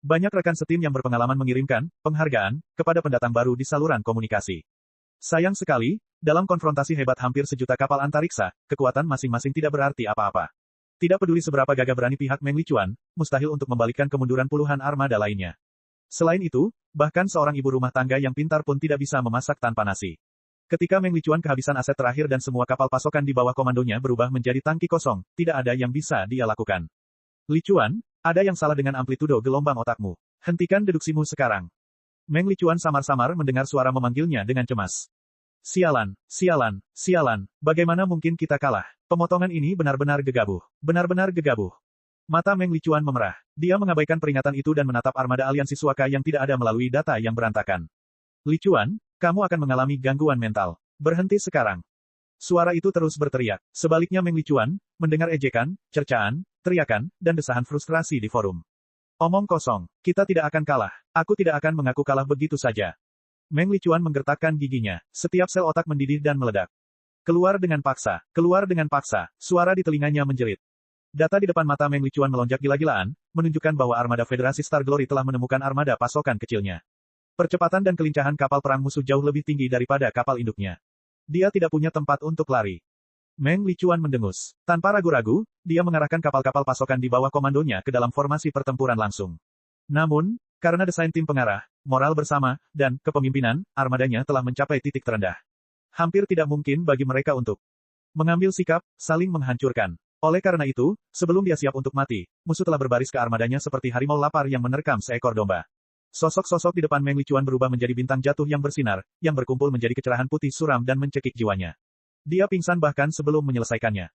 Banyak rekan setim yang berpengalaman mengirimkan penghargaan kepada pendatang baru di saluran komunikasi. Sayang sekali, dalam konfrontasi hebat hampir sejuta kapal antariksa, kekuatan masing-masing tidak berarti apa-apa. Tidak peduli seberapa gagah berani pihak Meng Lichuan, mustahil untuk membalikkan kemunduran puluhan armada lainnya. Selain itu, bahkan seorang ibu rumah tangga yang pintar pun tidak bisa memasak tanpa nasi. Ketika Meng Lichuan kehabisan aset terakhir dan semua kapal pasokan di bawah komandonya berubah menjadi tangki kosong, tidak ada yang bisa dia lakukan. Lichuan, ada yang salah dengan amplitudo gelombang otakmu. Hentikan deduksimu sekarang. Meng Lichuan samar-samar mendengar suara memanggilnya dengan cemas. Sialan, sialan, sialan, bagaimana mungkin kita kalah? Pemotongan ini benar-benar gegabah. Benar-benar gegabah. Mata Meng Lichuan memerah. Dia mengabaikan peringatan itu dan menatap armada aliansi Suaka yang tidak ada melalui data yang berantakan. Lichuan, kamu akan mengalami gangguan mental. Berhenti sekarang. Suara itu terus berteriak. Sebaliknya Meng Lichuan, mendengar ejekan, cercaan, teriakan, dan desahan frustrasi di forum. Omong kosong, kita tidak akan kalah. Aku tidak akan mengaku kalah begitu saja. Meng Lichuan menggertakkan giginya. Setiap sel otak mendidih dan meledak. Keluar dengan paksa, keluar dengan paksa. Suara di telinganya menjerit. Data di depan mata Meng Lichuan melonjak gila-gilaan, menunjukkan bahwa armada Federasi Star Glory telah menemukan armada pasokan kecilnya. Percepatan dan kelincahan kapal perang musuh jauh lebih tinggi daripada kapal induknya. Dia tidak punya tempat untuk lari. Meng Lichuan mendengus. Tanpa ragu-ragu, dia mengarahkan kapal-kapal pasokan di bawah komandonya ke dalam formasi pertempuran langsung. Namun, karena desain tim pengarah, moral bersama, dan kepemimpinan, armadanya telah mencapai titik terendah. Hampir tidak mungkin bagi mereka untuk mengambil sikap, saling menghancurkan. Oleh karena itu, sebelum dia siap untuk mati, musuh telah berbaris ke armadanya seperti harimau lapar yang menerkam seekor domba. Sosok-sosok di depan Meng Lichuan berubah menjadi bintang jatuh yang bersinar, yang berkumpul menjadi kecerahan putih suram dan mencekik jiwanya. Dia pingsan bahkan sebelum menyelesaikannya.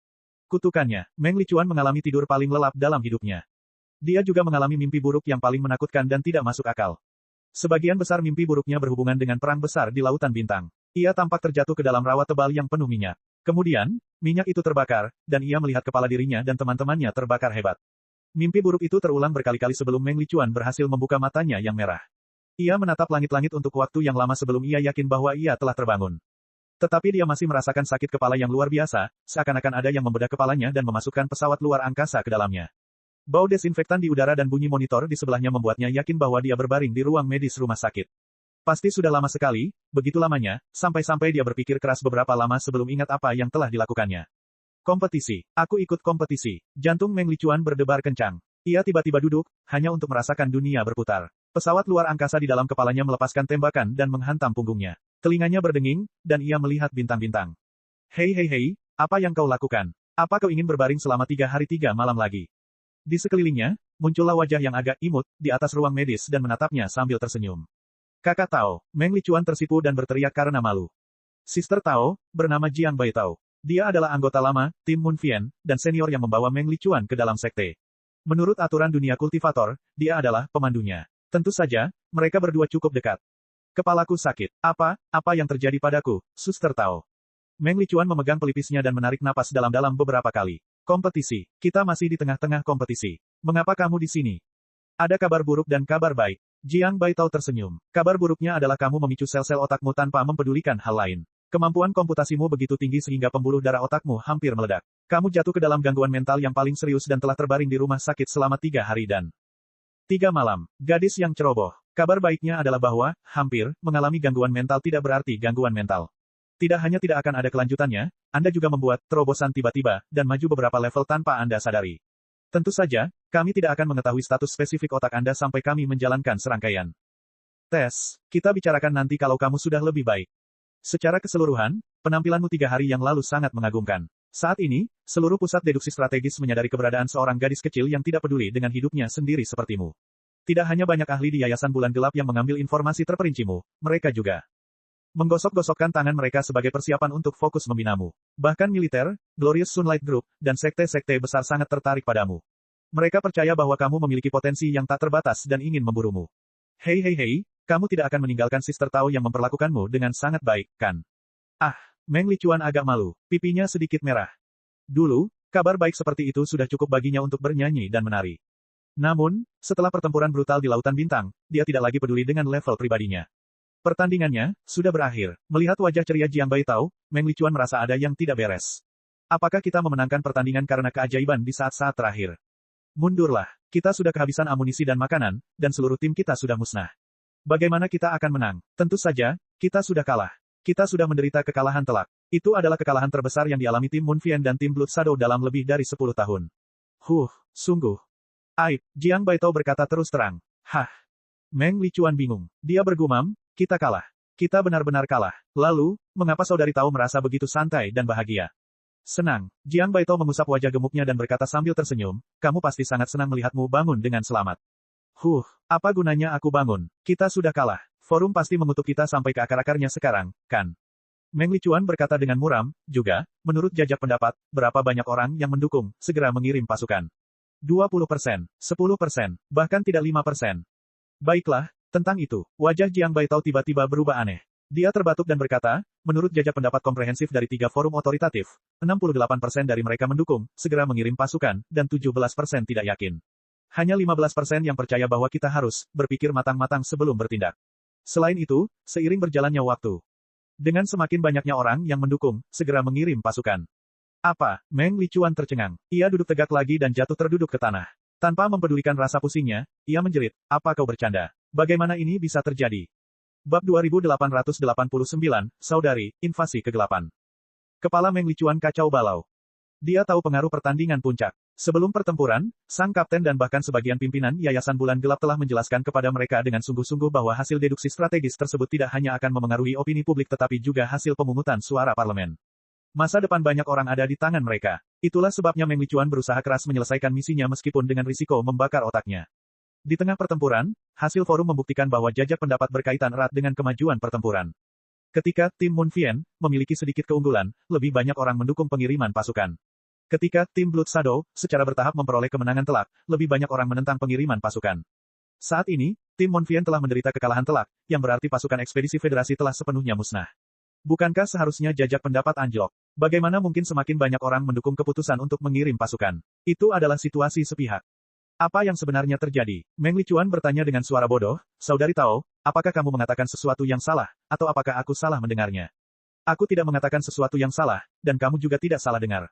Kutukannya, Meng Lichuan mengalami tidur paling lelap dalam hidupnya. Dia juga mengalami mimpi buruk yang paling menakutkan dan tidak masuk akal. Sebagian besar mimpi buruknya berhubungan dengan perang besar di lautan bintang. Ia tampak terjatuh ke dalam rawa tebal yang penuh minyak. Kemudian, minyak itu terbakar, dan ia melihat kepala dirinya dan teman-temannya terbakar hebat. Mimpi buruk itu terulang berkali-kali sebelum Meng Lichuan berhasil membuka matanya yang merah. Ia menatap langit-langit untuk waktu yang lama sebelum ia yakin bahwa ia telah terbangun. Tetapi dia masih merasakan sakit kepala yang luar biasa, seakan-akan ada yang membedah kepalanya dan memasukkan pesawat luar angkasa ke dalamnya. Bau desinfektan di udara dan bunyi monitor di sebelahnya membuatnya yakin bahwa dia berbaring di ruang medis rumah sakit. Pasti sudah lama sekali, begitu lamanya, sampai-sampai dia berpikir keras beberapa lama sebelum ingat apa yang telah dilakukannya. Kompetisi. Aku ikut kompetisi. Jantung Meng Lichuan berdebar kencang. Ia tiba-tiba duduk, hanya untuk merasakan dunia berputar. Pesawat luar angkasa di dalam kepalanya melepaskan tembakan dan menghantam punggungnya. Telinganya berdenging, dan ia melihat bintang-bintang. Hei hei hei, apa yang kau lakukan? Apa kau ingin berbaring selama 3 hari 3 malam lagi? Di sekelilingnya, muncullah wajah yang agak imut, di atas ruang medis dan menatapnya sambil tersenyum. Kakak Tao, Meng Lichuan tersipu dan berteriak karena malu. Sister Tao, bernama Jiang Bai Tao. Dia adalah anggota lama, tim Moon Fian, dan senior yang membawa Meng Lichuan ke dalam sekte. Menurut aturan dunia kultivator, dia adalah pemandunya. Tentu saja, mereka berdua cukup dekat. Kepalaku sakit. Apa yang terjadi padaku, Suster Tao? Meng Lichuan memegang pelipisnya dan menarik napas dalam-dalam beberapa kali. Kompetisi. Kita masih di tengah-tengah kompetisi. Mengapa kamu di sini? Ada kabar buruk dan kabar baik. Jiang Bai Tao tersenyum. Kabar buruknya adalah kamu memicu sel-sel otakmu tanpa mempedulikan hal lain. Kemampuan komputasimu begitu tinggi sehingga pembuluh darah otakmu hampir meledak. Kamu jatuh ke dalam gangguan mental yang paling serius dan telah terbaring di rumah sakit selama 3 hari dan 3 malam. Gadis yang ceroboh. Kabar baiknya adalah bahwa, hampir, mengalami gangguan mental tidak berarti gangguan mental. Tidak hanya tidak akan ada kelanjutannya, Anda juga membuat terobosan tiba-tiba, dan maju beberapa level tanpa Anda sadari. Tentu saja, kami tidak akan mengetahui status spesifik otak Anda sampai kami menjalankan serangkaian tes. Kita bicarakan nanti kalau kamu sudah lebih baik. Secara keseluruhan, penampilanmu 3 hari yang lalu sangat mengagumkan. Saat ini, seluruh pusat deduksi strategis menyadari keberadaan seorang gadis kecil yang tidak peduli dengan hidupnya sendiri sepertimu. Tidak hanya banyak ahli di Yayasan Bulan Gelap yang mengambil informasi terperincimu, mereka juga menggosok-gosokkan tangan mereka sebagai persiapan untuk fokus membinamu. Bahkan militer, Glorious Sunlight Group, dan sekte-sekte besar sangat tertarik padamu. Mereka percaya bahwa kamu memiliki potensi yang tak terbatas dan ingin memburumu. Hei hei hei, kamu tidak akan meninggalkan Sister Tao yang memperlakukanmu dengan sangat baik, kan? Ah, Meng Lichuan agak malu, pipinya sedikit merah. Dulu, kabar baik seperti itu sudah cukup baginya untuk bernyanyi dan menari. Namun, setelah pertempuran brutal di Lautan Bintang, dia tidak lagi peduli dengan level pribadinya. Pertandingannya sudah berakhir. Melihat wajah ceria Jiang Baitao, Meng Lichuan merasa ada yang tidak beres. Apakah kita memenangkan pertandingan karena keajaiban di saat-saat terakhir? Mundurlah. Kita sudah kehabisan amunisi dan makanan, dan seluruh tim kita sudah musnah. Bagaimana kita akan menang? Tentu saja, kita sudah kalah. Kita sudah menderita kekalahan telak. Itu adalah kekalahan terbesar yang dialami tim Moonfian dan tim Blood Shadow dalam lebih dari 10 tahun. Sungguh. Aib, Jiang Baitao berkata terus terang. Hah. Meng Lichuan bingung. Dia bergumam, kita kalah. Kita benar-benar kalah. Lalu, mengapa saudari Tao merasa begitu santai dan bahagia? Senang. Jiang Baitao mengusap wajah gemuknya dan berkata sambil tersenyum, kamu pasti sangat senang melihatmu bangun dengan selamat. Apa gunanya aku bangun? Kita sudah kalah. Forum pasti mengutuk kita sampai ke akar-akarnya sekarang, kan? Meng Lichuan berkata dengan muram, juga, menurut jajak pendapat, berapa banyak orang yang mendukung, segera mengirim pasukan. 20%, 10%, bahkan tidak 5%. Baiklah, tentang itu, wajah Jiang Baitao tiba-tiba berubah aneh. Dia terbatuk dan berkata, menurut jajak pendapat komprehensif dari 3 forum otoritatif, 68% dari mereka mendukung, segera mengirim pasukan, dan 17% tidak yakin. Hanya 15% yang percaya bahwa kita harus berpikir matang-matang sebelum bertindak. Selain itu, seiring berjalannya waktu, dengan semakin banyaknya orang yang mendukung, segera mengirim pasukan. Apa? Meng Lichuan tercengang. Ia duduk tegak lagi dan jatuh terduduk ke tanah. Tanpa mempedulikan rasa pusingnya, ia menjerit, apa kau bercanda? Bagaimana ini bisa terjadi? Bab 2889, Saudari, Invasi Kegelapan. Kepala Meng Lichuan kacau balau. Dia tahu pengaruh pertandingan puncak. Sebelum pertempuran, sang kapten dan bahkan sebagian pimpinan Yayasan Bulan Gelap telah menjelaskan kepada mereka dengan sungguh-sungguh bahwa hasil deduksi strategis tersebut tidak hanya akan memengaruhi opini publik tetapi juga hasil pemungutan suara parlemen. Masa depan banyak orang ada di tangan mereka. Itulah sebabnya Meng Lichuan berusaha keras menyelesaikan misinya meskipun dengan risiko membakar otaknya. Di tengah pertempuran, hasil forum membuktikan bahwa jajak pendapat berkaitan erat dengan kemajuan pertempuran. Ketika tim Moonfian memiliki sedikit keunggulan, lebih banyak orang mendukung pengiriman pasukan. Ketika tim Blood Shadow secara bertahap memperoleh kemenangan telak, lebih banyak orang menentang pengiriman pasukan. Saat ini, tim Moonfian telah menderita kekalahan telak, yang berarti pasukan ekspedisi federasi telah sepenuhnya musnah. Bukankah seharusnya jajak pendapat anjlok? Bagaimana mungkin semakin banyak orang mendukung keputusan untuk mengirim pasukan? Itu adalah situasi sepihak. Apa yang sebenarnya terjadi? Meng Lichuan bertanya dengan suara bodoh, Saudari Tao, apakah kamu mengatakan sesuatu yang salah, atau apakah aku salah mendengarnya? Aku tidak mengatakan sesuatu yang salah, dan kamu juga tidak salah dengar.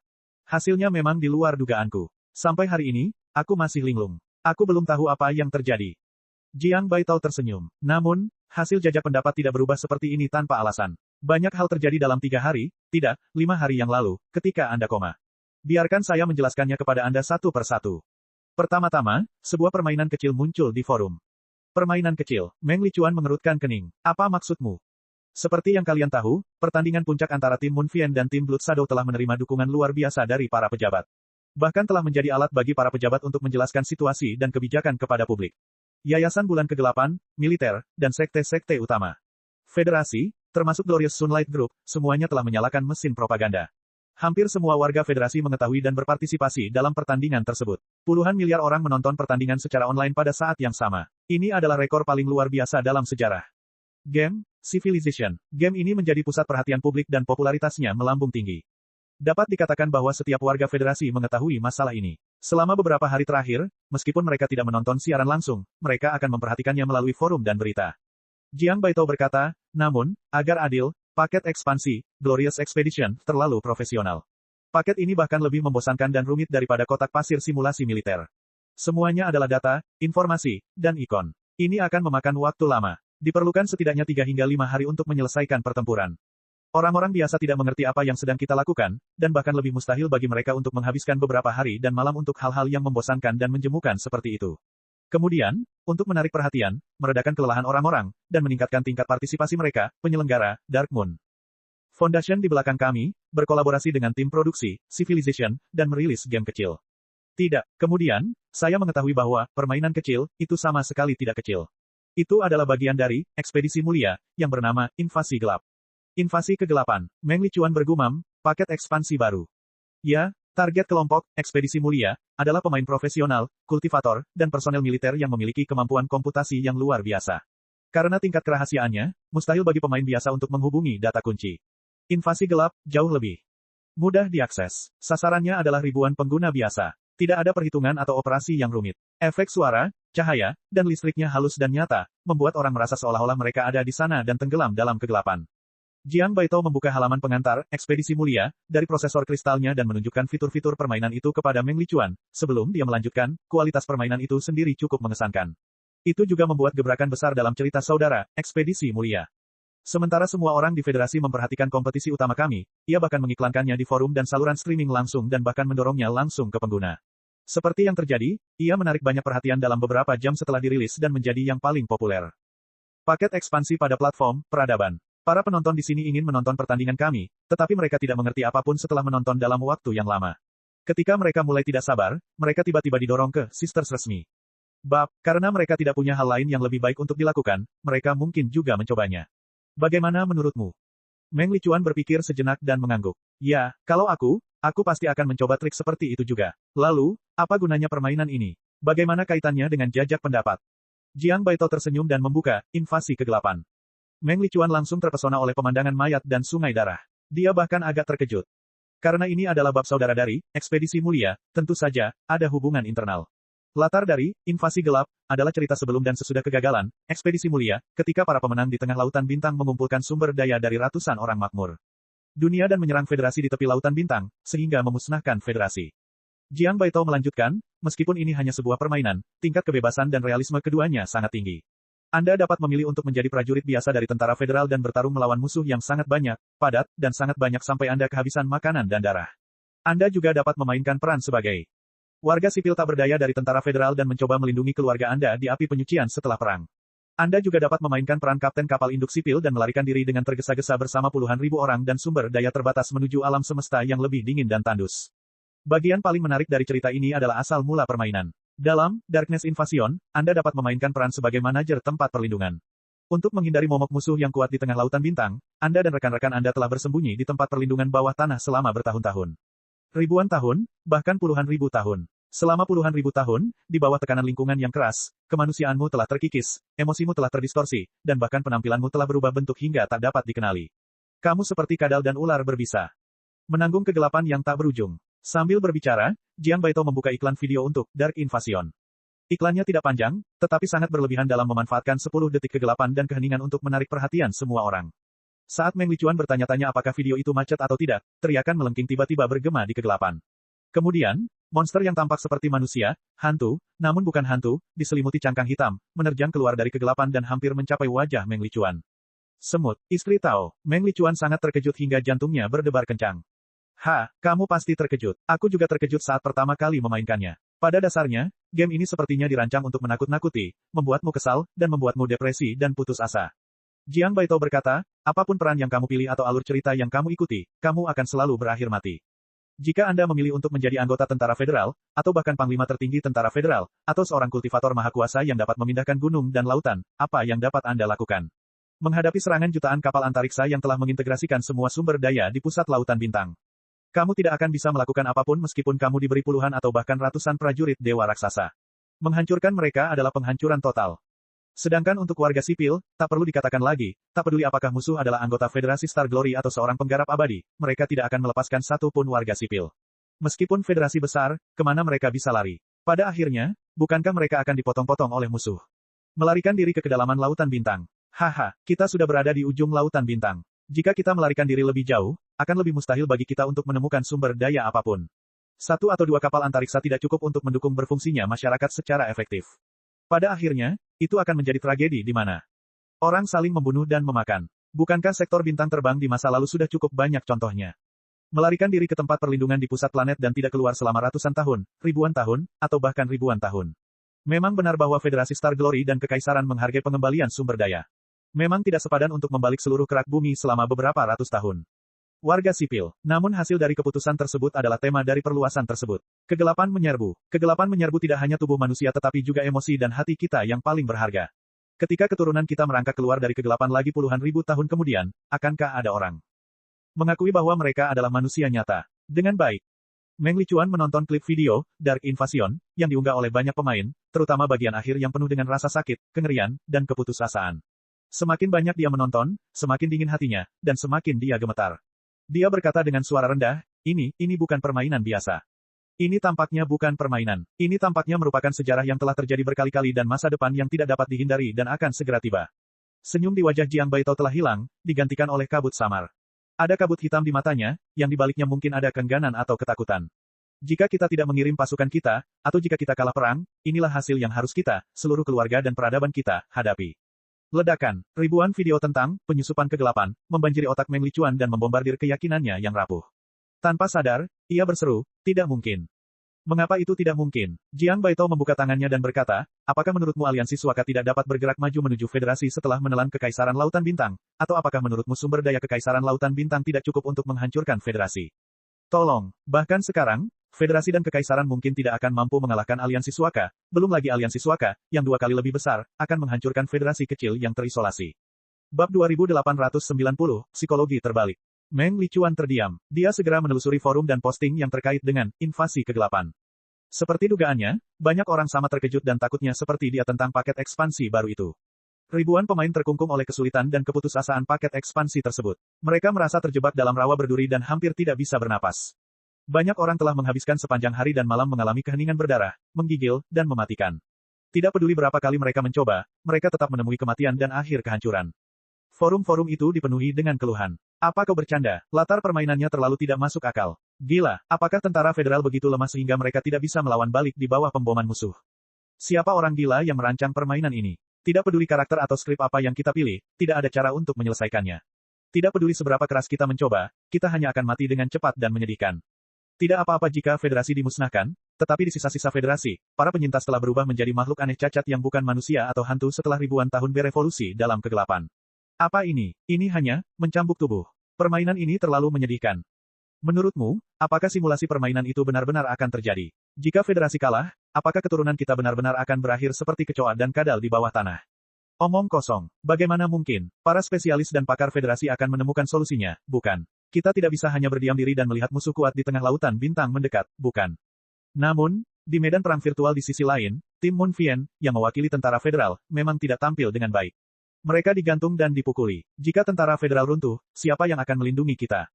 Hasilnya memang di luar dugaanku. Sampai hari ini, aku masih linglung. Aku belum tahu apa yang terjadi. Jiang Baitao tersenyum. Namun, hasil jajak pendapat tidak berubah seperti ini tanpa alasan. Banyak hal terjadi dalam 3 hari, tidak, 5 hari yang lalu, ketika Anda koma. Biarkan saya menjelaskannya kepada Anda satu persatu. Pertama-tama, sebuah permainan kecil muncul di forum. Permainan kecil, Meng Lichuan mengerutkan kening. Apa maksudmu? Seperti yang kalian tahu, pertandingan puncak antara tim Moonfian dan tim Blood Shadow telah menerima dukungan luar biasa dari para pejabat. Bahkan telah menjadi alat bagi para pejabat untuk menjelaskan situasi dan kebijakan kepada publik. Yayasan Bulan Kegelapan, militer, dan sekte-sekte utama. Federasi, termasuk Glorious Sunlight Group, semuanya telah menyalakan mesin propaganda. Hampir semua warga federasi mengetahui dan berpartisipasi dalam pertandingan tersebut. Puluhan miliar orang menonton pertandingan secara online pada saat yang sama. Ini adalah rekor paling luar biasa dalam sejarah. Game, Civilization. Game ini menjadi pusat perhatian publik dan popularitasnya melambung tinggi. Dapat dikatakan bahwa setiap warga federasi mengetahui masalah ini. Selama beberapa hari terakhir, meskipun mereka tidak menonton siaran langsung, mereka akan memperhatikannya melalui forum dan berita. Jiang Baitao berkata, namun, agar adil, paket ekspansi, Glorious Expedition, terlalu profesional. Paket ini bahkan lebih membosankan dan rumit daripada kotak pasir simulasi militer. Semuanya adalah data, informasi, dan ikon. Ini akan memakan waktu lama. Diperlukan setidaknya 3 hingga 5 hari untuk menyelesaikan pertempuran. Orang-orang biasa tidak mengerti apa yang sedang kita lakukan, dan bahkan lebih mustahil bagi mereka untuk menghabiskan beberapa hari dan malam untuk hal-hal yang membosankan dan menjemukan seperti itu. Kemudian, untuk menarik perhatian, meredakan kelelahan orang-orang, dan meningkatkan tingkat partisipasi mereka, penyelenggara, Dark Moon Foundation di belakang kami, berkolaborasi dengan tim produksi, Civilization, dan merilis game kecil. Tidak, kemudian, saya mengetahui bahwa, permainan kecil, itu sama sekali tidak kecil. Itu adalah bagian dari, ekspedisi mulia, yang bernama, Invasi Gelap. Invasi Kegelapan, Meng Lichuan bergumam, paket ekspansi baru. Ya, target kelompok, ekspedisi mulia, adalah pemain profesional, kultivator, dan personel militer yang memiliki kemampuan komputasi yang luar biasa. Karena tingkat kerahasiaannya, mustahil bagi pemain biasa untuk menghubungi data kunci. Invasi gelap, jauh lebih mudah diakses. Sasarannya adalah ribuan pengguna biasa. Tidak ada perhitungan atau operasi yang rumit. Efek suara, cahaya, dan listriknya halus dan nyata, membuat orang merasa seolah-olah mereka ada di sana dan tenggelam dalam kegelapan. Jiang Baito membuka halaman pengantar, ekspedisi mulia, dari prosesor kristalnya dan menunjukkan fitur-fitur permainan itu kepada Meng Lichuan. Sebelum dia melanjutkan, kualitas permainan itu sendiri cukup mengesankan. Itu juga membuat gebrakan besar dalam cerita saudara, ekspedisi mulia. Sementara semua orang di federasi memperhatikan kompetisi utama kami, ia bahkan mengiklankannya di forum dan saluran streaming langsung dan bahkan mendorongnya langsung ke pengguna. Seperti yang terjadi, ia menarik banyak perhatian dalam beberapa jam setelah dirilis dan menjadi yang paling populer. Paket ekspansi pada platform, peradaban. Para penonton di sini ingin menonton pertandingan kami, tetapi mereka tidak mengerti apapun setelah menonton dalam waktu yang lama. Ketika mereka mulai tidak sabar, mereka tiba-tiba didorong ke Sisters resmi. Karena mereka tidak punya hal lain yang lebih baik untuk dilakukan, mereka mungkin juga mencobanya. Bagaimana menurutmu? Meng Lichuan berpikir sejenak dan mengangguk. Ya, kalau aku pasti akan mencoba trik seperti itu juga. Lalu, apa gunanya permainan ini? Bagaimana kaitannya dengan jajak pendapat? Jiang Baito tersenyum dan membuka, invasi kegelapan. Meng Lichuan langsung terpesona oleh pemandangan mayat dan sungai darah. Dia bahkan agak terkejut. Karena ini adalah bab saudara dari, ekspedisi mulia, tentu saja, ada hubungan internal. Latar dari, invasi gelap, adalah cerita sebelum dan sesudah kegagalan, ekspedisi mulia, ketika para pemenang di tengah lautan bintang mengumpulkan sumber daya dari ratusan orang makmur dunia dan menyerang federasi di tepi lautan bintang, sehingga memusnahkan federasi. Jiang Baito melanjutkan, meskipun ini hanya sebuah permainan, tingkat kebebasan dan realisme keduanya sangat tinggi. Anda dapat memilih untuk menjadi prajurit biasa dari tentara federal dan bertarung melawan musuh yang sangat banyak, padat, dan sangat banyak sampai Anda kehabisan makanan dan darah. Anda juga dapat memainkan peran sebagai warga sipil tak berdaya dari tentara federal dan mencoba melindungi keluarga Anda di api penyucian setelah perang. Anda juga dapat memainkan peran kapten kapal induk sipil dan melarikan diri dengan tergesa-gesa bersama puluhan ribu orang dan sumber daya terbatas menuju alam semesta yang lebih dingin dan tandus. Bagian paling menarik dari cerita ini adalah asal mula permainan. Dalam Darkness Invasion, Anda dapat memainkan peran sebagai manajer tempat perlindungan. Untuk menghindari momok musuh yang kuat di tengah lautan bintang, Anda dan rekan-rekan Anda telah bersembunyi di tempat perlindungan bawah tanah selama bertahun-tahun. Ribuan tahun, bahkan puluhan ribu tahun. Selama puluhan ribu tahun, di bawah tekanan lingkungan yang keras, kemanusiaanmu telah terkikis, emosimu telah terdistorsi, dan bahkan penampilanmu telah berubah bentuk hingga tak dapat dikenali. Kamu seperti kadal dan ular berbisa. Menanggung kegelapan yang tak berujung. Sambil berbicara, Jiang Baito membuka iklan video untuk Dark Invasion. Iklannya tidak panjang, tetapi sangat berlebihan dalam memanfaatkan 10 detik kegelapan dan keheningan untuk menarik perhatian semua orang. Saat Meng Lichuan bertanya-tanya apakah video itu macet atau tidak, teriakan melengking tiba-tiba bergema di kegelapan. Kemudian, monster yang tampak seperti manusia, hantu, namun bukan hantu, diselimuti cangkang hitam, menerjang keluar dari kegelapan dan hampir mencapai wajah Meng Lichuan. Semut, istri Tao. Meng Lichuan sangat terkejut hingga jantungnya berdebar kencang. Kamu pasti terkejut. Aku juga terkejut saat pertama kali memainkannya. Pada dasarnya, game ini sepertinya dirancang untuk menakut-nakuti, membuatmu kesal, dan membuatmu depresi dan putus asa. Jiang Baito berkata, apapun peran yang kamu pilih atau alur cerita yang kamu ikuti, kamu akan selalu berakhir mati. Jika Anda memilih untuk menjadi anggota tentara federal, atau bahkan panglima tertinggi tentara federal, atau seorang kultivator maha kuasa yang dapat memindahkan gunung dan lautan, apa yang dapat Anda lakukan? Menghadapi serangan jutaan kapal antariksa yang telah mengintegrasikan semua sumber daya di pusat lautan bintang. Kamu tidak akan bisa melakukan apapun meskipun kamu diberi puluhan atau bahkan ratusan prajurit dewa raksasa. Menghancurkan mereka adalah penghancuran total. Sedangkan untuk warga sipil, tak perlu dikatakan lagi, tak peduli apakah musuh adalah anggota Federasi Star Glory atau seorang penggarap abadi, mereka tidak akan melepaskan satu pun warga sipil. Meskipun federasi besar, kemana mereka bisa lari? Pada akhirnya, bukankah mereka akan dipotong-potong oleh musuh? Melarikan diri ke kedalaman lautan bintang. Kita sudah berada di ujung lautan bintang. Jika kita melarikan diri lebih jauh, akan lebih mustahil bagi kita untuk menemukan sumber daya apapun. 1 atau 2 kapal antariksa tidak cukup untuk mendukung berfungsinya masyarakat secara efektif. Pada akhirnya, itu akan menjadi tragedi di mana orang saling membunuh dan memakan. Bukankah sektor bintang terbang di masa lalu sudah cukup banyak contohnya? Melarikan diri ke tempat perlindungan di pusat planet dan tidak keluar selama ratusan tahun, ribuan tahun, atau bahkan ribuan tahun. Memang benar bahwa Federasi Star Glory dan Kekaisaran menghargai pengembalian sumber daya. Memang tidak sepadan untuk membalik seluruh kerak bumi selama beberapa ratus tahun. Warga sipil. Namun hasil dari keputusan tersebut adalah tema dari perluasan tersebut. Kegelapan menyerbu. Kegelapan menyerbu tidak hanya tubuh manusia tetapi juga emosi dan hati kita yang paling berharga. Ketika keturunan kita merangkak keluar dari kegelapan lagi puluhan ribu tahun kemudian, akankah ada orang mengakui bahwa mereka adalah manusia nyata? Dengan baik. Meng Lichuan menonton klip video, Dark Invasion, yang diunggah oleh banyak pemain, terutama bagian akhir yang penuh dengan rasa sakit, kengerian, dan keputusasaan. Semakin banyak dia menonton, semakin dingin hatinya, dan semakin dia gemetar. Dia berkata dengan suara rendah, ini bukan permainan biasa. Ini tampaknya bukan permainan. Ini tampaknya merupakan sejarah yang telah terjadi berkali-kali dan masa depan yang tidak dapat dihindari dan akan segera tiba. Senyum di wajah Jiang Baitao telah hilang, digantikan oleh kabut samar. Ada kabut hitam di matanya, yang di baliknya mungkin ada keengganan atau ketakutan. Jika kita tidak mengirim pasukan kita, atau jika kita kalah perang, inilah hasil yang harus kita, seluruh keluarga dan peradaban kita, hadapi. Ledakan, ribuan video tentang penyusupan kegelapan, membanjiri otak Meng Lichuan dan membombardir keyakinannya yang rapuh. Tanpa sadar, ia berseru, tidak mungkin. Mengapa itu tidak mungkin? Jiang Baitao membuka tangannya dan berkata, apakah menurutmu aliansi Suaka tidak dapat bergerak maju menuju federasi setelah menelan Kekaisaran Lautan Bintang? Atau apakah menurutmu sumber daya Kekaisaran Lautan Bintang tidak cukup untuk menghancurkan federasi? Tolong, bahkan sekarang, federasi dan Kekaisaran mungkin tidak akan mampu mengalahkan aliansi Suaka, belum lagi aliansi Suaka, yang 2 kali lebih besar, akan menghancurkan federasi kecil yang terisolasi. Bab 2890, Psikologi Terbalik. Meng Lichuan terdiam. Dia segera menelusuri forum dan posting yang terkait dengan invasi kegelapan. Seperti dugaannya, banyak orang sama terkejut dan takutnya seperti dia tentang paket ekspansi baru itu. Ribuan pemain terkungkung oleh kesulitan dan keputusasaan paket ekspansi tersebut. Mereka merasa terjebak dalam rawa berduri dan hampir tidak bisa bernapas. Banyak orang telah menghabiskan sepanjang hari dan malam mengalami keheningan berdarah, menggigil, dan mematikan. Tidak peduli berapa kali mereka mencoba, mereka tetap menemui kematian dan akhir kehancuran. Forum-forum itu dipenuhi dengan keluhan. Apa kau bercanda? Latar permainannya terlalu tidak masuk akal. Gila, apakah tentara federal begitu lemah sehingga mereka tidak bisa melawan balik di bawah pemboman musuh? Siapa orang gila yang merancang permainan ini? Tidak peduli karakter atau skrip apa yang kita pilih, tidak ada cara untuk menyelesaikannya. Tidak peduli seberapa keras kita mencoba, kita hanya akan mati dengan cepat dan menyedihkan. Tidak apa-apa jika federasi dimusnahkan, tetapi di sisa-sisa federasi, para penyintas telah berubah menjadi makhluk aneh cacat yang bukan manusia atau hantu setelah ribuan tahun berevolusi dalam kegelapan. Apa ini? Ini hanya mencambuk tubuh. Permainan ini terlalu menyedihkan. Menurutmu, apakah simulasi permainan itu benar-benar akan terjadi? Jika federasi kalah, apakah keturunan kita benar-benar akan berakhir seperti kecoa dan kadal di bawah tanah? Omong kosong. Bagaimana mungkin? Para spesialis dan pakar federasi akan menemukan solusinya, bukan? Kita tidak bisa hanya berdiam diri dan melihat musuh kuat di tengah lautan bintang mendekat, bukan? Namun, di medan perang virtual di sisi lain, tim Moon Vien, yang mewakili tentara federal, memang tidak tampil dengan baik. Mereka digantung dan dipukuli. Jika tentara federal runtuh, siapa yang akan melindungi kita?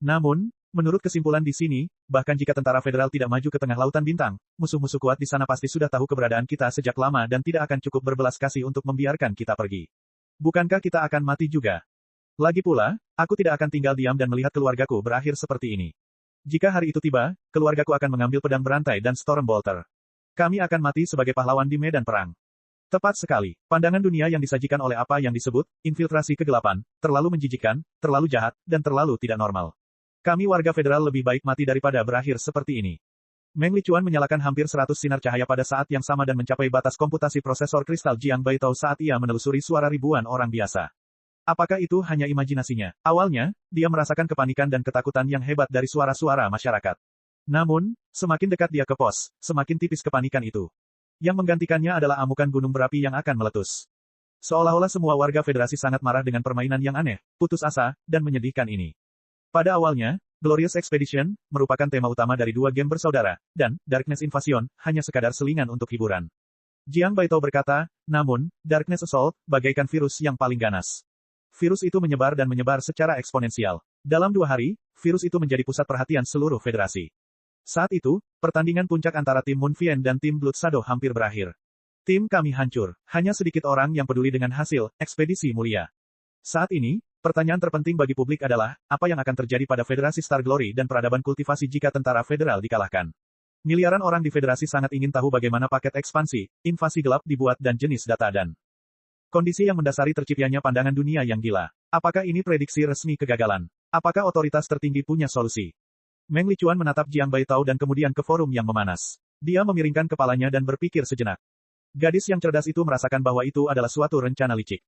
Namun, menurut kesimpulan di sini, bahkan jika tentara federal tidak maju ke tengah lautan bintang, musuh-musuh kuat di sana pasti sudah tahu keberadaan kita sejak lama dan tidak akan cukup berbelas kasih untuk membiarkan kita pergi. Bukankah kita akan mati juga? Lagi pula, aku tidak akan tinggal diam dan melihat keluargaku berakhir seperti ini. Jika hari itu tiba, keluargaku akan mengambil pedang berantai dan Storm Bolter. Kami akan mati sebagai pahlawan di medan perang. Tepat sekali. Pandangan dunia yang disajikan oleh apa yang disebut infiltrasi kegelapan, terlalu menjijikkan, terlalu jahat, dan terlalu tidak normal. Kami warga federal lebih baik mati daripada berakhir seperti ini. Meng Lichuan menyalakan hampir 100 sinar cahaya pada saat yang sama dan mencapai batas komputasi prosesor kristal Jiang Baitao saat ia menelusuri suara ribuan orang biasa. Apakah itu hanya imajinasinya? Awalnya, dia merasakan kepanikan dan ketakutan yang hebat dari suara-suara masyarakat. Namun, semakin dekat dia ke pos, semakin tipis kepanikan itu. Yang menggantikannya adalah amukan gunung berapi yang akan meletus. Seolah-olah semua warga federasi sangat marah dengan permainan yang aneh, putus asa, dan menyedihkan ini. Pada awalnya, Glorious Expedition merupakan tema utama dari 2 game bersaudara, dan Darkness Invasion hanya sekadar selingan untuk hiburan. Jiang Baitao berkata, namun, Darkness Assault bagaikan virus yang paling ganas. Virus itu menyebar dan menyebar secara eksponensial. Dalam 2 hari, virus itu menjadi pusat perhatian seluruh federasi. Saat itu, pertandingan puncak antara tim Moon Vien dan tim Blood Shadow hampir berakhir. Tim kami hancur. Hanya sedikit orang yang peduli dengan hasil ekspedisi mulia. Saat ini, pertanyaan terpenting bagi publik adalah, apa yang akan terjadi pada Federasi Star Glory dan peradaban kultivasi jika tentara federal dikalahkan? Miliaran orang di federasi sangat ingin tahu bagaimana paket ekspansi, invasi gelap dibuat dan jenis data dan kondisi yang mendasari terciptanya pandangan dunia yang gila. Apakah ini prediksi resmi kegagalan? Apakah otoritas tertinggi punya solusi? Meng Lichuan menatap Jiang Baitao dan kemudian ke forum yang memanas. Dia memiringkan kepalanya dan berpikir sejenak. Gadis yang cerdas itu merasakan bahwa itu adalah suatu rencana licik.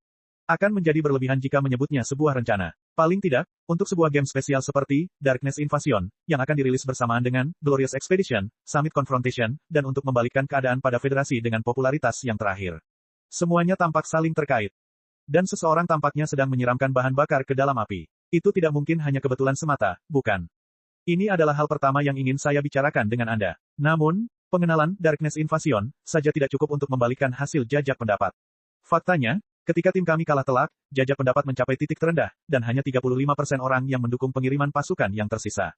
Akan menjadi berlebihan jika menyebutnya sebuah rencana. Paling tidak, untuk sebuah game spesial seperti Darkness Invasion, yang akan dirilis bersamaan dengan Glorious Expedition, Summit Confrontation, dan untuk membalikkan keadaan pada federasi dengan popularitas yang terakhir. Semuanya tampak saling terkait. Dan seseorang tampaknya sedang menyiramkan bahan bakar ke dalam api. Itu tidak mungkin hanya kebetulan semata, bukan? Ini adalah hal pertama yang ingin saya bicarakan dengan Anda. Namun, pengenalan Darkness Invasion saja tidak cukup untuk membalikkan hasil jajak pendapat. Faktanya, Ketika tim kami kalah telak, jajak pendapat mencapai titik terendah, dan hanya 35% orang yang mendukung pengiriman pasukan yang tersisa.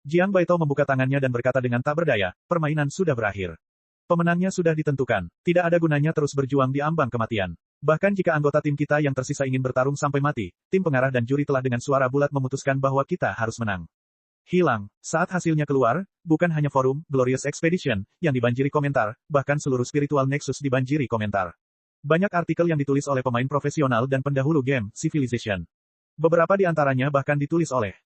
Jiang Baitao membuka tangannya dan berkata dengan tak berdaya, permainan sudah berakhir. Pemenangnya sudah ditentukan. Tidak ada gunanya terus berjuang di ambang kematian. Bahkan jika anggota tim kita yang tersisa ingin bertarung sampai mati, tim pengarah dan juri telah dengan suara bulat memutuskan bahwa kita harus menang. Hilang. Saat hasilnya keluar, bukan hanya forum, Glorious Expedition, yang dibanjiri komentar, bahkan seluruh Spiritual Nexus dibanjiri komentar. Banyak artikel yang ditulis oleh pemain profesional dan pendahulu game, Civilization. Beberapa di antaranya bahkan ditulis oleh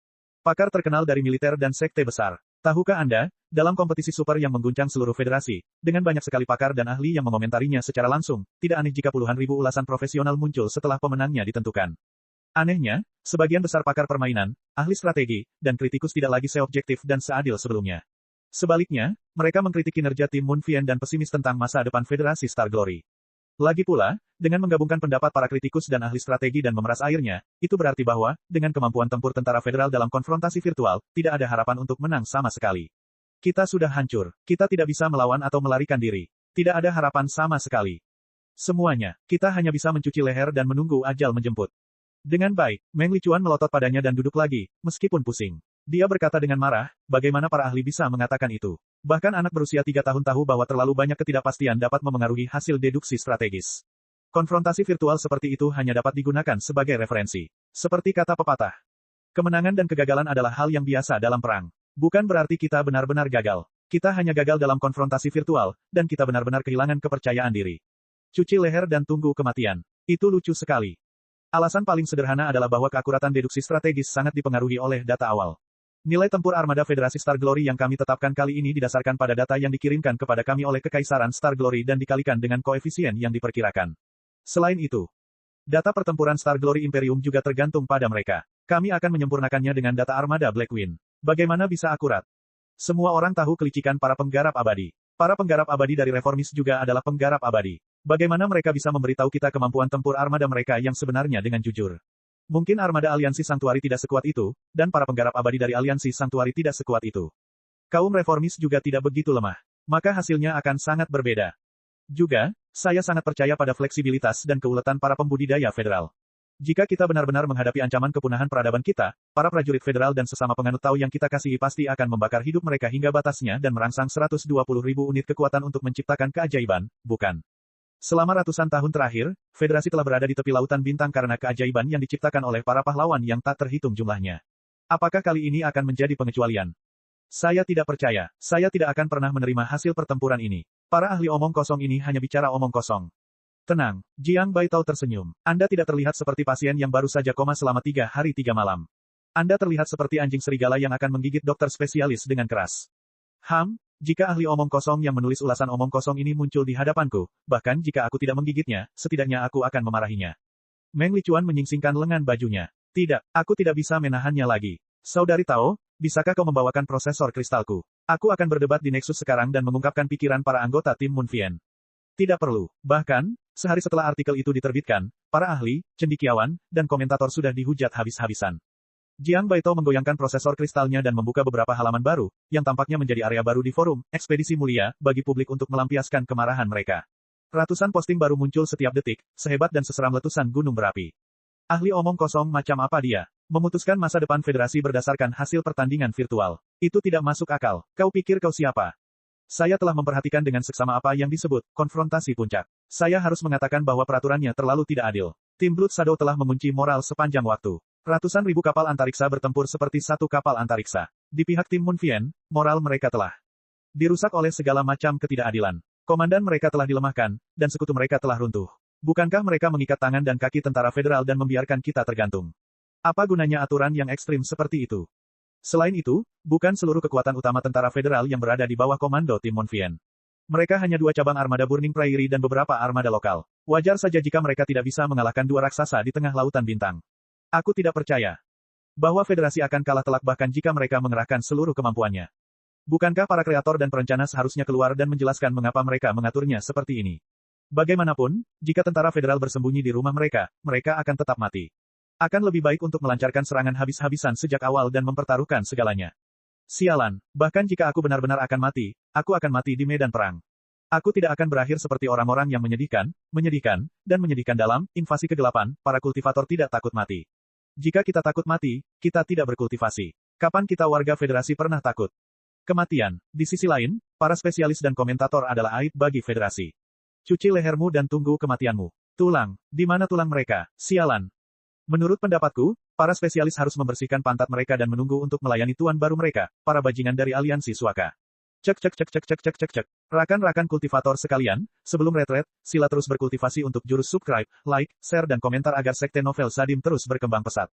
pakar terkenal dari militer dan sekte besar. Tahukah Anda, dalam kompetisi super yang mengguncang seluruh federasi, dengan banyak sekali pakar dan ahli yang mengomentarinya secara langsung, tidak aneh jika puluhan ribu ulasan profesional muncul setelah pemenangnya ditentukan. Anehnya, sebagian besar pakar permainan, ahli strategi, dan kritikus tidak lagi seobjektif dan seadil sebelumnya. Sebaliknya, mereka mengkritik kinerja tim Moon Vien dan pesimis tentang masa depan Federasi Star Glory. Lagi pula, dengan menggabungkan pendapat para kritikus dan ahli strategi dan memeras airnya, itu berarti bahwa, dengan kemampuan tempur tentara federal dalam konfrontasi virtual, tidak ada harapan untuk menang sama sekali. Kita sudah hancur. Kita tidak bisa melawan atau melarikan diri. Tidak ada harapan sama sekali. Semuanya, kita hanya bisa mencuci leher dan menunggu ajal menjemput. Dengan baik, Meng Lichuan melotot padanya dan duduk lagi, meskipun pusing. Dia berkata dengan marah, bagaimana para ahli bisa mengatakan itu? Bahkan anak berusia 3 tahun tahu bahwa terlalu banyak ketidakpastian dapat memengaruhi hasil deduksi strategis. Konfrontasi virtual seperti itu hanya dapat digunakan sebagai referensi. Seperti kata pepatah, kemenangan dan kegagalan adalah hal yang biasa dalam perang. Bukan berarti kita benar-benar gagal. Kita hanya gagal dalam konfrontasi virtual, dan kita benar-benar kehilangan kepercayaan diri. Cuci leher dan tunggu kematian. Itu lucu sekali. Alasan paling sederhana adalah bahwa keakuratan deduksi strategis sangat dipengaruhi oleh data awal. Nilai tempur armada Federasi Star Glory yang kami tetapkan kali ini didasarkan pada data yang dikirimkan kepada kami oleh Kekaisaran Star Glory dan dikalikan dengan koefisien yang diperkirakan. Selain itu, data pertempuran Star Glory Imperium juga tergantung pada mereka. Kami akan menyempurnakannya dengan data armada Blackwing. Bagaimana bisa akurat? Semua orang tahu kelicikan para penggarap abadi. Para penggarap abadi dari reformis juga adalah penggarap abadi. Bagaimana mereka bisa memberitahu kita kemampuan tempur armada mereka yang sebenarnya dengan jujur? Mungkin armada aliansi Sanctuary tidak sekuat itu, dan para penggarap abadi dari aliansi Sanctuary tidak sekuat itu. Kaum reformis juga tidak begitu lemah. Maka hasilnya akan sangat berbeda. Juga, saya sangat percaya pada fleksibilitas dan keuletan para pembudidaya federal. Jika kita benar-benar menghadapi ancaman kepunahan peradaban kita, para prajurit federal dan sesama penganut Tao yang kita kasihi pasti akan membakar hidup mereka hingga batasnya dan merangsang 120.000 unit kekuatan untuk menciptakan keajaiban, bukan? Selama ratusan tahun terakhir, Federasi telah berada di tepi lautan bintang karena keajaiban yang diciptakan oleh para pahlawan yang tak terhitung jumlahnya. Apakah kali ini akan menjadi pengecualian? Saya tidak percaya. Saya tidak akan pernah menerima hasil pertempuran ini. Para ahli omong kosong ini hanya bicara omong kosong. Tenang, Jiang Baitao tersenyum. Anda tidak terlihat seperti pasien yang baru saja koma selama 3 hari 3 malam. Anda terlihat seperti anjing serigala yang akan menggigit dokter spesialis dengan keras. Jika ahli omong kosong yang menulis ulasan omong kosong ini muncul di hadapanku, bahkan jika aku tidak menggigitnya, setidaknya aku akan memarahinya. Meng Lichuan menyingsingkan lengan bajunya. Tidak, aku tidak bisa menahannya lagi. Saudari Tao, bisakah kau membawakan prosesor kristalku? Aku akan berdebat di Nexus sekarang dan mengungkapkan pikiran para anggota tim Moon Vien. Tidak perlu. Bahkan, sehari setelah artikel itu diterbitkan, para ahli, cendekiawan, dan komentator sudah dihujat habis-habisan. Jiang Baitao menggoyangkan prosesor kristalnya dan membuka beberapa halaman baru, yang tampaknya menjadi area baru di forum, ekspedisi mulia, bagi publik untuk melampiaskan kemarahan mereka. Ratusan posting baru muncul setiap detik, sehebat dan seseram letusan gunung berapi. Ahli omong kosong macam apa dia? Memutuskan masa depan federasi berdasarkan hasil pertandingan virtual. Itu tidak masuk akal. Kau pikir kau siapa? Saya telah memperhatikan dengan seksama apa yang disebut, konfrontasi puncak. Saya harus mengatakan bahwa peraturannya terlalu tidak adil. Tim Blood Shadow telah mengunci moral sepanjang waktu. Ratusan ribu kapal antariksa bertempur seperti satu kapal antariksa. Di pihak tim Moon Vien, moral mereka telah dirusak oleh segala macam ketidakadilan. Komandan mereka telah dilemahkan, dan sekutu mereka telah runtuh. Bukankah mereka mengikat tangan dan kaki tentara federal dan membiarkan kita tergantung? Apa gunanya aturan yang ekstrim seperti itu? Selain itu, bukan seluruh kekuatan utama tentara federal yang berada di bawah komando tim Moon Vien. Mereka hanya 2 cabang armada Burning Prairie dan beberapa armada lokal. Wajar saja jika mereka tidak bisa mengalahkan 2 raksasa di tengah lautan bintang. Aku tidak percaya bahwa federasi akan kalah telak bahkan jika mereka mengerahkan seluruh kemampuannya. Bukankah para kreator dan perencana seharusnya keluar dan menjelaskan mengapa mereka mengaturnya seperti ini? Bagaimanapun, jika tentara federal bersembunyi di rumah mereka, mereka akan tetap mati. Akan lebih baik untuk melancarkan serangan habis-habisan sejak awal dan mempertaruhkan segalanya. Sialan, bahkan jika aku benar-benar akan mati, aku akan mati di medan perang. Aku tidak akan berakhir seperti orang-orang yang menyedihkan, dan menyedihkan dalam invasi kegelapan. Para kultivator tidak takut mati. Jika kita takut mati, kita tidak berkultivasi. Kapan kita warga federasi pernah takut? Kematian. Di sisi lain, para spesialis dan komentator adalah aib bagi federasi. Cuci lehermu dan tunggu kematianmu. Tulang. Di mana tulang mereka? Sialan. Menurut pendapatku, para spesialis harus membersihkan pantat mereka dan menunggu untuk melayani tuan baru mereka, para bajingan dari aliansi Suaka. Cek. Rakan-rakan kultivator sekalian, sebelum retret, sila terus berkultivasi untuk jurus subscribe, like, share dan komentar agar sekte novel Sadim terus berkembang pesat.